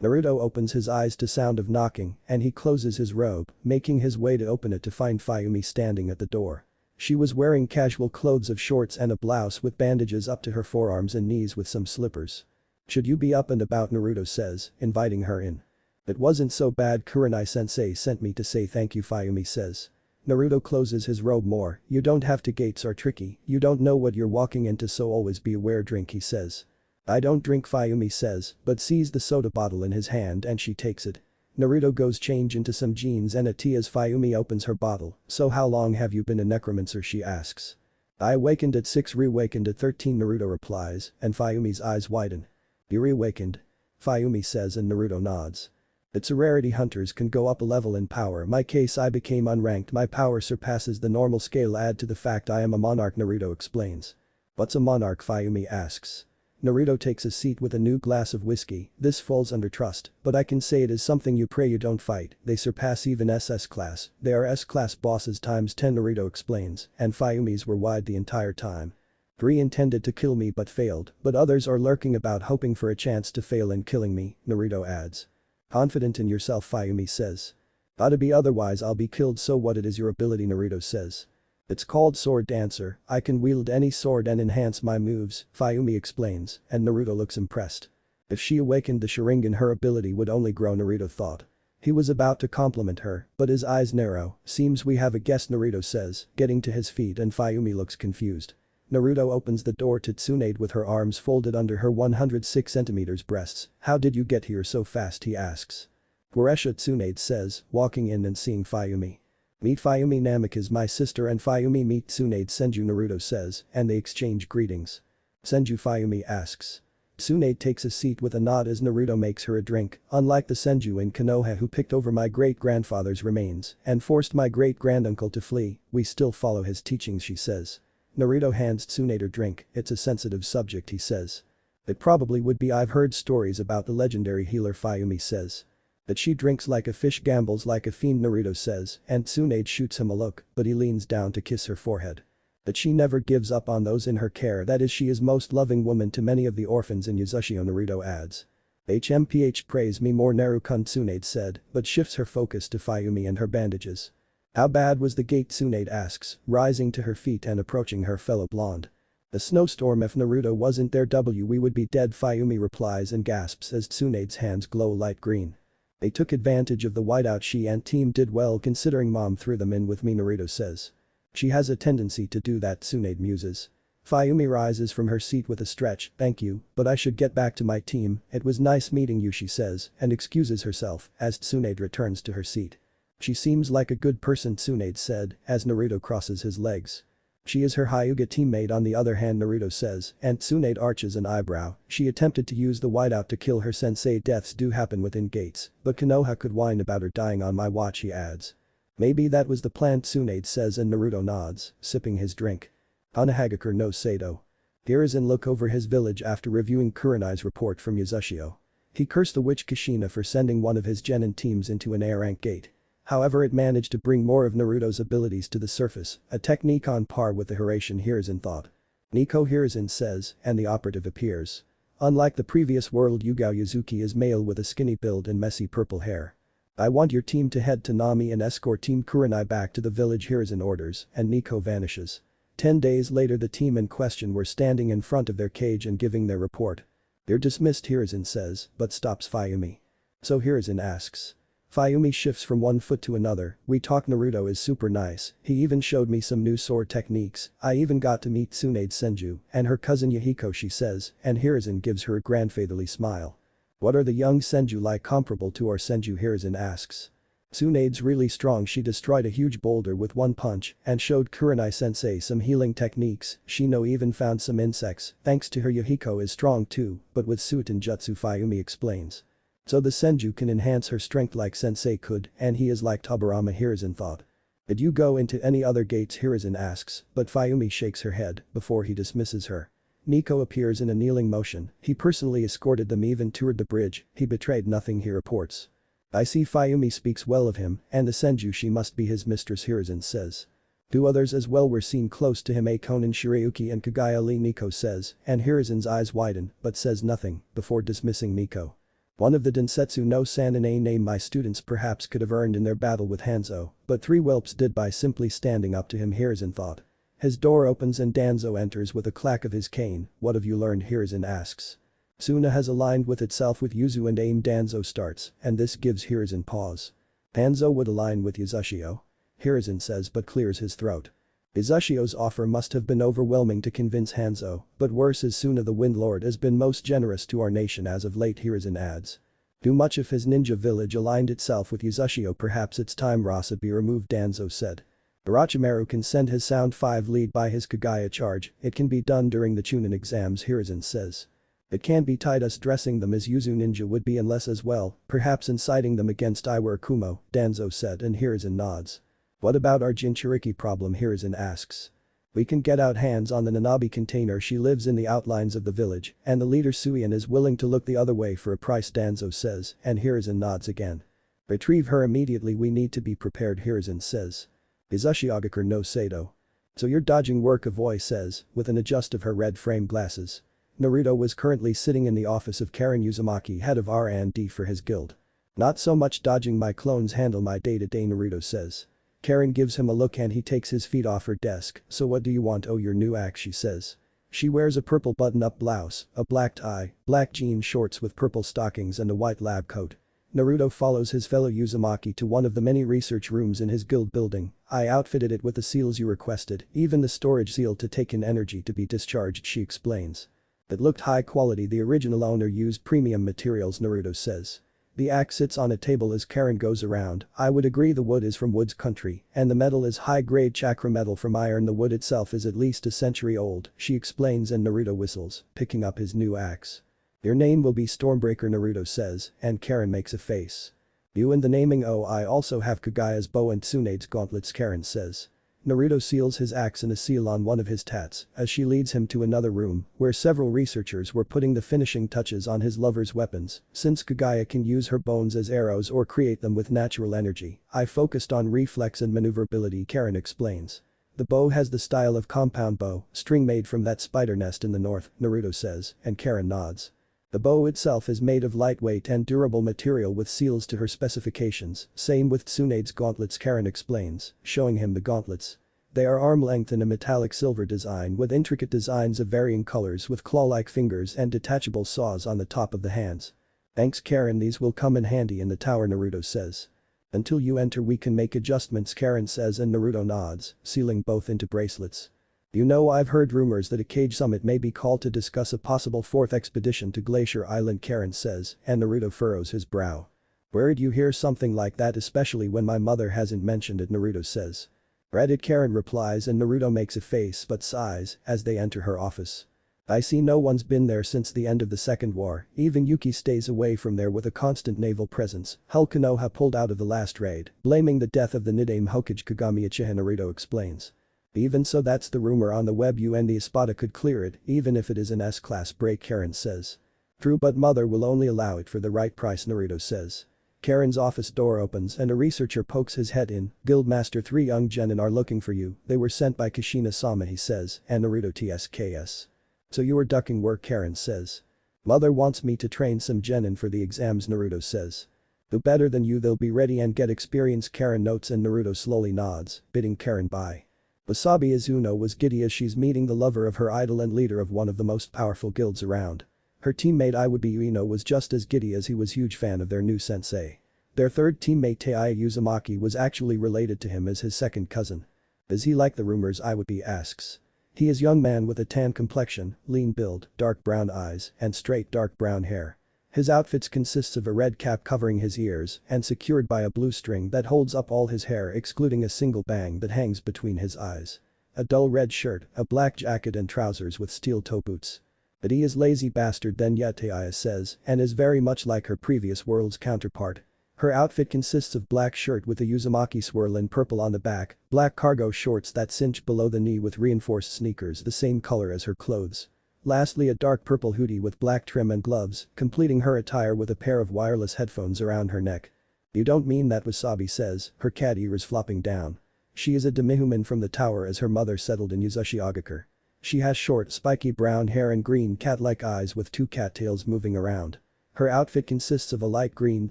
Naruto opens his eyes to sound of knocking and he closes his robe, making his way to open it to find Fayumi standing at the door. She was wearing casual clothes of shorts and a blouse with bandages up to her forearms and knees with some slippers. Should you be up and about, Naruto says, inviting her in. It wasn't so bad, Kurenai-sensei sent me to say thank you, Fayumi says. Naruto closes his robe more. You don't have to, gates are tricky, you don't know what you're walking into, so always be aware, drink, he says. I don't drink, Fayumi says, but sees the soda bottle in his hand and she takes it. Naruto goes change into some jeans and a tea as Fayumi opens her bottle. So how long have you been a necromancer, she asks. I awakened at 6, reawakened at 13, Naruto replies, and Fayumi's eyes widen. You reawakened? Fayumi says and Naruto nods. It's a rarity, hunters can go up a level in power, my case I became unranked, my power surpasses the normal scale, add to the fact I am a monarch, Naruto explains. What's a monarch, Fayumi asks. Naruto takes a seat with a new glass of whiskey. This falls under trust, but I can say it is something you pray you don't fight. They surpass even SS class. They are S-class bosses times 10, Naruto explains, and Fayumi's were wide the entire time. 3 intended to kill me but failed, but others are lurking about hoping for a chance to fail in killing me, Naruto adds. Confident in yourself, Fayumi says. Gotta be, otherwise I'll be killed. So what it is your ability, Naruto says. It's called Sword Dancer, I can wield any sword and enhance my moves, Fayumi explains, and Naruto looks impressed. If she awakened the Sharingan her ability would only grow, Naruto thought. He was about to compliment her, but his eyes narrow. Seems we have a guest, Naruto says, getting to his feet, and Fayumi looks confused. Naruto opens the door to Tsunade with her arms folded under her 106 cm breasts. How did you get here so fast, he asks. Guresha, Tsunade says, walking in and seeing Fayumi. Meet Fayumi, Namek is my sister, and Fayumi meet Tsunade Senju, Naruto says, and they exchange greetings. Senju, Fayumi asks. Tsunade takes a seat with a nod as Naruto makes her a drink. Unlike the Senju in Konoha who picked over my great-grandfather's remains and forced my great-granduncle to flee, we still follow his teachings, she says. Naruto hands Tsunade her drink. It's a sensitive subject, he says. It probably would be, I've heard stories about the legendary healer, Fayumi says. That she drinks like a fish, gambles like a fiend, Naruto says, and Tsunade shoots him a look, but he leans down to kiss her forehead. That she never gives up on those in her care, that is, she is most loving woman to many of the orphans in Yuzushio, Naruto adds. HMPH, praise me more, Naru-kun, Tsunade said, but shifts her focus to Fayumi and her bandages. How bad was the gate, Tsunade asks, rising to her feet and approaching her fellow blonde. A snowstorm, if Naruto wasn't there we would be dead, Fayumi replies and gasps as Tsunade's hands glow light green. They took advantage of the whiteout, she and team did well considering mom threw them in with me, Naruto says. She has a tendency to do that, Tsunade muses. Fayumi rises from her seat with a stretch, thank you, but I should get back to my team, it was nice meeting you, she says, and excuses herself as Tsunade returns to her seat. She seems like a good person, Tsunade said, as Naruto crosses his legs. She is her Hyuga teammate on the other hand, Naruto says, and Tsunade arches an eyebrow. She attempted to use the whiteout to kill her sensei. Deaths do happen within gates, but Konoha could whine about her dying on my watch, he adds. Maybe that was the plan, Tsunade says, and Naruto nods, sipping his drink. Hanahagakure no Sato. Hiruzen look over his village after reviewing Kurenai's report from Yuzashio. He cursed the witch Kushina for sending one of his genin teams into an A-rank gate. However, it managed to bring more of Naruto's abilities to the surface, a technique on par with the Hiraition, Hiruzen thought. Nico, Hiruzen says, and the operative appears. Unlike the previous world, Yugao Yuzuki is male with a skinny build and messy purple hair. I want your team to head to Nami and escort Team Kurenai back to the village, Hiruzen orders, and Nico vanishes. 10 days later, the team in question were standing in front of their cage and giving their report. They're dismissed, Hiruzen says, but stops Fayumi. So Hiruzen asks. Fayumi shifts from one foot to another. We talk, Naruto is super nice, he even showed me some new sword techniques, I even got to meet Tsunade Senju and her cousin Yahiko, she says, and Hiruzen gives her a grandfatherly smile. What are the young Senju like, comparable to our Senju, Hiruzen asks. Tsunade's really strong, she destroyed a huge boulder with one punch and showed Kurenai sensei some healing techniques. Shino even found some insects, thanks to her. Yahiko is strong too, but with Suiten Jutsu, Fayumi explains. So the Senju can enhance her strength like sensei could, and he is like Tobirama, Hiruzen thought. Did you go into any other gates, Hiruzen asks, but Fayumi shakes her head before he dismisses her. Nico appears in a kneeling motion, he personally escorted them, even toured the bridge, he betrayed nothing, he reports. I see Fayumi speaks well of him, and the Senju, she must be his mistress, Hiruzen says. 2 others as well were seen close to him, Konan Shirayuki and Kagaya Lee, Nico says, and Hiruzen's eyes widen but says nothing before dismissing Nico. One of the Densetsu no Sanine name my students perhaps could have earned in their battle with Hanzo, but 3 whelps did by simply standing up to him, Hiruzen thought. His door opens and Danzo enters with a clack of his cane. What have you learned, Hiruzen asks. Suna has aligned with itself with Yuzu and aim, Danzo starts, and this gives Hiruzen pause. Hanzo would align with Yuzashio? Hiruzen says but clears his throat. Yuzashio's offer must have been overwhelming to convince Hanzo, but worse is Suna the Wind Lord has been most generous to our nation as of late, Hiruzen adds. Too much of his ninja village aligned itself with Yuzashio, perhaps it's time Rasa be removed, Danzo said. Orochimaru can send his Sound 5 lead by his Kagaya charge, it can be done during the Chunin exams, Hiruzen says. It can't be tied us dressing them as Yuzu ninja would be unless as well, perhaps inciting them against Iwara Kumo, Danzo said, and Hiruzen nods. What about our Jinchuriki problem, Hiruzen asks. We can get out hands on the Nanabi container, she lives in the outlines of the village, and the leader Suian is willing to look the other way for a price, Danzo says, and Hiruzen nods again. Retrieve her immediately, we need to be prepared, Hiruzen says. Izashiagakure no Sato. So you're dodging work, Avoy says, with an adjust of her red frame glasses. Naruto was currently sitting in the office of Karen Uzumaki, head of R&D for his guild. Not so much dodging, my clones handle my day-to-day, Naruto says. Karen gives him a look and he takes his feet off her desk. So what do you want? Oh, your new axe, she says. She wears a purple button-up blouse, a black tie, black jean shorts with purple stockings and a white lab coat. Naruto follows his fellow Uzumaki to one of the many research rooms in his guild building. I outfitted it with the seals you requested, even the storage seal to take in energy to be discharged, she explains. It looked high quality, the original owner used premium materials, Naruto says. The axe sits on a table as Karen goes around. I would agree the wood is from Wood's country, and the metal is high-grade chakra metal from iron. The wood itself is at least a century old, she explains, and Naruto whistles, picking up his new axe. Your name will be Stormbreaker, Naruto says, and Karen makes a face. You and the naming. Oh, I also have Kagaya's bow and Tsunade's gauntlets, Karen says. Naruto seals his axe in a seal on one of his tats as she leads him to another room where several researchers were putting the finishing touches on his lover's weapons. Since Kagaya can use her bones as arrows or create them with natural energy, I focused on reflex and maneuverability, Karen explains. The bow has the style of compound bow, string made from that spider nest in the north, Naruto says, and Karen nods. The bow itself is made of lightweight and durable material with seals to her specifications, same with Tsunade's gauntlets, Karen explains, showing him the gauntlets. They are arm length in a metallic silver design with intricate designs of varying colors with claw-like fingers and detachable saws on the top of the hands. Thanks, Karen, these will come in handy in the tower, Naruto says. Until you enter we can make adjustments, Karen says, and Naruto nods, sealing both into bracelets. You know, I've heard rumors that a cage summit may be called to discuss a possible 4th expedition to Glacier Island, Karen says, and Naruto furrows his brow. Where'd you hear something like that, especially when my mother hasn't mentioned it, Naruto says. Reddit Karen replies and Naruto makes a face but sighs as they enter her office. I see no one's been there since the end of the Second War, even Yuki stays away from there with a constant naval presence. Hull Konoha pulled out of the last raid, blaming the death of the Nidaime Hokage Kagami Uchiha, Naruto explains. Even so, that's the rumor on the web. You and the Espada could clear it, even if it is an S-class break, Karen says. True, but mother will only allow it for the right price, Naruto says. Karen's office door opens and a researcher pokes his head in. Guildmaster, 3 young genin are looking for you, they were sent by Kushina-sama, he says, and Naruto tsks. So you were ducking work, Karen says. Mother wants me to train some genin for the exams, Naruto says. Do better than you, they'll be ready and get experience, Karen notes, and Naruto slowly nods, bidding Karen bye. Wasabi Izuno was giddy as she's meeting the lover of her idol and leader of one of the most powerful guilds around. Her teammate Iwabi Ueno was just as giddy as he was huge fan of their new sensei. Their third teammate Taiya Uzumaki was actually related to him as his second cousin. Is he like the rumors, Iwabi asks. He is young man with a tan complexion, lean build, dark brown eyes, and straight dark brown hair. His outfits consists of a red cap covering his ears and secured by a blue string that holds up all his hair excluding a single bang that hangs between his eyes. A dull red shirt, a black jacket and trousers with steel toe boots. But he is lazy bastard then, Taiya says, and is very much like her previous world's counterpart. Her outfit consists of black shirt with a Uzumaki swirl in purple on the back, black cargo shorts that cinch below the knee with reinforced sneakers the same color as her clothes. Lastly, a dark purple hoodie with black trim and gloves, completing her attire with a pair of wireless headphones around her neck. You don't mean that, Wasabi says, her cat ears flopping down. She is a demihuman from the tower as her mother settled in Uzushiogakure. She has short spiky brown hair and green cat-like eyes with 2 cattails moving around. Her outfit consists of a light green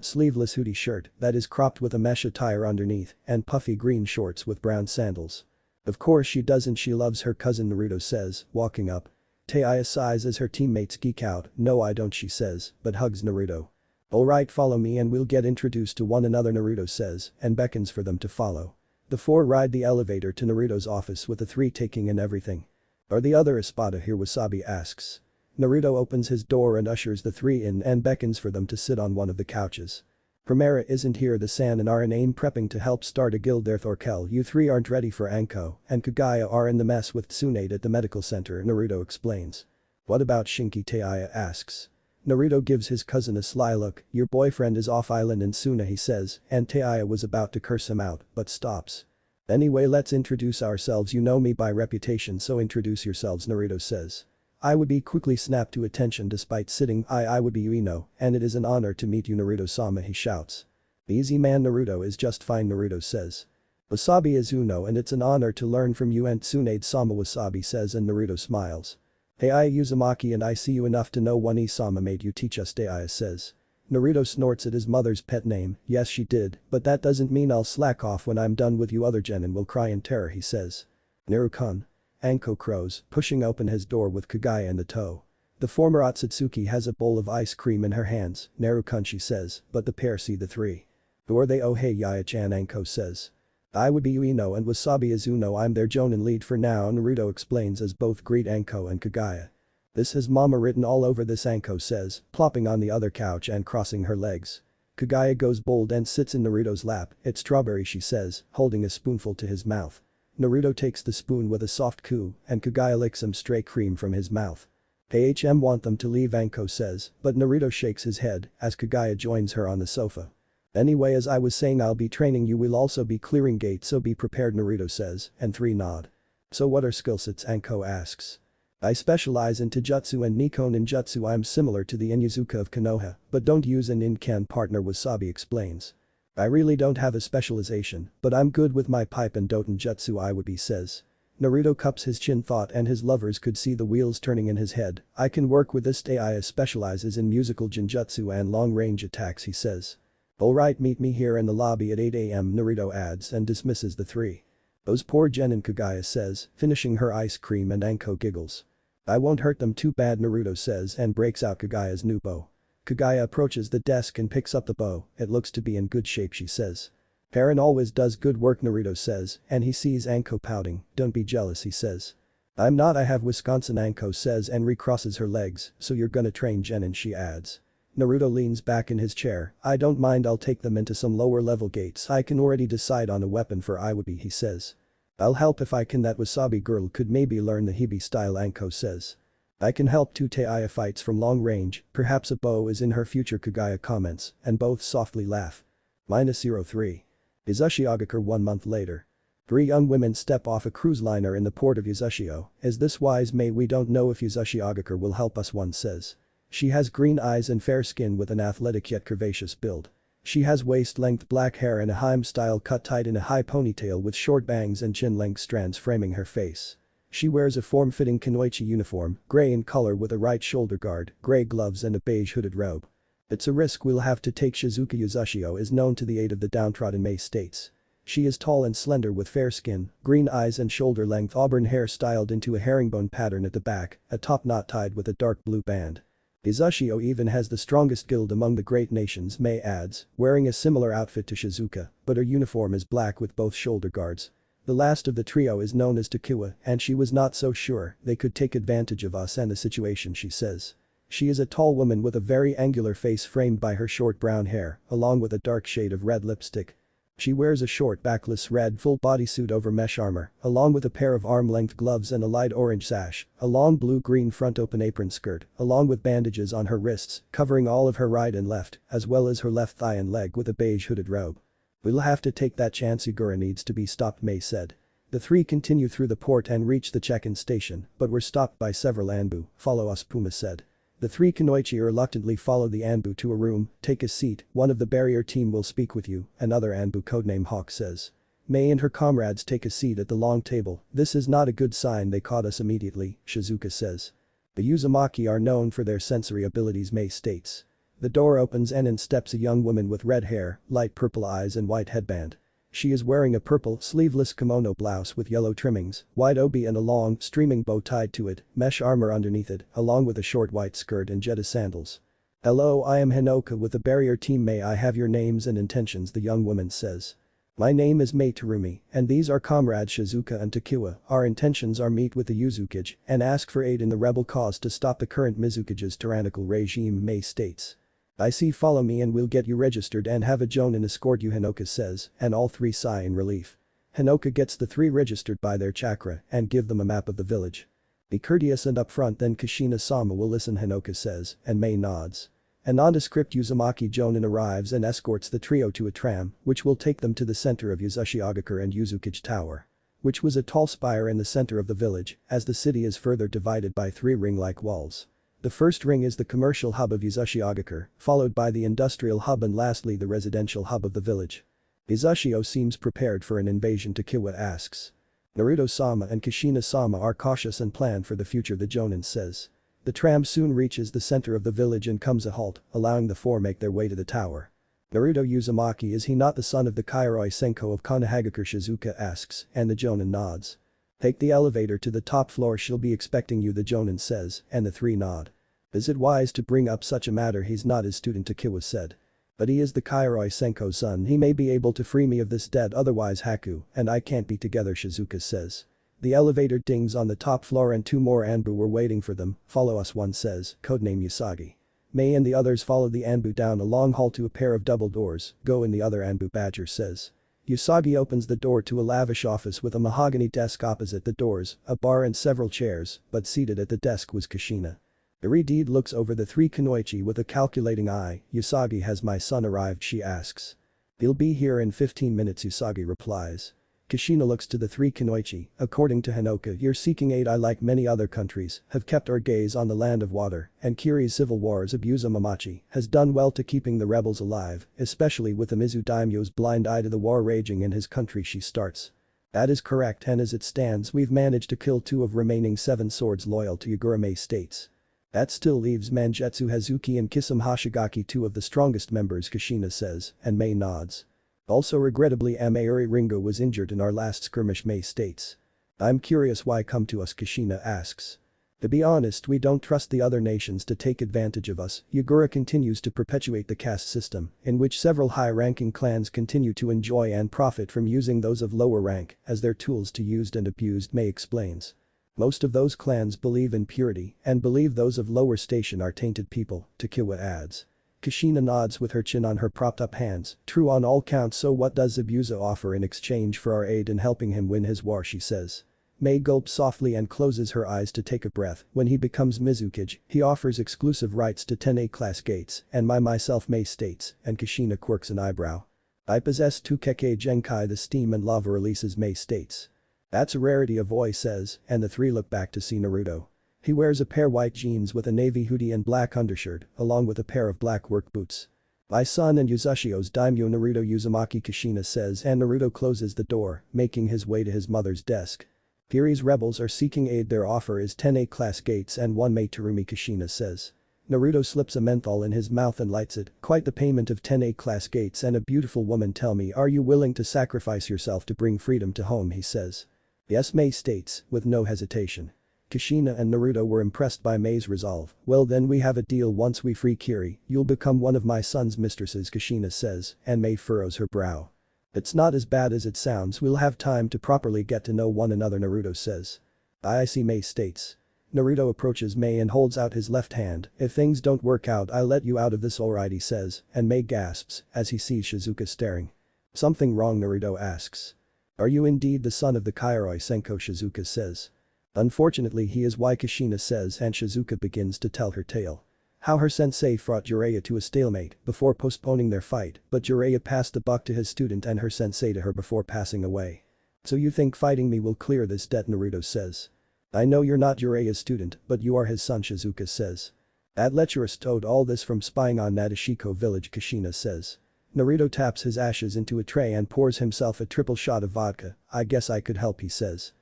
sleeveless hoodie shirt that is cropped with a mesh attire underneath and puffy green shorts with brown sandals. Of course she doesn't, she loves her cousin, Naruto says, walking up. Taiya sighs as her teammates geek out. No I don't, she says, but hugs Naruto. Alright, follow me and we'll get introduced to one another, Naruto says and beckons for them to follow. The 4 ride the elevator to Naruto's office with the 3 taking in everything. Are the other Espada here, Wasabi asks. Naruto opens his door and ushers the 3 in and beckons for them to sit on one of the couches. Primera isn't here, the San and are in aim prepping to help start a guild there, Thorkel. You 3 aren't ready for Anko and Kagaya are in the mess with Tsunade at the medical center, Naruto explains. What about Shinki, Taiya asks. Naruto gives his cousin a sly look. Your boyfriend is off island in Suna, he says, and Taiya was about to curse him out but stops. Anyway, let's introduce ourselves, you know me by reputation, so introduce yourselves, Naruto says. Iwabi quickly snapped to attention despite sitting. Iwabi Ueno, and it is an honor to meet you, Naruto-sama, he shouts. Easy man, Naruto is just fine, Naruto says. Wasabi is Uno and it's an honor to learn from you and Tsunade-sama, Wasabi says, and Naruto smiles. Hey, I Uzumaki and I see you enough to know One-sama made you teach us, Taiya says. Naruto snorts at his mother's pet name. Yes she did, but that doesn't mean I'll slack off when I'm done with you other genin will cry in terror, he says. Naru-kun. Anko crows, pushing open his door with Kagaya in the tow. The former Otsutsuki has a bowl of ice cream in her hands. Naru-kun, she says, but the pair see the 3. Who are they? Oh hey Yaya-chan, Anko says. I would be Ueno and Wasabi is Uno, I'm their jonin lead for now, Naruto explains as both greet Anko and Kagaya. This has mama written all over this, Anko says, plopping on the other couch and crossing her legs. Kagaya goes bold and sits in Naruto's lap. It's strawberry, she says, holding a spoonful to his mouth. Naruto takes the spoon with a soft coo and Kagaya licks some stray cream from his mouth. AHM want them to leave, Anko says, but Naruto shakes his head as Kagaya joins her on the sofa. Anyway, as I was saying, I'll be training you, we'll also be clearing gates, so be prepared, Naruto says, and 3 nod. So what are skillsets, Anko asks. I specialize in Taijutsu and Nikko Ninjutsu. I'm similar to the Inuzuka of Konoha, but don't use an Inkan partner, Wasabi explains. I really don't have a specialization, but I'm good with my pipe and Doten Jutsu, Iwabi says. Naruto cups his chin, thought, and his lovers could see the wheels turning in his head. I can work with this. Taiya specializes in musical genjutsu and long-range attacks, he says. Alright, meet me here in the lobby at 8 AM, Naruto adds and dismisses the 3. Those poor genin, Kagaya says, finishing her ice cream, and Anko giggles. I won't hurt them too bad, Naruto says and breaks out Kagaya's new bow. Kagaya approaches the desk and picks up the bow. It looks to be in good shape, she says. Parent always does good work, Naruto says, and he sees Anko pouting. Don't be jealous, he says. I'm not, I have Wisconsin, Anko says and recrosses her legs. So you're gonna train genin, she adds. Naruto leans back in his chair. I don't mind, I'll take them into some lower level gates. I can already decide on a weapon for Iwabi, he says. I'll help if I can. That wasabi girl could maybe learn the Hibi style, Anko says. I can help too. Taiya fights from long range, perhaps a bow is in her future, Kagaya comments, and both softly laugh. -03. Izushiogakure 1 month later. 3 young women step off a cruise liner in the port of Uzushio. Is this wise, mate? We don't know if Uzushiogakure will help us, one says. She has green eyes and fair skin with an athletic yet curvaceous build. She has waist-length black hair and a Haim style cut tied in a high ponytail with short bangs and chin-length strands framing her face. She wears a form-fitting kunoichi uniform, grey in color with a right shoulder guard, grey gloves and a beige hooded robe. It's a risk we'll have to take. Shizuka Uzushio is known to the aid of the downtrodden, Mei states. She is tall and slender with fair skin, green eyes and shoulder-length auburn hair styled into a herringbone pattern at the back, a top knot tied with a dark blue band. Uzushio even has the strongest guild among the great nations, Mei adds, wearing a similar outfit to Shizuka, but her uniform is black with both shoulder guards. The last of the trio is known as Takiwa, and she was not so sure they could take advantage of us and the situation, she says. She is a tall woman with a very angular face framed by her short brown hair, along with a dark shade of red lipstick. She wears a short backless red full bodysuit over mesh armor, along with a pair of arm-length gloves and a light orange sash, a long blue-green front open apron skirt, along with bandages on her wrists, covering all of her right and left, as well as her left thigh and leg with a beige hooded robe. We'll have to take that chance. Igura needs to be stopped, Mei said. The 3 continue through the port and reach the check-in station, but were stopped by several Anbu. Follow us, Puma said. The 3 kunoichi reluctantly follow the Anbu to a room. Take a seat, one of the barrier team will speak with you, another Anbu codename Hawk says. Mei and her comrades take a seat at the long table. This is not a good sign, they caught us immediately, Shizuka says. The Uzumaki are known for their sensory abilities, Mei states. The door opens and in steps a young woman with red hair, light purple eyes and white headband. She is wearing a purple, sleeveless kimono blouse with yellow trimmings, white obi and a long, streaming bow tied to it, mesh armor underneath it, along with a short white skirt and Jetta sandals. Hello, I am Hinoka with the barrier team. May I have your names and intentions, the young woman says. My name is Mei Terumi, and these are comrades Shizuka and Takiwa. Our intentions are meet with the Uzukage and ask for aid in the rebel cause to stop the current Mizukage's tyrannical regime, Mei states. I see, follow me and we'll get you registered and have a jonin escort you, Hinoka says, and all 3 sigh in relief. Hinoka gets the 3 registered by their chakra and give them a map of the village. Be courteous and upfront, then Kushina-sama will listen, Hinoka says, and Mei nods. A nondescript Uzumaki jonin arrives and escorts the trio to a tram, which will take them to the center of Uzushiogakure and Uzukage Tower. Which was a tall spire in the center of the village, as the city is further divided by 3 ring-like walls. The first ring is the commercial hub of Uzushiogakure, followed by the industrial hub and lastly the residential hub of the village. Uzushio seems prepared for an invasion, Takiwa asks. Naruto-sama and Kushina-sama are cautious and plan for the future, the jonin says. The tram soon reaches the center of the village and comes a halt, allowing the 4 make their way to the tower. Naruto Uzumaki, is he not the son of the Kairoi Senko of Konohagakure, Shizuka asks, and the jonin nods. Take the elevator to the top floor, she'll be expecting you, the jonin says, and the 3 nod. Is it wise to bring up such a matter? He's not his student, Takiwa said. But he is the Kairoi Senko's son, he may be able to free me of this debt, otherwise Haku and I can't be together, Shizuka says. The elevator dings on the top floor and 2 more Anbu were waiting for them. Follow us, one says, codename Usagi. Mei and the others follow the Anbu down a long hall to a pair of double doors. Go in, the other Anbu badger says. Usagi opens the door to a lavish office with a mahogany desk opposite the doors, a bar and several chairs, but seated at the desk was Kushina. Irideed looks over the 3 kunoichi with a calculating eye. Usagi, has my son arrived, she asks. He'll be here in 15 minutes, Usagi replies. Kushina looks to the 3 kunoichi. According to Hinoka, you're seeking aid. I, like many other countries, have kept our gaze on the land of water, and Kiri's civil wars of Uzumamachi has done well to keeping the rebels alive, especially with the Mizu daimyo's blind eye to the war raging in his country, she starts. That is correct, and as it stands we've managed to kill 2 of remaining 7 swords loyal to Yagura, Mei states. That still leaves Mangetsu Hazuki and Kisame Hashigaki, 2 of the strongest members, Kushina says, and Mei nods. Also regrettably Amaeri Ringo was injured in our last skirmish, Mei states. I'm curious why come to us, Kushina asks. To be honest, we don't trust the other nations to take advantage of us. Yagura continues to perpetuate the caste system, in which several high-ranking clans continue to enjoy and profit from using those of lower rank as their tools to used and abused, Mei explains. Most of those clans believe in purity and believe those of lower station are tainted people, Takiwa adds. Kushina nods with her chin on her propped-up hands. True on all counts, so what does Zabuza offer in exchange for our aid in helping him win his war, she says. Mei gulps softly and closes her eyes to take a breath. When he becomes Mizukage, he offers exclusive rights to 10 A-class gates, and myself Mei states, and Kushina quirks an eyebrow. I possess 2 Kekkei Genkai, the steam and lava releases, Mei states. That's a rarity, Avoy says, and the three look back to see Naruto. He wears a pair white jeans with a navy hoodie and black undershirt, along with a pair of black work boots. My son and Yuzashio's daimyo Naruto, Uzumaki, Kushina says, and Naruto closes the door, making his way to his mother's desk. Kiri's rebels are seeking aid. Their offer is 10 A-class gates and 1 Mei Terumi, Kushina says. Naruto slips a menthol in his mouth and lights it. Quite the payment of 10 A-class gates and a beautiful woman. Tell me, are you willing to sacrifice yourself to bring freedom to home, he says. Yes, Mei states, with no hesitation. Kushina and Naruto were impressed by Mei's resolve. Well then, we have a deal. Once we free Kiri, you'll become one of my son's mistresses, Kushina says, and Mei furrows her brow. It's not as bad as it sounds. We'll have time to properly get to know one another, Naruto says. I see, Mei states. Naruto approaches Mei and holds out his left hand. If things don't work out, I'll let you out of this, alright, he says, and Mei gasps as he sees Shizuka staring. Something wrong, Naruto asks. Are you indeed the son of the Kairoi Senko, Shizuka says. Unfortunately he is, why, Kushina says, and Shizuka begins to tell her tale. How her sensei fought Jiraiya to a stalemate before postponing their fight, but Jiraiya passed the buck to his student and her sensei to her before passing away. So you think fighting me will clear this debt, Naruto says. I know you're not Jiraiya's student, but you are his son, Shizuka says. That lecherous owed all this from spying on Nadeshiko village, Kushina says. Naruto taps his ashes into a tray and pours himself a triple shot of vodka. I guess I could help, he says.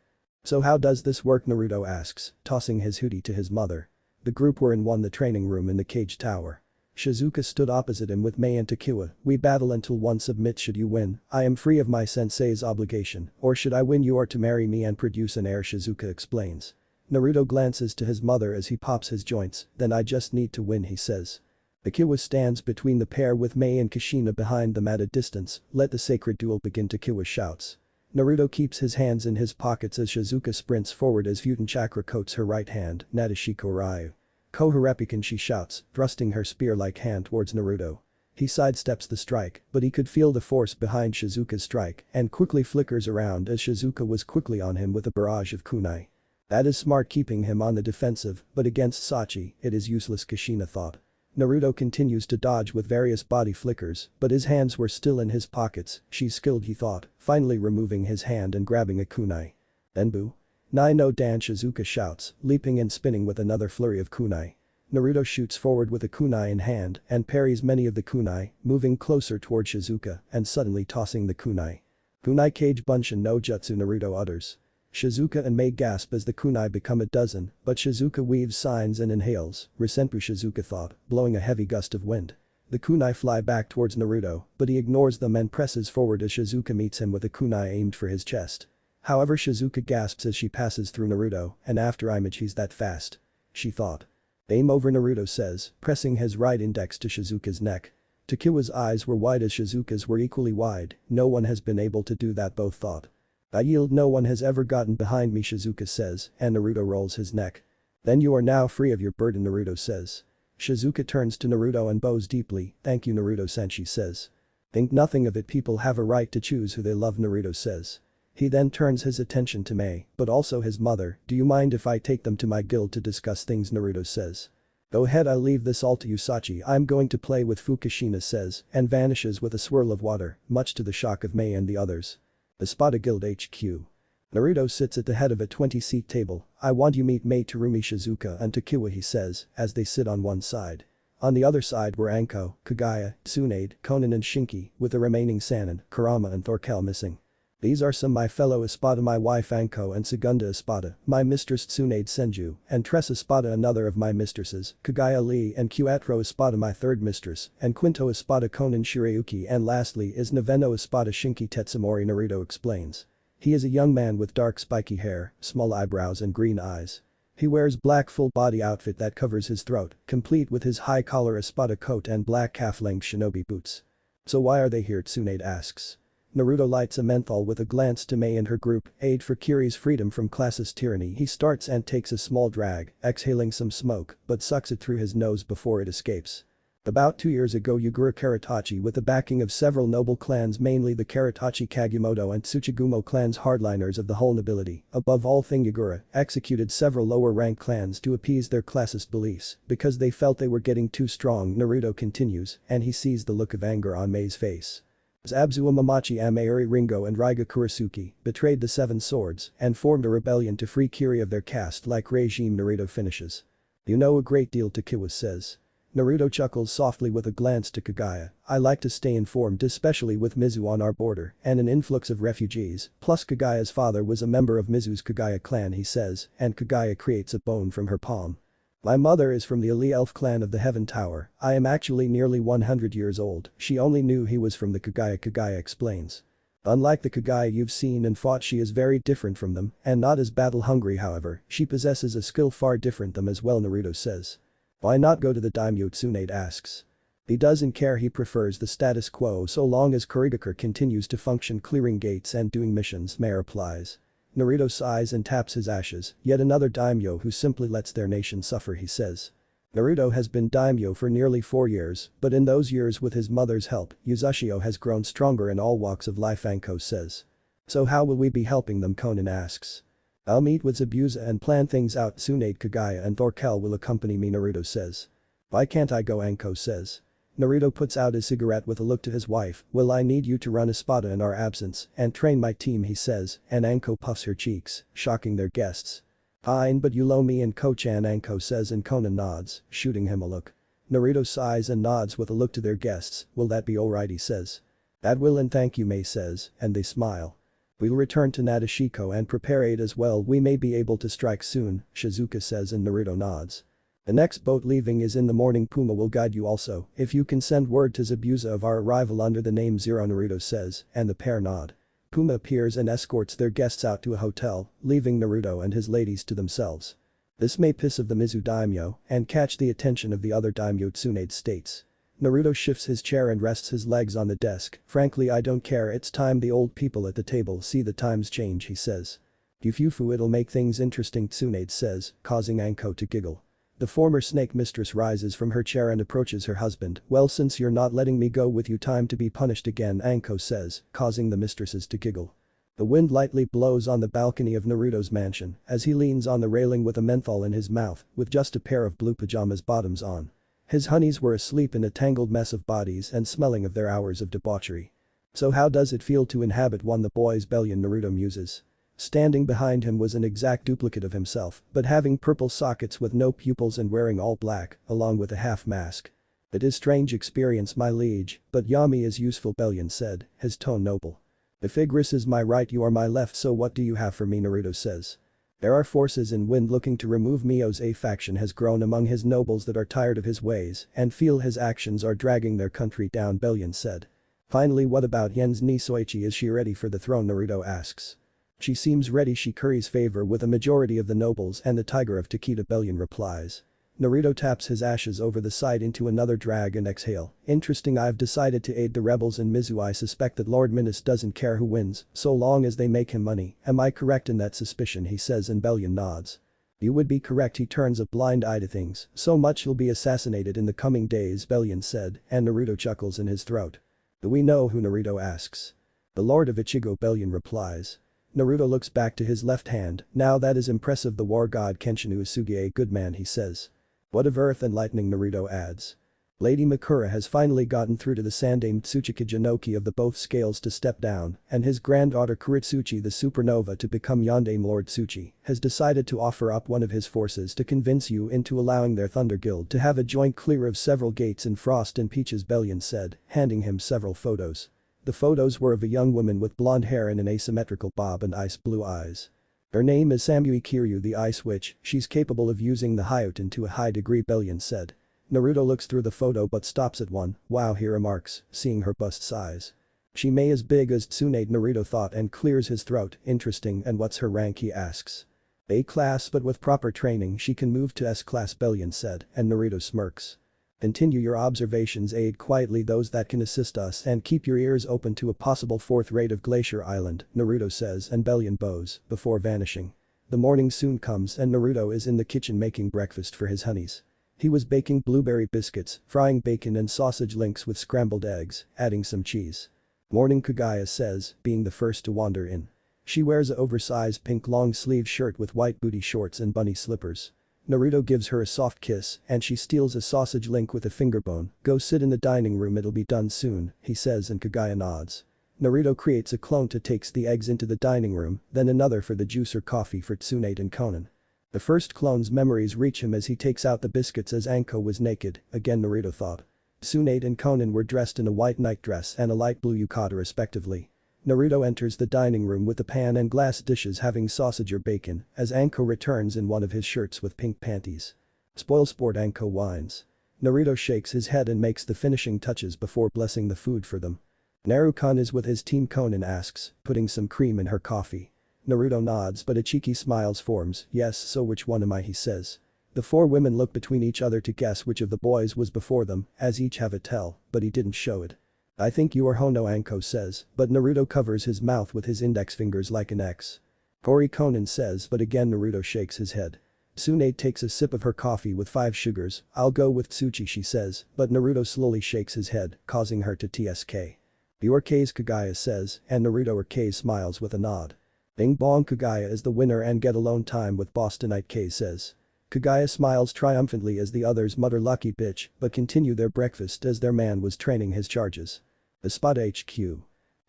So how does this work, Naruto asks, tossing his hoodie to his mother. The group were in the training room in the cage tower. Shizuka stood opposite him with Mei and Takiwa. We battle until one submits. Should you win, I am free of my sensei's obligation, or should I win, you are to marry me and produce an heir, Shizuka explains. Naruto glances to his mother as he pops his joints. Then I just need to win, he says. Takiwa stands between the pair with Mei and Kushina behind them at a distance. Let the sacred duel begin, Takiwa shouts. Naruto keeps his hands in his pockets as Shizuka sprints forward as Futon Chakra coats her right hand. Nadeshiko Ryu. Koharepikan, she shouts, thrusting her spear-like hand towards Naruto. He sidesteps the strike, but he could feel the force behind Shizuka's strike and quickly flickers around as Shizuka was quickly on him with a barrage of kunai. That is smart, keeping him on the defensive, but against Sachi, it is useless, Kushina thought. Naruto continues to dodge with various body flickers, but his hands were still in his pockets. She's skilled, he thought, finally removing his hand and grabbing a kunai. Enbu. Nai no Dan, Shizuka shouts, leaping and spinning with another flurry of kunai. Naruto shoots forward with a kunai in hand and parries many of the kunai, moving closer toward Shizuka and suddenly tossing the kunai. Kunai Kage Bunshin no Jutsu, Naruto utters. Shizuka and Mei gasp as the kunai become a dozen, but Shizuka weaves signs and inhales. Risenpu, Shizuka thought, blowing a heavy gust of wind. The kunai fly back towards Naruto, but he ignores them and presses forward as Shizuka meets him with a kunai aimed for his chest. However, Shizuka gasps as she passes through Naruto, and after image he's that fast. She thought. Aim over, Naruto says, pressing his right index to Shizuka's neck. Takiwa's eyes were wide as Shizuka's were equally wide. No one has been able to do that, both thought. I yield, no one has ever gotten behind me, Shizuka says, and Naruto rolls his neck. Then you are now free of your burden, Naruto says. Shizuka turns to Naruto and bows deeply. Thank you, Naruto-san, she says. Think nothing of it, people have a right to choose who they love, Naruto says. He then turns his attention to Mei, but also his mother. Do you mind if I take them to my guild to discuss things, Naruto says. Go ahead, I'll leave this all to you, Sachi. I'm going to play with Fukushina says, and vanishes with a swirl of water, much to the shock of Mei and the others. Espada Guild HQ. Naruto sits at the head of a 20-seat table. I want you meet Mei, Terumi, Shizuka and Takiwa, he says, as they sit on one side. On the other side were Anko, Kagaya, Tsunade, Konan and Shinki, with the remaining Sanin, Kurama and Thorkel missing. These are some my fellow Espada, my wife Anko and Segunda Espada, my mistress Tsunade Senju, and Tress Espada, another of my mistresses, Kagaya Lee and Cuatro Espada, my third mistress, and Quinto Espada Konan Shirayuki, and lastly is Noveno Espada Shinki Tetsumori, Naruto explains. He is a young man with dark spiky hair, small eyebrows and green eyes. He wears black full-body outfit that covers his throat, complete with his high-collar Espada coat and black calf-length shinobi boots. So why are they here, Tsunade asks. Naruto lights a menthol with a glance to Mei and her group. Aid for Kiri's freedom from classist tyranny. He starts and takes a small drag, exhaling some smoke, but sucks it through his nose before it escapes. About 2 years ago Yugura Karatachi with the backing of several noble clans mainly the Karatachi Kagemoto and Tsuchigumo clans hardliners of the whole nobility, above all thing Yugura, executed several lower ranked clans to appease their classist beliefs because they felt they were getting too strong. Naruto continues and he sees the look of anger on Mei's face. Zabzua Mamachi Amayuri Ringo and Raiga Kurisuke betrayed the Seven Swords and formed a rebellion to free Kiri of their caste-like regime. Naruto finishes. You know a great deal, Takiwa says. Naruto chuckles softly with a glance to Kagaya. I like to stay informed especially with Mizu on our border and an influx of refugees, plus Kagaya's father was a member of Mizu's Kagaya clan he says, and Kagaya creates a bone from her palm. My mother is from the Ali Elf clan of the Heaven Tower, I am actually nearly 100 years old, she only knew he was from the Kagaya. Kagaya explains. Unlike the Kagaya you've seen and fought she is very different from them and not as battle hungry however, she possesses a skill far different them as well Naruto says. Why not go to the daimyo Tsunade asks. He doesn't care he prefers the status quo so long as Kurigakure continues to function clearing gates and doing missions Mei replies. Naruto sighs and taps his ashes, yet another daimyo who simply lets their nation suffer he says. Naruto has been daimyo for nearly 4 years, but in those years with his mother's help, Yuzushio has grown stronger in all walks of life Anko says. So how will we be helping them Konan asks. I'll meet with Zabuza and plan things out Tsunade Kagaya and Thorkel will accompany me Naruto says. Why can't I go Anko says. Naruto puts out his cigarette with a look to his wife, will I need you to run Espada in our absence and train my team he says, and Anko puffs her cheeks, shocking their guests. Fine but you low me and Ko-chan Anko says and Konan nods, shooting him a look. Naruto sighs and nods with a look to their guests, will that be alright he says. That will and thank you Mei says, and they smile. We'll return to Nadeshiko and prepare aid as well we may be able to strike soon, Shizuka says and Naruto nods. The next boat leaving is in the morning Puma will guide you also, if you can send word to Zabuza of our arrival under the name Zero Naruto says, and the pair nod. Puma appears and escorts their guests out to a hotel, leaving Naruto and his ladies to themselves. This may piss of the Mizu daimyo and catch the attention of the other daimyo Tsunade states. Naruto shifts his chair and rests his legs on the desk, frankly I don't care it's time the old people at the table see the times change he says. Yufufu it'll make things interesting Tsunade says, causing Anko to giggle. The former snake mistress rises from her chair and approaches her husband, well since you're not letting me go with you time to be punished again Anko says, causing the mistresses to giggle. The wind lightly blows on the balcony of Naruto's mansion as he leans on the railing with a menthol in his mouth with just a pair of blue pajamas bottoms on. His honeys were asleep in a tangled mess of bodies and smelling of their hours of debauchery. So how does it feel to inhabit one the boy's bellion Naruto muses. Standing behind him was an exact duplicate of himself, but having purple sockets with no pupils and wearing all black, along with a half mask. It is strange experience my liege, but Yami is useful Bellion said, his tone noble. If Igris is my right you are my left so what do you have for me Naruto says. There are forces in wind looking to remove Mio's A faction has grown among his nobles that are tired of his ways and feel his actions are dragging their country down Bellion said. Finally what about Yen's Nisoichi is she ready for the throne Naruto asks. She seems ready she curries favor with a majority of the nobles and the tiger of Takeda Bellion replies. Naruto taps his ashes over the side into another drag and exhale. Interesting I've decided to aid the rebels in Mizu I suspect that Lord Minas doesn't care who wins, so long as they make him money, am I correct in that suspicion he says and Bellion nods. You would be correct he turns a blind eye to things, so much he'll be assassinated in the coming days Bellion said and Naruto chuckles in his throat. Do we know who Naruto asks. The Lord of Ichigo Bellion replies. Naruto looks back to his left hand, now that is impressive the war god Kenshinu Isugi a good man he says. What of earth and lightning Naruto adds. Lady Makura has finally gotten through to the Sandame Tsuchika Jinoki of the both scales to step down and his granddaughter Kuritsuchi the supernova to become Yandame Lord Tsuchi has decided to offer up one of his forces to convince you into allowing their Thunder Guild to have a joint clear of several gates in Frost and Peaches Bellion said, handing him several photos. The photos were of a young woman with blonde hair and an asymmetrical bob and ice blue eyes. Her name is Samui Kiryu the Ice Witch, she's capable of using the Hyoten to a high degree Bellion said. Naruto looks through the photo but stops at one, wow he remarks, seeing her bust size. She may as big as Tsunade Naruto thought and clears his throat, interesting and what's her rank he asks. A class but with proper training she can move to S class Bellion said and Naruto smirks. Continue your observations aid quietly those that can assist us and keep your ears open to a possible fourth raid of Glacier Island, Naruto says and Bellion bows, before vanishing. The morning soon comes and Naruto is in the kitchen making breakfast for his honeys. He was baking blueberry biscuits, frying bacon and sausage links with scrambled eggs, adding some cheese. Morning, Kaguya says, being the first to wander in. She wears a oversized pink long-sleeve shirt with white booty shorts and bunny slippers. Naruto gives her a soft kiss and she steals a sausage link with a finger bone. Go sit in the dining room, it'll be done soon, he says and Kaguya nods. Naruto creates a clone to takes the eggs into the dining room, then another for the juice or coffee for Tsunade and Konan. The first clone's memories reach him as he takes out the biscuits as Anko was naked, again Naruto thought. Tsunade and Konan were dressed in a white nightdress and a light blue yukata respectively. Naruto enters the dining room with a pan and glass dishes having sausage or bacon, as Anko returns in one of his shirts with pink panties. Spoilsport, Anko whines. Naruto shakes his head and makes the finishing touches before blessing the food for them. Narukan is with his team, Konan asks, putting some cream in her coffee. Naruto nods but a cheeky smile forms. Yes, so which one am I, he says. The four women look between each other to guess which of the boys was before them, as each have a tell, but he didn't show it. I think you are Hono, Anko says, but Naruto covers his mouth with his index fingers like an X. Hori, Konan says, but again Naruto shakes his head. Tsunade takes a sip of her coffee with 5 sugars. I'll go with Tsuchi, she says, but Naruto slowly shakes his head, causing her to TSK. Your case, Kaguya says, and Naruto or K smiles with a nod. Bing bong, Kaguya is the winner and get alone time with Bostonite, K says. Kaguya smiles triumphantly as the others mutter lucky bitch but continue their breakfast as their man was training his charges. The spot HQ.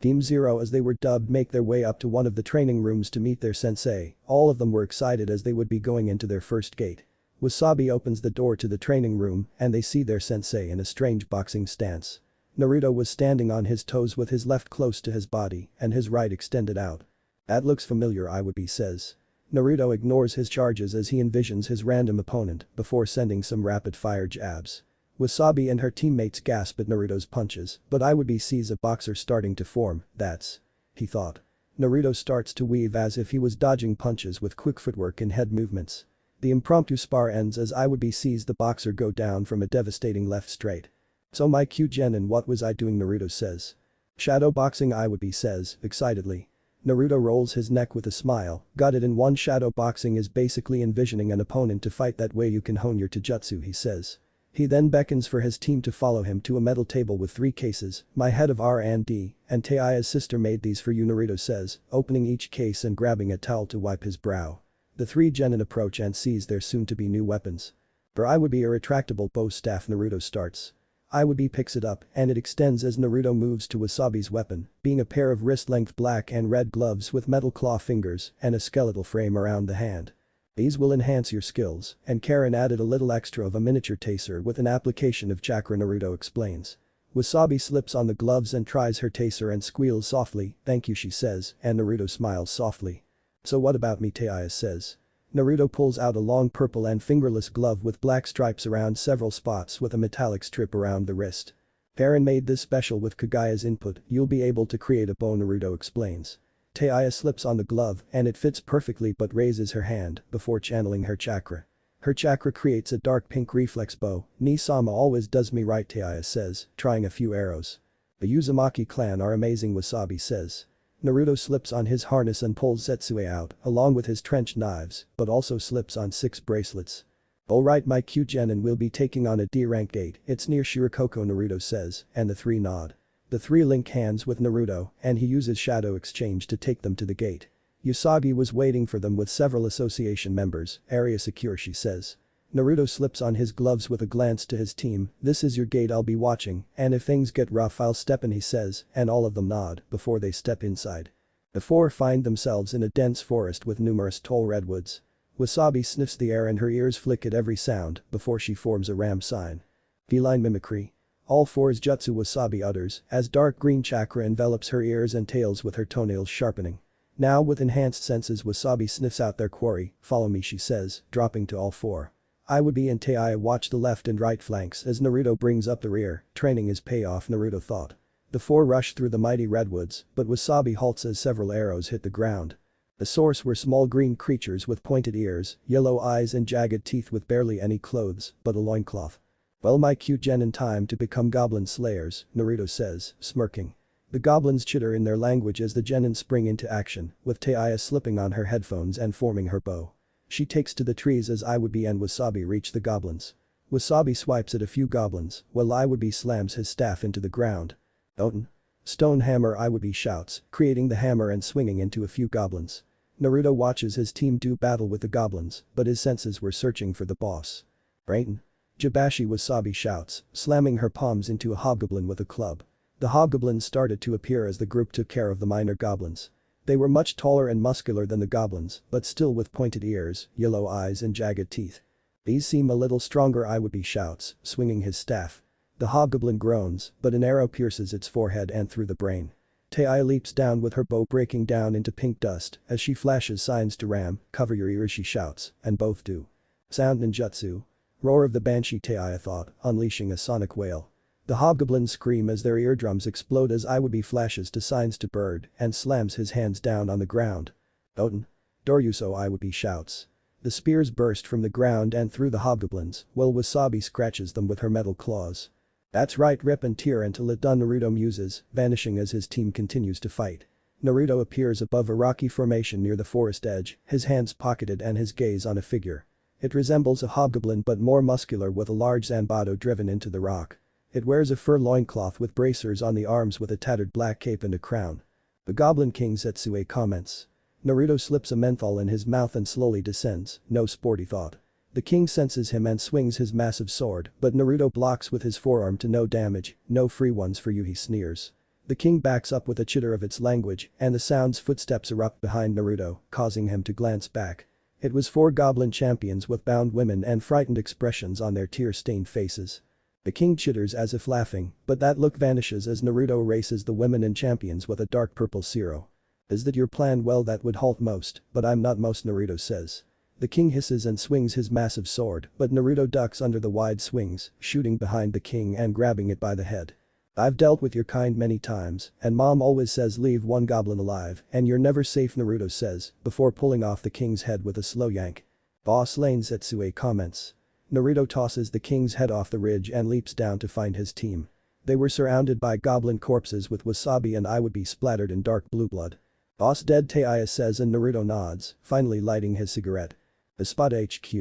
Team 0, as they were dubbed, make their way up to one of the training rooms to meet their sensei. All of them were excited as they would be going into their first gate. Wasabi opens the door to the training room and they see their sensei in a strange boxing stance. Naruto was standing on his toes with his left close to his body and his right extended out. That looks familiar, Iwobi says. Naruto ignores his charges as he envisions his random opponent before sending some rapid-fire jabs. Wasabi and her teammates gasp at Naruto's punches, but Iwobi sees a boxer starting to form. That's, he thought. Naruto starts to weave as if he was dodging punches with quick footwork and head movements. The impromptu spar ends as Iwobi sees the boxer go down from a devastating left straight. So my cute Genin, what was I doing, Naruto says. Shadow boxing, Iwobi says, excitedly. Naruto rolls his neck with a smile. Got it, in one, shadow boxing is basically envisioning an opponent to fight that way you can hone your taijutsu, he says. He then beckons for his team to follow him to a metal table with 3 cases. My head of R&D and Teia's sister made these for you, Naruto says, opening each case and grabbing a towel to wipe his brow. The 3 genin approach and seize their soon-to-be new weapons. For Iwobi, a retractable bow staff, Naruto starts. Iwobi picks it up and it extends as Naruto moves to Wasabi's weapon, being a pair of wrist-length black and red gloves with metal claw fingers and a skeletal frame around the hand. These will enhance your skills, and Karen added a little extra of a miniature taser with an application of chakra, Naruto explains. Wasabi slips on the gloves and tries her taser and squeals softly, thank you, she says, and Naruto smiles softly. So what about me, Teiya says. Naruto pulls out a long purple and fingerless glove with black stripes around several spots with a metallic strip around the wrist. Karen made this special with Kaguya's input, you'll be able to create a bow, Naruto explains. Teiya slips on the glove and it fits perfectly but raises her hand before channeling her chakra. Her chakra creates a dark pink reflex bow. Ni-sama always does me right, Teiya says, trying a few arrows. The Uzumaki clan are amazing, Wasabi says. Naruto slips on his harness and pulls Zetsue out along with his trench knives but also slips on 6 bracelets. Alright, my cute genin, will be taking on a D-rank gate, it's near Shirokoko, Naruto says, and the 3 nod. The 3 link hands with Naruto and he uses shadow exchange to take them to the gate. Usagi was waiting for them with several association members, area secure, she says. Naruto slips on his gloves with a glance to his team, this is your gate, I'll be watching, and if things get rough I'll step in, he says, and all of them nod before they step inside. The 4 find themselves in a dense forest with numerous tall redwoods. Wasabi sniffs the air and her ears flick at every sound before she forms a ram sign. Feline mimicry. All 4's jutsu, Wasabi utters, as dark green chakra envelops her ears and tails with her toenails sharpening. Now with enhanced senses Wasabi sniffs out their quarry, follow me, she says, dropping to all 4. Iwobi and Teiya watch the left and right flanks as Naruto brings up the rear, training is payoff, Naruto thought. The 4 rush through the mighty redwoods, but Wasabi halts as several arrows hit the ground. The source were small green creatures with pointed ears, yellow eyes and jagged teeth with barely any clothes but a loincloth. Well, my cute genin, time to become goblin slayers, Naruto says, smirking. The goblins chitter in their language as the genin spring into action, with Teiya slipping on her headphones and forming her bow. She takes to the trees as Iwobi and Wasabi reach the goblins. Wasabi swipes at a few goblins, while Iwobi slams his staff into the ground. Oten. Stone hammer Iwobi shouts, creating the hammer and swinging into a few goblins. Naruto watches his team do battle with the goblins, but his senses were searching for the boss. Brayton. Jabashi Wasabi shouts, slamming her palms into a hobgoblin with a club. The hobgoblins started to appear as the group took care of the minor goblins. They were much taller and muscular than the goblins, but still with pointed ears, yellow eyes and jagged teeth. These seem a little stronger Iwobi shouts, swinging his staff. The hobgoblin groans, but an arrow pierces its forehead and through the brain. Tei leaps down with her bow breaking down into pink dust as she flashes signs to Ram, cover your ears she shouts, and both do. Sound ninjutsu. Roar of the banshee Tei thought, unleashing a sonic wail. The hobgoblins scream as their eardrums explode as Iwobi flashes to signs to bird and slams his hands down on the ground. Oten. Doryuso Iwobi shouts. The spears burst from the ground and through the hobgoblins, while Wasabi scratches them with her metal claws. That's right, rip and tear until it done, Naruto muses, vanishing as his team continues to fight. Naruto appears above a rocky formation near the forest edge, his hands pocketed and his gaze on a figure. It resembles a hobgoblin but more muscular with a large zanbato driven into the rock. It wears a fur loincloth with bracers on the arms with a tattered black cape and a crown. The Goblin King Zetsue comments. Naruto slips a menthol in his mouth and slowly descends, no sporty thought. The king senses him and swings his massive sword, but Naruto blocks with his forearm to no damage, no free ones for you he sneers. The king backs up with a chitter of its language and the sound's footsteps erupt behind Naruto, causing him to glance back. It was 4 goblin champions with bound women and frightened expressions on their tear-stained faces. The king chitters as if laughing, but that look vanishes as Naruto erases the women and champions with a dark purple zero. Is that your plan? Well, that would halt most, but I'm not most, Naruto says. The king hisses and swings his massive sword, but Naruto ducks under the wide swings, shooting behind the king and grabbing it by the head. I've dealt with your kind many times, and mom always says leave one goblin alive and you're never safe, Naruto says, before pulling off the king's head with a slow yank. Boss Lane Zetsue comments. Naruto tosses the king's head off the ridge and leaps down to find his team. They were surrounded by goblin corpses with Wasabi and Iwobi splattered in dark blue blood. Boss dead, Teiya says, and Naruto nods, finally lighting his cigarette. The spot HQ.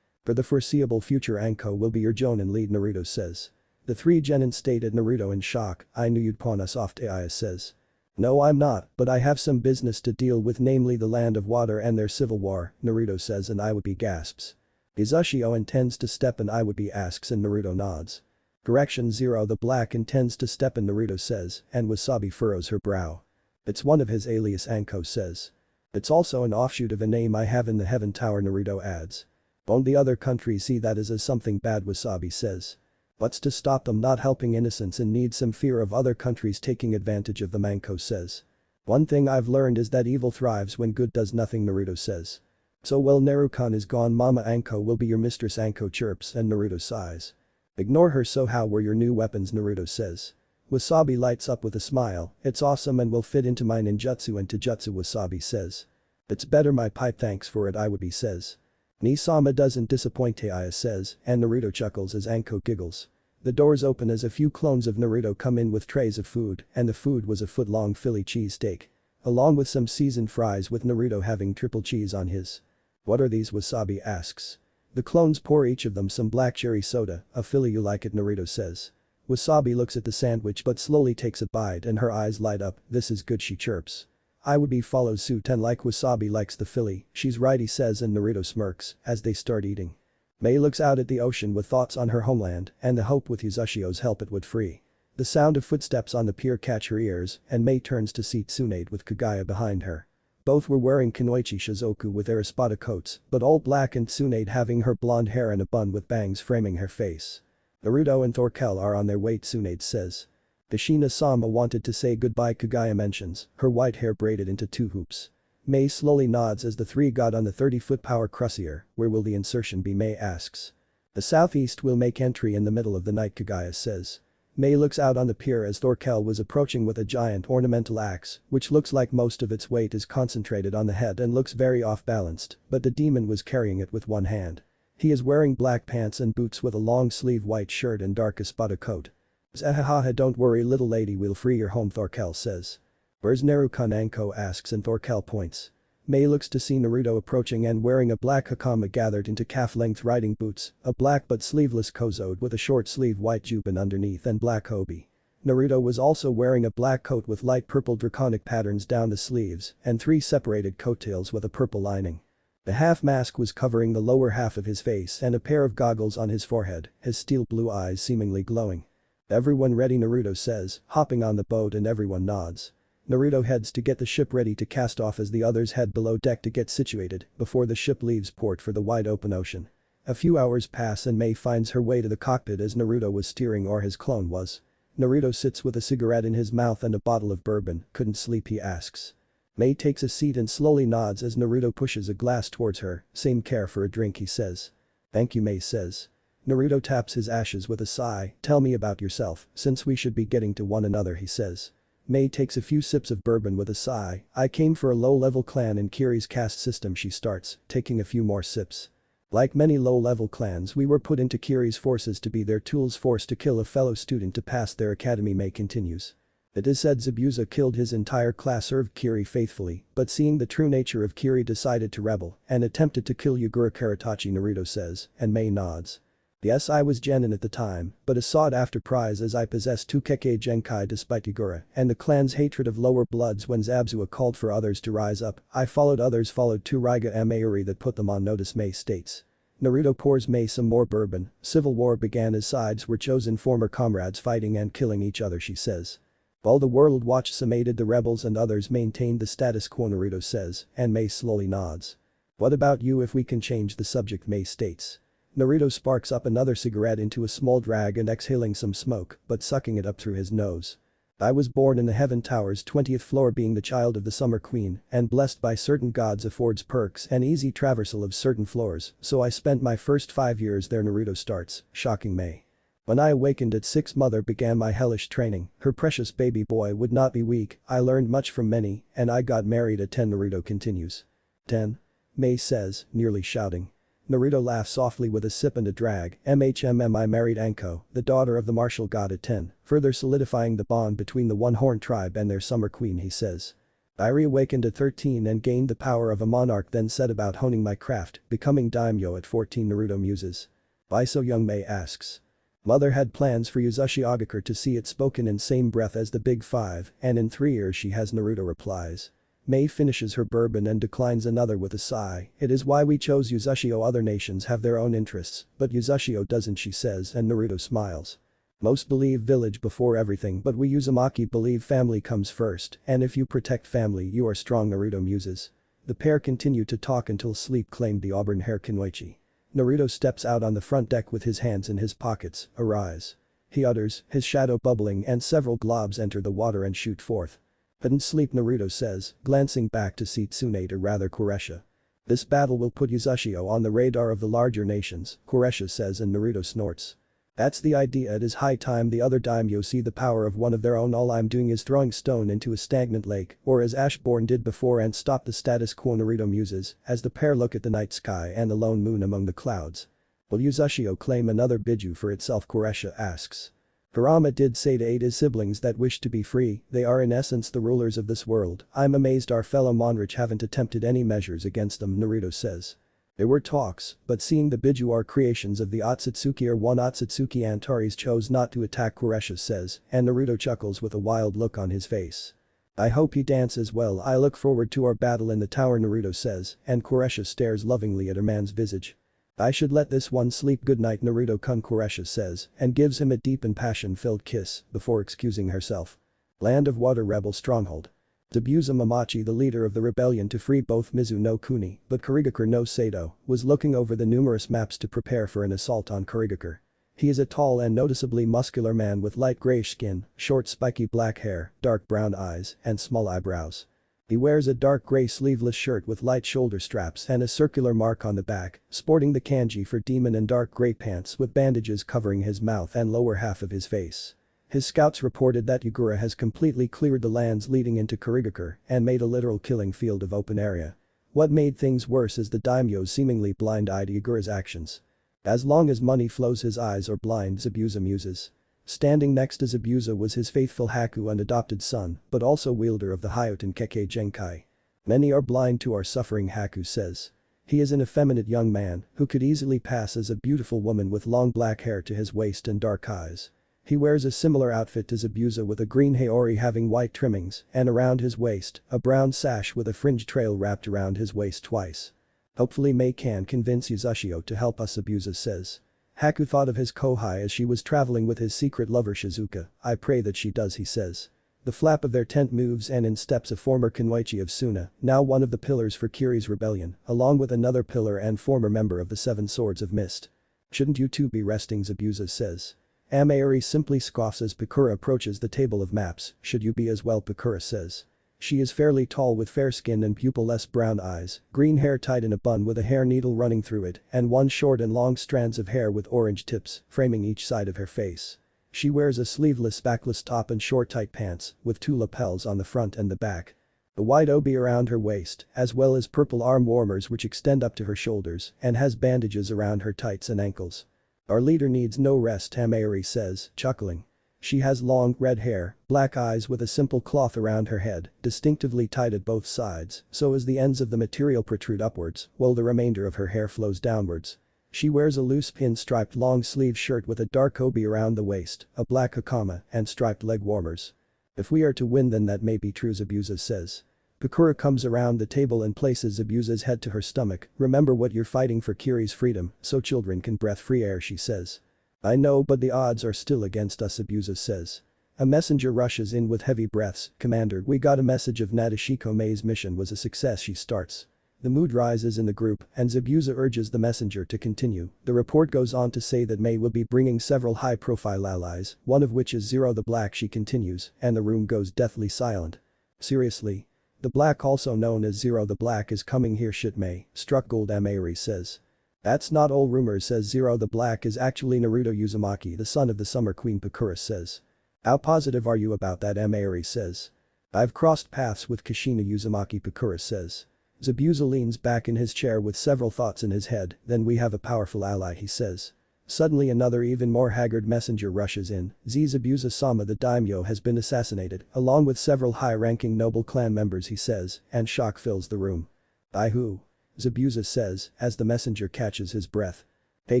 For the foreseeable future Anko will be your Jonin lead, Naruto says. The 3 genin stayed at Naruto in shock. I knew you'd pawn us off, Teiya says. No, I'm not, but I have some business to deal with, namely the Land of Water and their civil war, Naruto says, and Iwobi gasps. Izushio intends to step in, Iwobi asks, and Naruto nods. Correction, Zero the Black intends to step in, Naruto says, and Wasabi furrows her brow. It's one of his alias, Anko says. It's also an offshoot of a name I have in the Heaven Tower, Naruto adds. Won't the other countries see that as something bad, Wasabi says. What's to stop them not helping innocents in need? Some fear of other countries taking advantage of them, Anko says. One thing I've learned is that evil thrives when good does nothing, Naruto says. So well, Nerukan is gone, Mama Anko will be your mistress, Anko chirps, and Naruto sighs. Ignore her. So how were your new weapons, Naruto says. Wasabi lights up with a smile. It's awesome and will fit into my ninjutsu and taijutsu, Wasabi says. It's better my pipe, thanks for it, Iwobi says. Nisama doesn't disappoint, Teiya says, and Naruto chuckles as Anko giggles. The doors open as a few clones of Naruto come in with trays of food, and the food was a foot-long Philly cheesesteak. Along with some seasoned fries, with Naruto having triple cheese on his. What are these, Wasabi asks. The clones pour each of them some black cherry soda, a Philly you like it, Naruto says. Wasabi looks at the sandwich but slowly takes a bite and her eyes light up. This is good, she chirps. Iwobi follows suit and like Wasabi likes the Philly, she's right, he says, and Naruto smirks as they start eating. Mei looks out at the ocean with thoughts on her homeland and the hope with Izushio's help it would free. The sound of footsteps on the pier catch her ears and Mei turns to see Tsunade with Kagaya behind her. Both were wearing Kunoichi Shizoku with their Espada coats, but all black, and Tsunade having her blonde hair and a bun with bangs framing her face. Naruto and Thorkel are on their way, Tsunade says. Kushina-sama wanted to say goodbye, Kagaya mentions, her white hair braided into 2 hoops. Mei slowly nods as the 3 got on the 30-foot power cruiser. Where will the insertion be, Mei asks. The southeast will make entry in the middle of the night, Kagaya says. Mei looks out on the pier as Thorkel was approaching with a giant ornamental axe, which looks like most of its weight is concentrated on the head and looks very off-balanced, but the demon was carrying it with one hand. He is wearing black pants and boots with a long-sleeve white shirt and dark Espada coat. Zahahaha, don't worry little lady, we'll free your home, Thorkel says. Where's Nerukan, Anko asks, and Thorkel points. Mei looks to see Naruto approaching and wearing a black hakama gathered into calf-length riding boots, a black but sleeveless kozode with a short-sleeve white jubbin underneath and black hobi. Naruto was also wearing a black coat with light purple draconic patterns down the sleeves and 3 separated coattails with a purple lining. The half mask was covering the lower half of his face and a pair of goggles on his forehead, his steel blue eyes seemingly glowing. "Everyone ready?" Naruto says, hopping on the boat, and everyone nods. Naruto heads to get the ship ready to cast off as the others head below deck to get situated before the ship leaves port for the wide open ocean. A few hours pass and Mei finds her way to the cockpit as Naruto was steering, or his clone was. Naruto sits with a cigarette in his mouth and a bottle of bourbon. "Couldn't sleep?" he asks. Mei takes a seat and slowly nods as Naruto pushes a glass towards her. "Same care for a drink," he says. "Thank you," Mei says. Naruto taps his ashes with a sigh. "Tell me about yourself, since we should be getting to one another," he says. Mei takes a few sips of bourbon with a sigh. "I came for a low-level clan in Kiri's caste system," she starts, taking a few more sips. "Like many low-level clans, we were put into Kiri's forces to be their tools, forced to kill a fellow student to pass their academy," Mei continues. "It is said Zabuza killed his entire class, served Kiri faithfully, but seeing the true nature of Kiri decided to rebel and attempted to kill Yagura Karatachi," Naruto says, and Mei nods. "Yes, I was genin at the time, but a sought-after prize as I possessed 2 Kekkei Genkai despite Yagura and the clan's hatred of lower bloods. When Zabuza called for others to rise up, I followed. Others followed too. Raiga Maori that put them on notice," Mei states. Naruto pours Mei some more bourbon. "Civil war began as sides were chosen, former comrades fighting and killing each other," she says. "While the world watched, some aided the rebels and others maintained the status quo," Naruto says, and Mei slowly nods. "What about you? If we can change the subject," Mei states. Naruto sparks up another cigarette into a small drag and exhaling some smoke, but sucking it up through his nose. "I was born in the Heaven Tower's 20th floor, being the child of the Summer Queen, and blessed by certain gods affords perks and easy traversal of certain floors, so I spent my first 5 years there," Naruto starts, shocking Mei. "When I awakened at 6, mother began my hellish training. Her precious baby boy would not be weak. I learned much from many, and I got married at 10," Naruto continues. 10? Mei says, nearly shouting. Naruto laughs softly with a sip and a drag. "I married Anko, the daughter of the martial god, at 10, further solidifying the bond between the One-Horn tribe and their summer queen," he says. "I reawakened at 13 and gained the power of a monarch, then set about honing my craft, becoming daimyo at 14," Naruto muses. "Why so young?" Mei asks. "Mother had plans for Yuzushi Ogakure to see it," spoken in same breath as the Big Five, "and in 3 years she has," Naruto replies. Mei finishes her bourbon and declines another with a sigh. "It is why we chose Yuzushio. Other nations have their own interests, but Yuzushio doesn't," she says, and Naruto smiles. "Most believe village before everything, but we Uzumaki believe family comes first, and if you protect family you are strong," Naruto muses. The pair continue to talk until sleep claimed the auburn-haired Kunoichi. Naruto steps out on the front deck with his hands in his pockets. "Arise," he utters, his shadow bubbling, and several globs enter the water and shoot forth. "Couldn't sleep," Naruto says, glancing back to see Tsunade, or rather Koresha. "This battle will put Yuzushio on the radar of the larger nations," Koresha says, and Naruto snorts. "That's the idea. It is high time the other daimyo see the power of one of their own. All I'm doing is throwing stone into a stagnant lake, or as Ashborn did before, and stop the status quo," Naruto muses, as the pair look at the night sky and the lone moon among the clouds. "Will Yuzushio claim another Biju for itself?" Koresha asks. "Kurama did say to aid his siblings that wish to be free. They are in essence the rulers of this world. I'm amazed our fellow monarch haven't attempted any measures against them," Naruto says. "There were talks, but seeing the Biju are creations of the Otsutsuki, or one Otsutsuki Antares, chose not to attack," Koresha says, and Naruto chuckles with a wild look on his face. "I hope he dances well. I look forward to our battle in the tower," Naruto says, and Koresha stares lovingly at her man's visage. "I should let this one sleep. Good night, Naruto-kun," Koresha says, and gives him a deep and passion-filled kiss before excusing herself. Land of Water Rebel Stronghold. Zabuza Mamachi, the leader of the rebellion to free both Mizu no Kuni but Kurigakure no Sato, was looking over the numerous maps to prepare for an assault on Kurigakure. He is a tall and noticeably muscular man with light grayish skin, short spiky black hair, dark brown eyes, and small eyebrows. He wears a dark gray sleeveless shirt with light shoulder straps and a circular mark on the back, sporting the kanji for demon, and dark gray pants with bandages covering his mouth and lower half of his face. His scouts reported that Yagura has completely cleared the lands leading into Kurigakure and made a literal killing field of open area. What made things worse is the daimyo seemingly blind-eyed Yagura's actions. "As long as money flows his eyes are blind," Zabuza muses. Standing next to Zabuza was his faithful Haku and adopted son, but also wielder of the Hyoten Kekkei Genkai. Many are blind to our suffering, Haku says. He is an effeminate young man who could easily pass as a beautiful woman with long black hair to his waist and dark eyes. He wears a similar outfit to Zabuza with a green haori having white trimmings and around his waist, a brown sash with a fringe trail wrapped around his waist twice. Hopefully Mei can convince Yuzushio to help us, Zabuza says. Haku thought of his kohai as she was traveling with his secret lover Shizuka. I pray that she does, he says. The flap of their tent moves and in steps a former Kunoichi of Suna, now one of the pillars for Kiri's rebellion, along with another pillar and former member of the Seven Swords of Mist. Shouldn't you two be resting, Zabuza says. Amayuri simply scoffs as Pakura approaches the table of maps. Should you be as well, Pakura says. She is fairly tall with fair skin and pupil-less brown eyes, green hair tied in a bun with a hair needle running through it, and one short and long strands of hair with orange tips framing each side of her face. She wears a sleeveless backless top and short tight pants, with 2 lapels on the front and the back. A wide obi around her waist, as well as purple arm warmers which extend up to her shoulders, and has bandages around her tights and ankles. Our leader needs no rest, Amayuri says, chuckling. She has long, red hair, black eyes with a simple cloth around her head, distinctively tied at both sides, so as the ends of the material protrude upwards, while the remainder of her hair flows downwards. She wears a loose pin-striped long-sleeve shirt with a dark obi around the waist, a black hakama, and striped leg warmers. If we are to win, then that may be true, Zabuza says. Pakura comes around the table and places Zabuza's head to her stomach. Remember what you're fighting for, Kiri's freedom, so children can breathe free air, she says. I know, but the odds are still against us, Zabuza says. A messenger rushes in with heavy breaths. Commander, we got a message of Nadeshiko Mei's mission was a success, she starts. The mood rises in the group and Zabuza urges the messenger to continue. The report goes on to say that Mei will be bringing several high-profile allies, one of which is Zero the Black, she continues, and the room goes deathly silent. Seriously? The Black, also known as Zero the Black, is coming here, shit, Mei, struck gold, Amayuri says. That's not all rumors, says Zero the Black is actually Naruto Uzumaki, the son of the Summer Queen, Pakura says. How positive are you about that, Amayuri says. I've crossed paths with Kushina Uzumaki, Pakura says. Zabuza leans back in his chair with several thoughts in his head. Then we have a powerful ally, he says. Suddenly another even more haggard messenger rushes in. Zabuza-sama, the daimyo, has been assassinated, along with several high-ranking noble clan members, he says, and shock fills the room. Who? Zabuza says, as the messenger catches his breath. Hey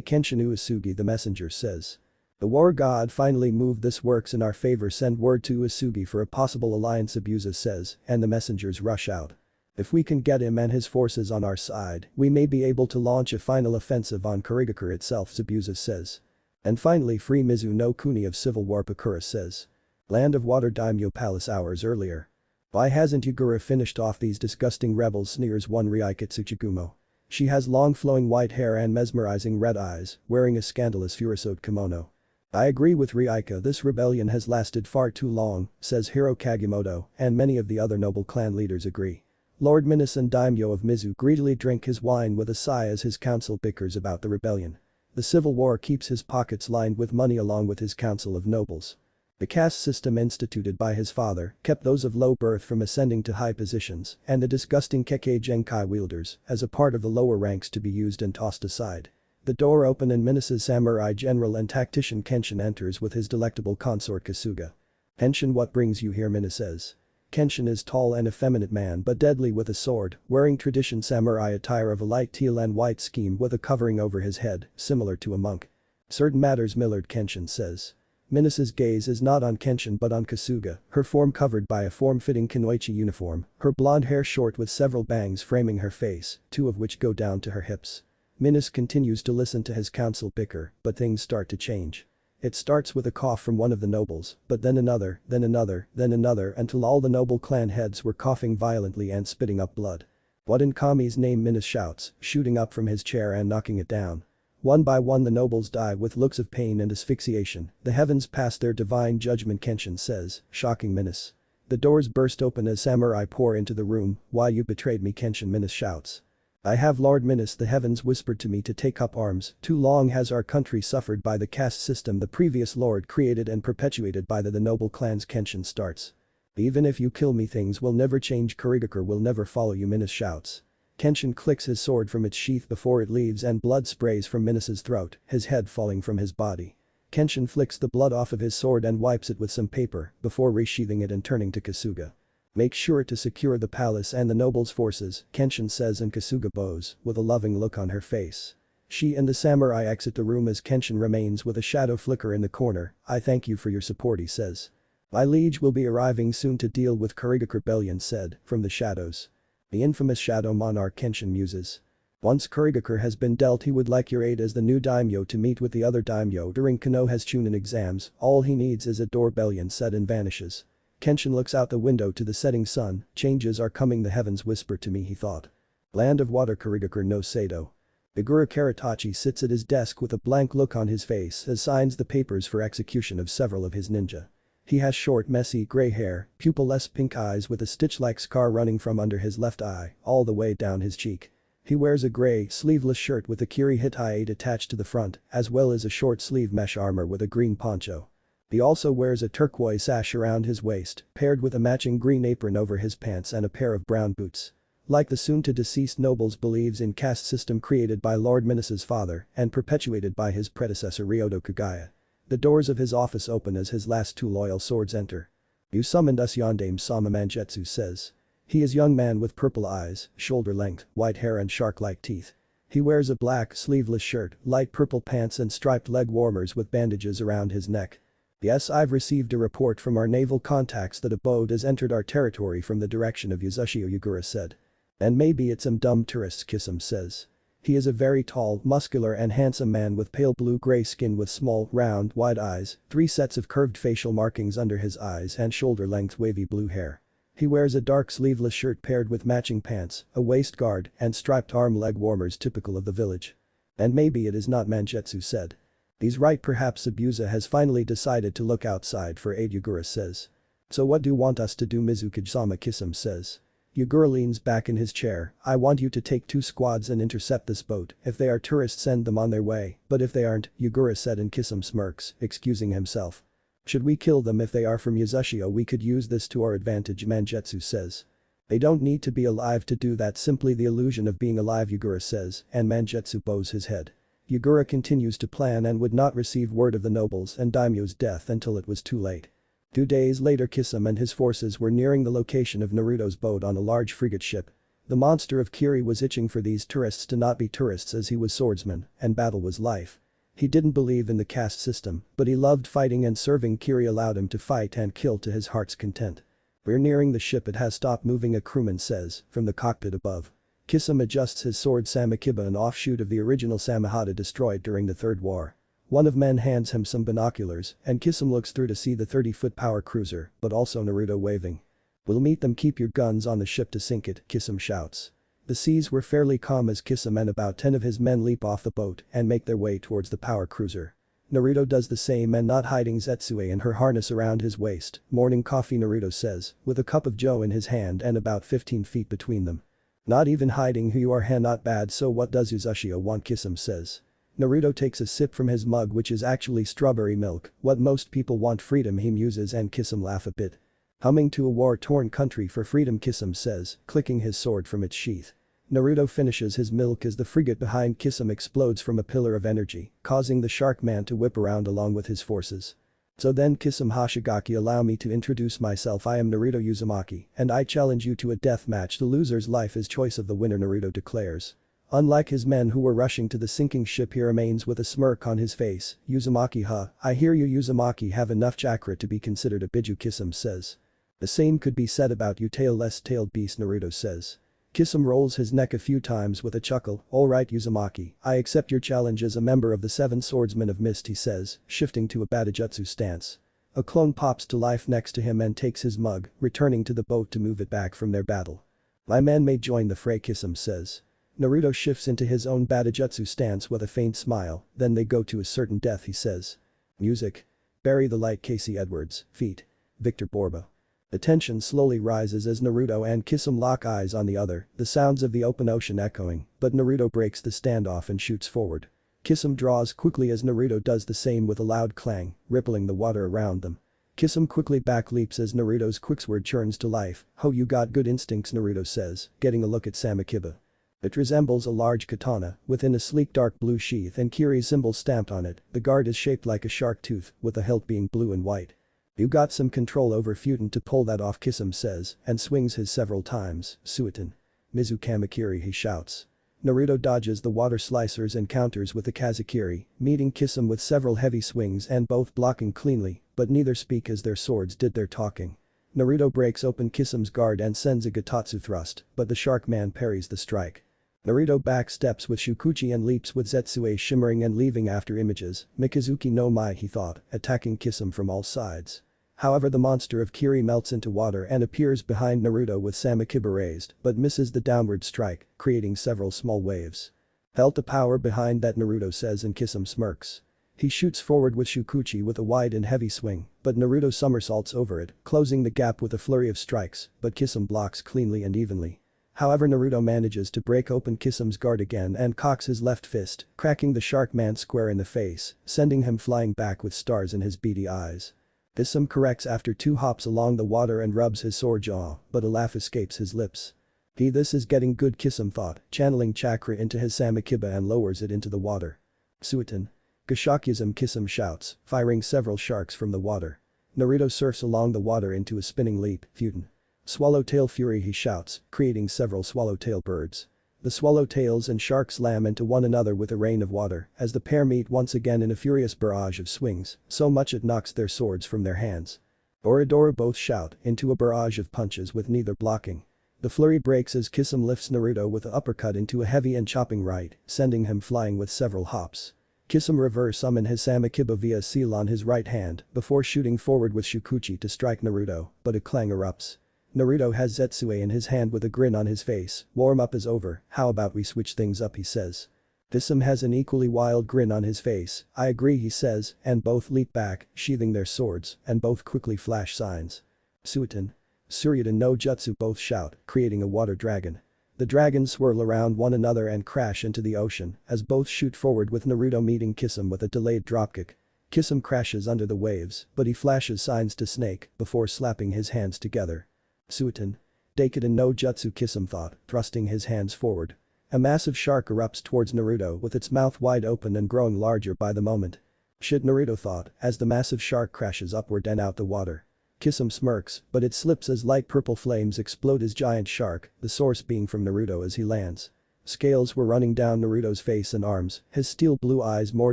Kenshin Uesugi, the messenger says. The war god finally moved, this works in our favor, send word to Uesugi for a possible alliance, Zabuza says, and the messengers rush out. If we can get him and his forces on our side, we may be able to launch a final offensive on Kurigakure itself, Zabuza says. And finally free Mizu no Kuni of civil war, Pakura says. Land of Water Daimyo Palace hours earlier. Why hasn't Yugura finished off these disgusting rebels, sneers one Ryaika Tsuchigumo. She has long flowing white hair and mesmerizing red eyes, wearing a scandalous Furisode kimono. I agree with Ryaika, this rebellion has lasted far too long, says Hiro Kagimoto, and many of the other noble clan leaders agree. Lord Minas and Daimyo of Mizu greedily drink his wine with a sigh as his council bickers about the rebellion. The civil war keeps his pockets lined with money along with his council of nobles. The caste system instituted by his father kept those of low birth from ascending to high positions, and the disgusting Kekkei Genkai wielders as a part of the lower ranks to be used and tossed aside. The door opens and Minas's samurai general and tactician Kenshin enters with his delectable consort Kasuga. Kenshin, what brings you here, Minas says. Kenshin is tall and effeminate man but deadly with a sword, wearing tradition samurai attire of a light teal and white scheme with a covering over his head, similar to a monk. Certain matters, Millard, Kenshin says. Minas's gaze is not on Kenshin but on Kasuga, her form covered by a form-fitting Kunoichi uniform, her blonde hair short with several bangs framing her face, 2 of which go down to her hips. Minas continues to listen to his council bicker, but things start to change. It starts with a cough from one of the nobles, but then another, then another, then another until all the noble clan heads were coughing violently and spitting up blood. What in Kami's name, Minas shouts, shooting up from his chair and knocking it down. One by one the nobles die with looks of pain and asphyxiation. The heavens pass their divine judgment, Kenshin says, shocking Minas. The doors burst open as samurai pour into the room. Why you betrayed me, Kenshin, Minas shouts. I have Lord Minas, the heavens whispered to me to take up arms. Too long has our country suffered by the caste system the previous lord created and perpetuated by the noble clans, Kenshin starts. Even if you kill me, things will never change. Kurigakure will never follow you, Minas shouts. Kenshin clicks his sword from its sheath before it leaves and blood sprays from Minas's throat, his head falling from his body. Kenshin flicks the blood off of his sword and wipes it with some paper before resheathing it and turning to Kasuga. Make sure to secure the palace and the nobles' forces, Kenshin says, and Kasuga bows, with a loving look on her face. She and the samurai exit the room as Kenshin remains with a shadow flicker in the corner. I thank you for your support, he says. My liege will be arriving soon to deal with Kurigaku rebellion, said, from the shadows. The infamous shadow monarch, Kenshin muses. Once Kurigaku has been dealt, he would like your aid as the new daimyo to meet with the other daimyo during Konoha's Chunin exams. All he needs is a doorbellion, said, and vanishes. Kenshin looks out the window to the setting sun. Changes are coming, the heavens whisper to me, he thought. Land of water, Kurigaku no Sato. Iguro Karatachi sits at his desk with a blank look on his face as signs the papers for execution of several of his ninja. He has short, messy, gray hair, pupil-less pink eyes with a stitch-like scar running from under his left eye, all the way down his cheek. He wears a gray, sleeveless shirt with a Kiri Hitai attached to the front, as well as a short-sleeve mesh armor with a green poncho. He also wears a turquoise sash around his waist, paired with a matching green apron over his pants and a pair of brown boots. Like the soon-to-deceased nobles, believes in caste system created by Lord Minas's father and perpetuated by his predecessor Ryoto Kagaya. The doors of his office open as his last two loyal swords enter. You summoned us, Yondaime Sama Mangetsu says. He is a young man with purple eyes, shoulder length, white hair and shark-like teeth. He wears a black, sleeveless shirt, light purple pants and striped leg warmers with bandages around his neck. Yes, I've received a report from our naval contacts that a boat has entered our territory from the direction of Yuzushio, Yugura said. And maybe it's some dumb tourists, Kisum says. He is a very tall, muscular and handsome man with pale blue-gray skin with small, round, wide eyes, 3 sets of curved facial markings under his eyes and shoulder-length wavy blue hair. He wears a dark sleeveless shirt paired with matching pants, a waist guard and striped arm leg warmers typical of the village. And maybe it is not, Mangetsu said. He's right, perhaps Abusa has finally decided to look outside for aid, Yugura says. So what do you want us to do, Mizuki-sama, Kisum says. Yugura leans back in his chair. I want you to take 2 squads and intercept this boat. If they are tourists, send them on their way, but if they aren't, Yugura said, and Kisum smirks, excusing himself. Should we kill them if they are from Yuzushio? We could use this to our advantage, Mangetsu says. They don't need to be alive to do that, simply the illusion of being alive, Yugura says, and Mangetsu bows his head. Yugura continues to plan and would not receive word of the nobles and daimyo's death until it was too late. 2 days later, Kisum and his forces were nearing the location of Naruto's boat on a large frigate ship. The monster of Kiri was itching for these tourists to not be tourists, as he was swordsman and battle was life. He didn't believe in the caste system, but he loved fighting and serving Kiri allowed him to fight and kill to his heart's content. We're nearing the ship, it has stopped moving, a crewman says, from the cockpit above. Kisum adjusts his sword, Samakiba, an offshoot of the original Samahata destroyed during the Third War. One of men hands him some binoculars and Kisum looks through to see the 30-foot power cruiser, but also Naruto waving. We'll meet them, keep your guns on the ship to sink it, Kisum shouts. The seas were fairly calm as Kisum and about 10 of his men leap off the boat and make their way towards the power cruiser. Naruto does the same and not hiding Zetsue and her harness around his waist. Morning coffee, Naruto says, with a cup of joe in his hand and about 15 feet between them. Not even hiding who you are, not bad, so what does Yuzushio want, Kisum says. Naruto takes a sip from his mug, which is actually strawberry milk. What most people want, freedom, he muses, and Kisum laugh a bit. Humming to a war-torn country for freedom, Kisum says, clicking his sword from its sheath. Naruto finishes his milk as the frigate behind Kisum explodes from a pillar of energy, causing the shark man to whip around along with his forces. So then, Kisum Hashigaki, allow me to introduce myself. I am Naruto Uzumaki, and I challenge you to a death match. The loser's life is choice of the winner, Naruto declares. Unlike his men who were rushing to the sinking ship, he remains with a smirk on his face. Uzumaki, huh? I hear you, Uzumaki have enough chakra to be considered a biju, Kisum says. The same could be said about you, tailless tailed beast, Naruto says. Kisum rolls his neck a few times with a chuckle. Alright, Uzumaki, I accept your challenge as a member of the 7 Swordsmen of Mist, he says, shifting to a Badajutsu stance. A clone pops to life next to him and takes his mug, returning to the boat to move it back from their battle. My men may join the fray, Kisum says. Naruto shifts into his own Badajutsu stance with a faint smile, then they go to a certain death, he says. Music. Bury the light, Casey Edwards, feat. Victor Borba. The tension slowly rises as Naruto and Kisum lock eyes on the other, the sounds of the open ocean echoing, but Naruto breaks the standoff and shoots forward. Kisum draws quickly as Naruto does the same with a loud clang, rippling the water around them. Kisum quickly back leaps as Naruto's quicksword churns to life. Ho, you got good instincts, Naruto says, getting a look at Samakiba. It resembles a large katana, within a sleek dark blue sheath and Kiri's symbol stamped on it. The guard is shaped like a shark tooth, with the hilt being blue and white. You got some control over Futen to pull that off, Kisum says, and swings his several times, Suiton. Mizu Kamakiri, he shouts. Naruto dodges the water slicers and counters with the Kazakiri, meeting Kisum with several heavy swings and both blocking cleanly, but neither speak as their swords did their talking. Naruto breaks open Kisum's guard and sends a Gatatsu thrust, but the shark man parries the strike. Naruto backsteps with Shukuchi and leaps with Zetsue shimmering and leaving after images, Mikazuki no Mai, he thought, attacking Kisum from all sides. However, the monster of Kiri melts into water and appears behind Naruto with Samakiba raised, but misses the downward strike, creating several small waves. Felt the power behind that, Naruto says, and Kisum smirks. He shoots forward with Shukuchi with a wide and heavy swing, but Naruto somersaults over it, closing the gap with a flurry of strikes, but Kisum blocks cleanly and evenly. However, Naruto manages to break open Kisum's guard again and cocks his left fist, cracking the shark man square in the face, sending him flying back with stars in his beady eyes. Kisum corrects after 2 hops along the water and rubs his sore jaw, but a laugh escapes his lips. This is getting good, Kisum thought, channeling chakra into his Samakiba and lowers it into the water. Suiton. Gashokism, Kisum shouts, firing several sharks from the water. Naruto surfs along the water into a spinning leap, Futen. Swallowtail fury, he shouts, creating several swallowtail birds. The swallowtails and sharks slam into one another with a rain of water as the pair meet once again in a furious barrage of swings, so much it knocks their swords from their hands. Oridora both shout into a barrage of punches with neither blocking. The flurry breaks as Kisum lifts Naruto with an uppercut into a heavy and chopping right, sending him flying with several hops. Kisum reverse summon his Samakiba via seal on his right hand before shooting forward with Shukuchi to strike Naruto, but a clang erupts. Naruto has Zetsue in his hand with a grin on his face. Warm up is over, how about we switch things up, he says. Kisum has an equally wild grin on his face. I agree, he says, and both leap back, sheathing their swords, and both quickly flash signs. Suiton. Suryudan no Jutsu both shout, creating a water dragon. The dragons swirl around one another and crash into the ocean as both shoot forward with Naruto meeting Kisum with a delayed dropkick. Kisum crashes under the waves, but he flashes signs to Snake before slapping his hands together. Suiton. Daikiden no Jutsu, Kisum thought, thrusting his hands forward. A massive shark erupts towards Naruto with its mouth wide open and growing larger by the moment. Shit, Naruto thought, as the massive shark crashes upward and out the water. Kisum smirks, but it slips as light purple flames explode his giant shark, the source being from Naruto as he lands. Scales were running down Naruto's face and arms, his steel blue eyes more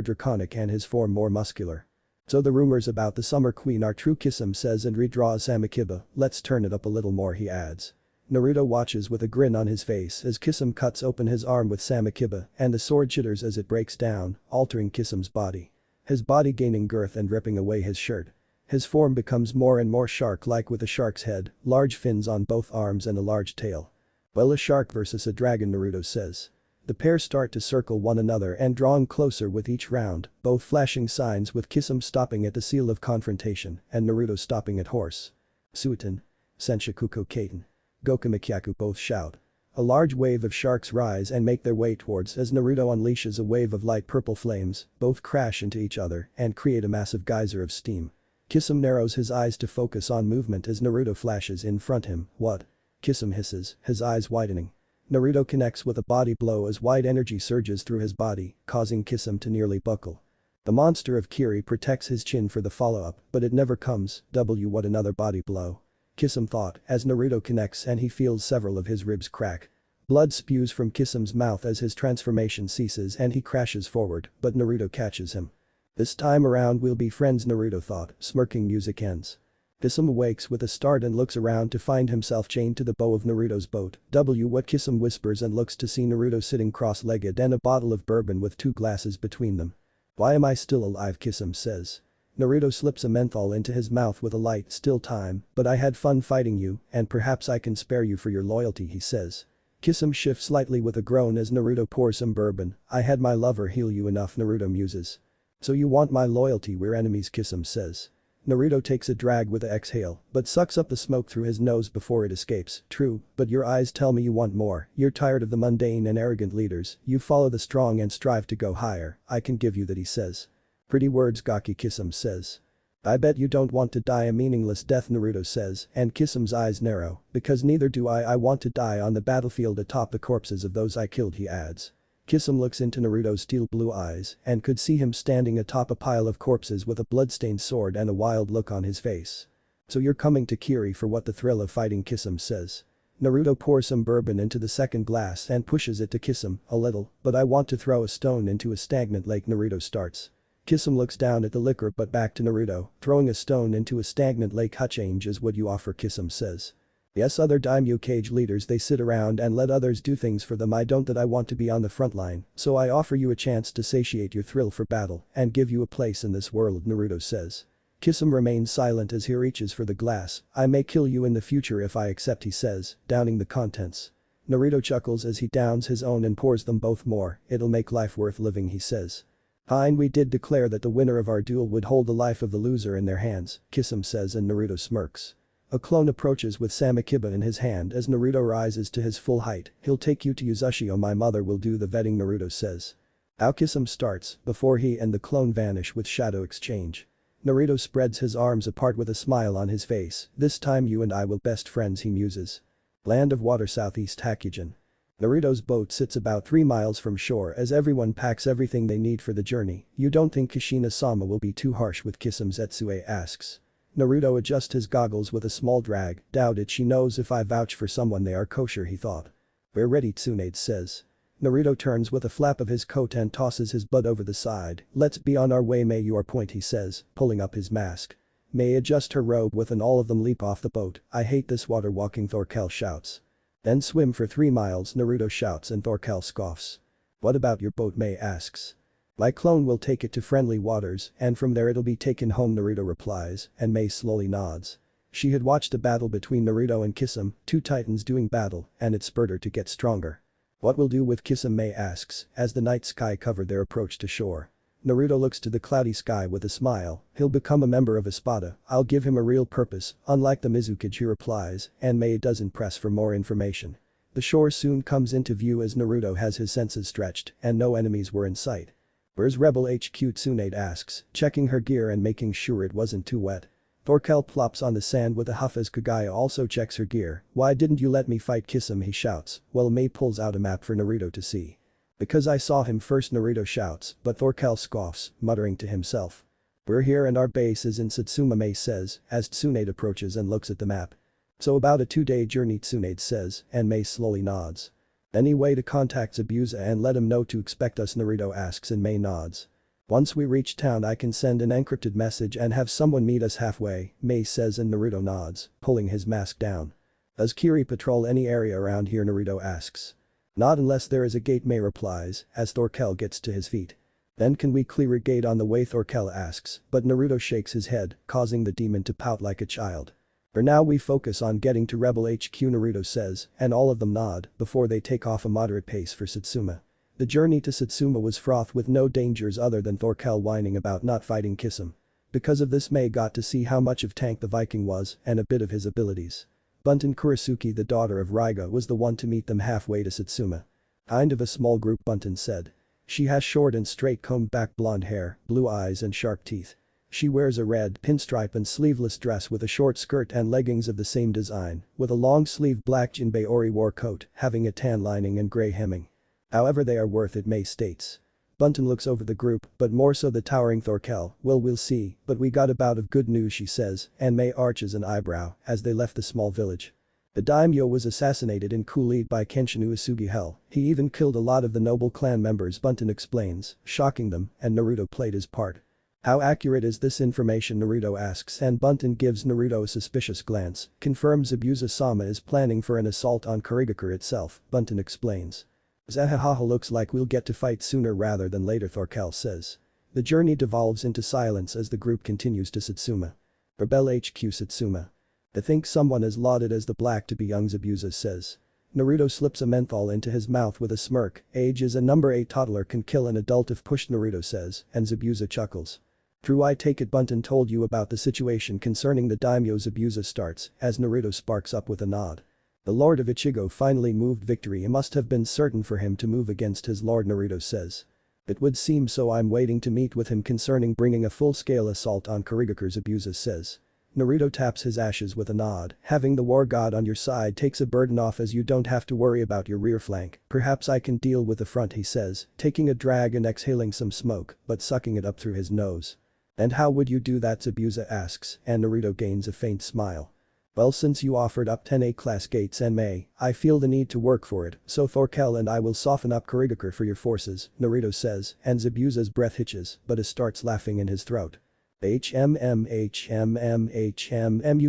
draconic and his form more muscular. So the rumors about the Summer Queen are true, Kisum says and redraws Samakiba. Let's turn it up a little more, he adds. Naruto watches with a grin on his face as Kisum cuts open his arm with Samakiba and the sword jitters as it breaks down, altering Kisum's body. His body gaining girth and ripping away his shirt. His form becomes more and more shark-like with a shark's head, large fins on both arms and a large tail. Well, a shark versus a dragon, Naruto says. The pair start to circle one another and drawing closer with each round, both flashing signs with Kisum stopping at the seal of confrontation and Naruto stopping at horse. Suiton. Senshakuko Kaiten. Gokumikyaku both shout. A large wave of sharks rise and make their way towards as Naruto unleashes a wave of light purple flames, both crash into each other and create a massive geyser of steam. Kisum narrows his eyes to focus on movement as Naruto flashes in front him. What? Kisum hisses, his eyes widening. Naruto connects with a body blow as white energy surges through his body, causing Kisum to nearly buckle. The monster of Kiri protects his chin for the follow-up, but it never comes. What another body blow. Kisum thought as Naruto connects and he feels several of his ribs crack. Blood spews from Kisum's mouth as his transformation ceases and he crashes forward, but Naruto catches him. This time around we'll be friends, Naruto thought, smirking. Music ends. Kisum awakes with a start and looks around to find himself chained to the bow of Naruto's boat. What Kisum whispers and looks to see Naruto sitting cross-legged and a bottle of bourbon with 2 glasses between them. Why am I still alive, Kisum says. Naruto slips a menthol into his mouth with a light, still time, but I had fun fighting you and perhaps I can spare you for your loyalty, he says. Kisum shifts slightly with a groan as Naruto pours some bourbon. I had my lover heal you enough, Naruto muses. So you want my loyalty, we're enemies, Kisum says. Naruto takes a drag with an exhale, but sucks up the smoke through his nose before it escapes. True, but your eyes tell me you want more. You're tired of the mundane and arrogant leaders. You follow the strong and strive to go higher. I can give you that, he says. Pretty words, Gaki, Kisum says. I bet you don't want to die a meaningless death, Naruto says, and Kisum's eyes narrow, because neither do I want to die on the battlefield atop the corpses of those I killed, he adds. Kisame looks into Naruto's steel blue eyes and could see him standing atop a pile of corpses with a bloodstained sword and a wild look on his face. So you're coming to Kiri for what? The thrill of fighting, Kisame says. Naruto pours some bourbon into the second glass and pushes it to Kisame, a little, but I want to throw a stone into a stagnant lake, Naruto starts. Kisame looks down at the liquor but back to Naruto, throwing a stone into a stagnant lake. Change is what you offer, Kisame says. Yes, other daimyo cage leaders, they sit around and let others do things for them. I don't, that I want to be on the front line, so I offer you a chance to satiate your thrill for battle and give you a place in this world, Naruto says. Kisame remains silent as he reaches for the glass. I may kill you in the future if I accept, he says, downing the contents. Naruto chuckles as he downs his own and pours them both more. It'll make life worth living, he says. Fine, we did declare that the winner of our duel would hold the life of the loser in their hands, Kisame says, and Naruto smirks. A clone approaches with Samakiba in his hand as Naruto rises to his full height. He'll take you to Uzushio, my mother will do the vetting, Naruto says. Now Kisame starts before he and the clone vanish with shadow exchange. Naruto spreads his arms apart with a smile on his face. This time you and I will best friends, he muses. Land of water, southeast Hakujin. Naruto's boat sits about 3 miles from shore as everyone packs everything they need for the journey. You don't think Kushina-sama will be too harsh with Kisame, Zetsue asks. Naruto adjusts his goggles with a small drag. Doubt it, she knows if I vouch for someone they are kosher, he thought. We're ready, Tsunade says. Naruto turns with a flap of his coat and tosses his butt over the side. Let's be on our way, May, your point, he says, pulling up his mask. May adjust her robe with and all of them leap off the boat. I hate this water walking, Thorkel shouts. Then swim for 3 miles, Naruto shouts, and Thorkel scoffs. What about your boat, May asks. My clone will take it to friendly waters and from there it'll be taken home, Naruto replies, and May slowly nods. She had watched a battle between Naruto and Kisame, 2 titans doing battle, and it spurred her to get stronger. What we'll do with Kisame, May asks, as the night sky covered their approach to shore. Naruto looks to the cloudy sky with a smile. He'll become a member of Espada. I'll give him a real purpose, unlike the Mizukage, he replies, and May doesn't press for more information. The shore soon comes into view as Naruto has his senses stretched and no enemies were in sight. Where's Rebel HQ, Tsunade asks, checking her gear and making sure it wasn't too wet. Thorkel plops on the sand with a huff as Kagaya also checks her gear. Why didn't you let me fight Kisame, he shouts, while May pulls out a map for Naruto to see. Because I saw him first, Naruto shouts, but Thorkel scoffs, muttering to himself. We're here and our base is in Satsuma, May says, as Tsunade approaches and looks at the map. So about a 2-day journey, Tsunade says, and May slowly nods. Any way to contact Zabuza and let him know to expect us, Naruto asks, and May nods. Once we reach town I can send an encrypted message and have someone meet us halfway, May says, and Naruto nods, pulling his mask down. Does Kiri patrol any area around here, Naruto asks. Not unless there is a gate, May replies, as Thorkel gets to his feet. Then can we clear a gate on the way, Thorkel asks, but Naruto shakes his head, causing the demon to pout like a child. For now we focus on getting to Rebel HQ, Naruto says, and all of them nod before they take off a moderate pace for Satsuma. The journey to Satsuma was fraught with no dangers other than Thorkel whining about not fighting Kisame. Because of this, May got to see how much of Tank the Viking was and a bit of his abilities. Bunten Kurisuke, the daughter of Raiga, was the one to meet them halfway to Satsuma. Kind of a small group, Bunten said. She has short and straight combed back blonde hair, blue eyes and sharp teeth. She wears a red pinstripe and sleeveless dress with a short skirt and leggings of the same design, with a long-sleeved black Jinbei Ori war coat having a tan lining and grey hemming. However, they are worth it, May states. Bunten looks over the group, but more so the towering Thorkel. Well, we'll see, but we got a bout of good news, she says, and May arches an eyebrow as they left the small village. The daimyo was assassinated in coup lead by Kenshinu Asugi. He even killed a lot of the noble clan members, Bunten explains, shocking them, and Naruto played his part. How accurate is this information, Naruto asks, and Bunten gives Naruto a suspicious glance, confirms Zabuza-sama is planning for an assault on Kurigakure itself, Bunten explains. Zahahaha, looks like we'll get to fight sooner rather than later, Thorkel says. The journey devolves into silence as the group continues to Satsuma. Rebel HQ, Satsuma. I think someone as lauded as the black to be young, Zabuza says. Naruto slips a menthol into his mouth with a smirk. Age is a number, a toddler can kill an adult if pushed, Naruto says, and Zabuza chuckles. True, I take it Bunten told you about the situation concerning the daimyo, Zabuza starts, as Naruto sparks up with a nod. The Lord of Ichigo finally moved victory. It must have been certain for him to move against his lord, Naruto says. It would seem so. I'm waiting to meet with him concerning bringing a full-scale assault on Kurigakure, Zabuza says. Naruto taps his ashes with a nod. Having the war god on your side takes a burden off as you don't have to worry about your rear flank. Perhaps I can deal with the front, he says, taking a drag and exhaling some smoke, but sucking it up through his nose. And how would you do that, Zabuza asks, and Naruto gains a faint smile. Well, since you offered up 10 A-class gates and I feel the need to work for it, so Thorkel and I will soften up Kurigakure for your forces, Naruto says, and Zabuza's breath hitches, but he starts laughing in his throat. You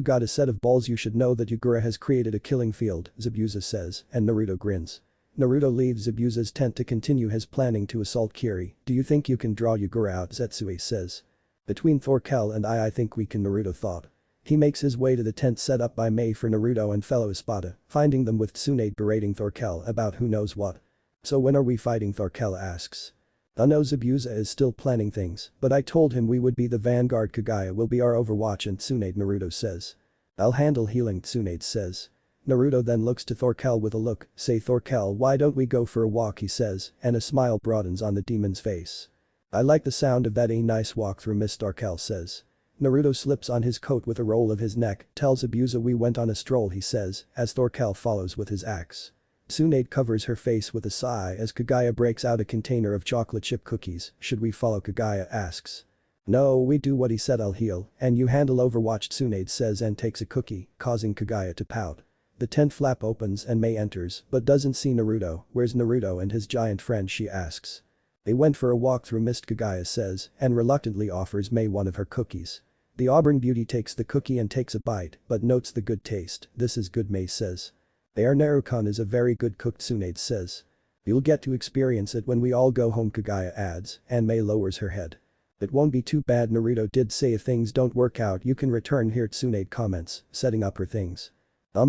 got a set of balls, you should know that Yugura has created a killing field, Zabuza says, and Naruto grins. Naruto leaves Zabuza's tent to continue his planning to assault Kiri. Do you think you can draw Yugura out, Zetsue says. Between Thorkel and I think we can, Naruto thought. He makes his way to the tent set up by Mei for Naruto and fellow Espada, finding them with Tsunade berating Thorkel about who knows what. So when are we fighting, Thorkel asks. I know Zabuza is still planning things, but I told him we would be the vanguard, Kagaya will be our overwatch and Tsunade, Naruto says. I'll handle healing, Tsunade says. Naruto then looks to Thorkel with a look, say Thorkel, why don't we go for a walk, he says, and a smile broadens on the demon's face. I like the sound of that, a nice walk through mist, Thorkel says. Naruto slips on his coat with a roll of his neck, tells Zabuza we went on a stroll, he says, as Thorkel follows with his axe. Tsunade covers her face with a sigh as Kagaya breaks out a container of chocolate chip cookies. Should we follow, Kagaya asks. No, we do what he said, I'll heal, and you handle overwatch, Tsunade says and takes a cookie, causing Kagaya to pout. The tent flap opens and Mei enters, but doesn't see Naruto. Where's Naruto and his giant friend, she asks. They went for a walk through mist, Kagaya says, and reluctantly offers Mei one of her cookies. The Auburn beauty takes the cookie and takes a bite, but notes the good taste. This is good, Mei says. Their Narukan is a very good cook, Tsunade says. You'll get to experience it when we all go home, Kagaya adds, and Mei lowers her head. It won't be too bad, Naruto did say if things don't work out you can return here, Tsunade comments, setting up her things.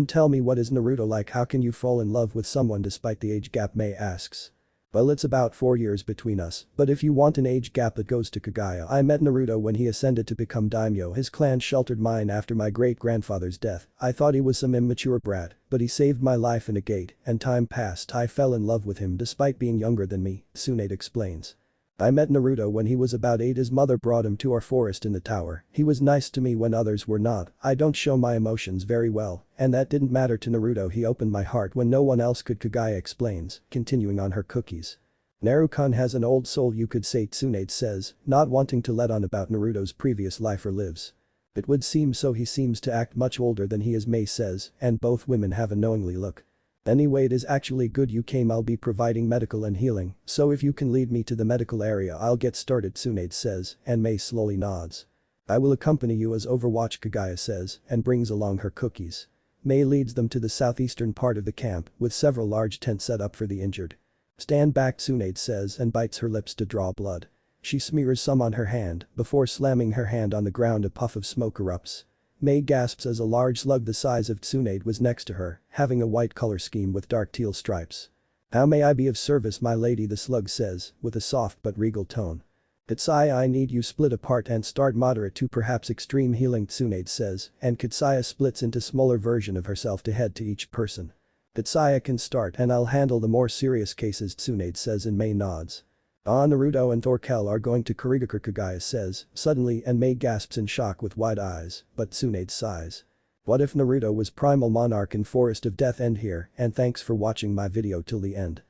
Tell me, what is Naruto like, how can you fall in love with someone despite the age gap, Mei asks. Well, it's about 4 years between us, but if you want an age gap that goes to Kagaya, I met Naruto when he ascended to become daimyo. His clan sheltered mine after my great-grandfather's death. I thought he was some immature brat, but he saved my life in a gate, and time passed. I fell in love with him despite being younger than me, Tsunade explains. I met Naruto when he was about 8. His mother brought him to our forest in the tower. He was nice to me when others were not. I don't show my emotions very well, and that didn't matter to Naruto. He opened my heart when no one else could, Kagaya explains, continuing on her cookies. Narukan has an old soul, you could say, Tsunade says, not wanting to let on about Naruto's previous life or lives. It would seem so, he seems to act much older than he is, Mei says, and both women have a knowingly look. Anyway, it is actually good you came. I'll be providing medical and healing, so if you can lead me to the medical area I'll get started, Tsunade says, and Mei slowly nods. I will accompany you as Overwatch, Kagaya says, and brings along her cookies. Mei leads them to the southeastern part of the camp, with several large tents set up for the injured. Stand back, Tsunade says and bites her lips to draw blood. She smears some on her hand, before slamming her hand on the ground. A puff of smoke erupts. Mei gasps as a large slug the size of Tsunade was next to her, having a white color scheme with dark teal stripes. How may I be of service, my lady, the slug says, with a soft but regal tone. It's I need you split apart and start moderate to perhaps extreme healing, Tsunade says, and Katsaya splits into smaller version of herself to head to each person. Katsaya can start and I'll handle the more serious cases, Tsunade says, and Mei nods. Naruto and Thorkel are going to Kurigakure, Kagaya says, suddenly, and Mei gasps in shock with wide eyes, but Tsunade sighs. What if Naruto was primal monarch in Forest of Death? End here, and thanks for watching my video till the end.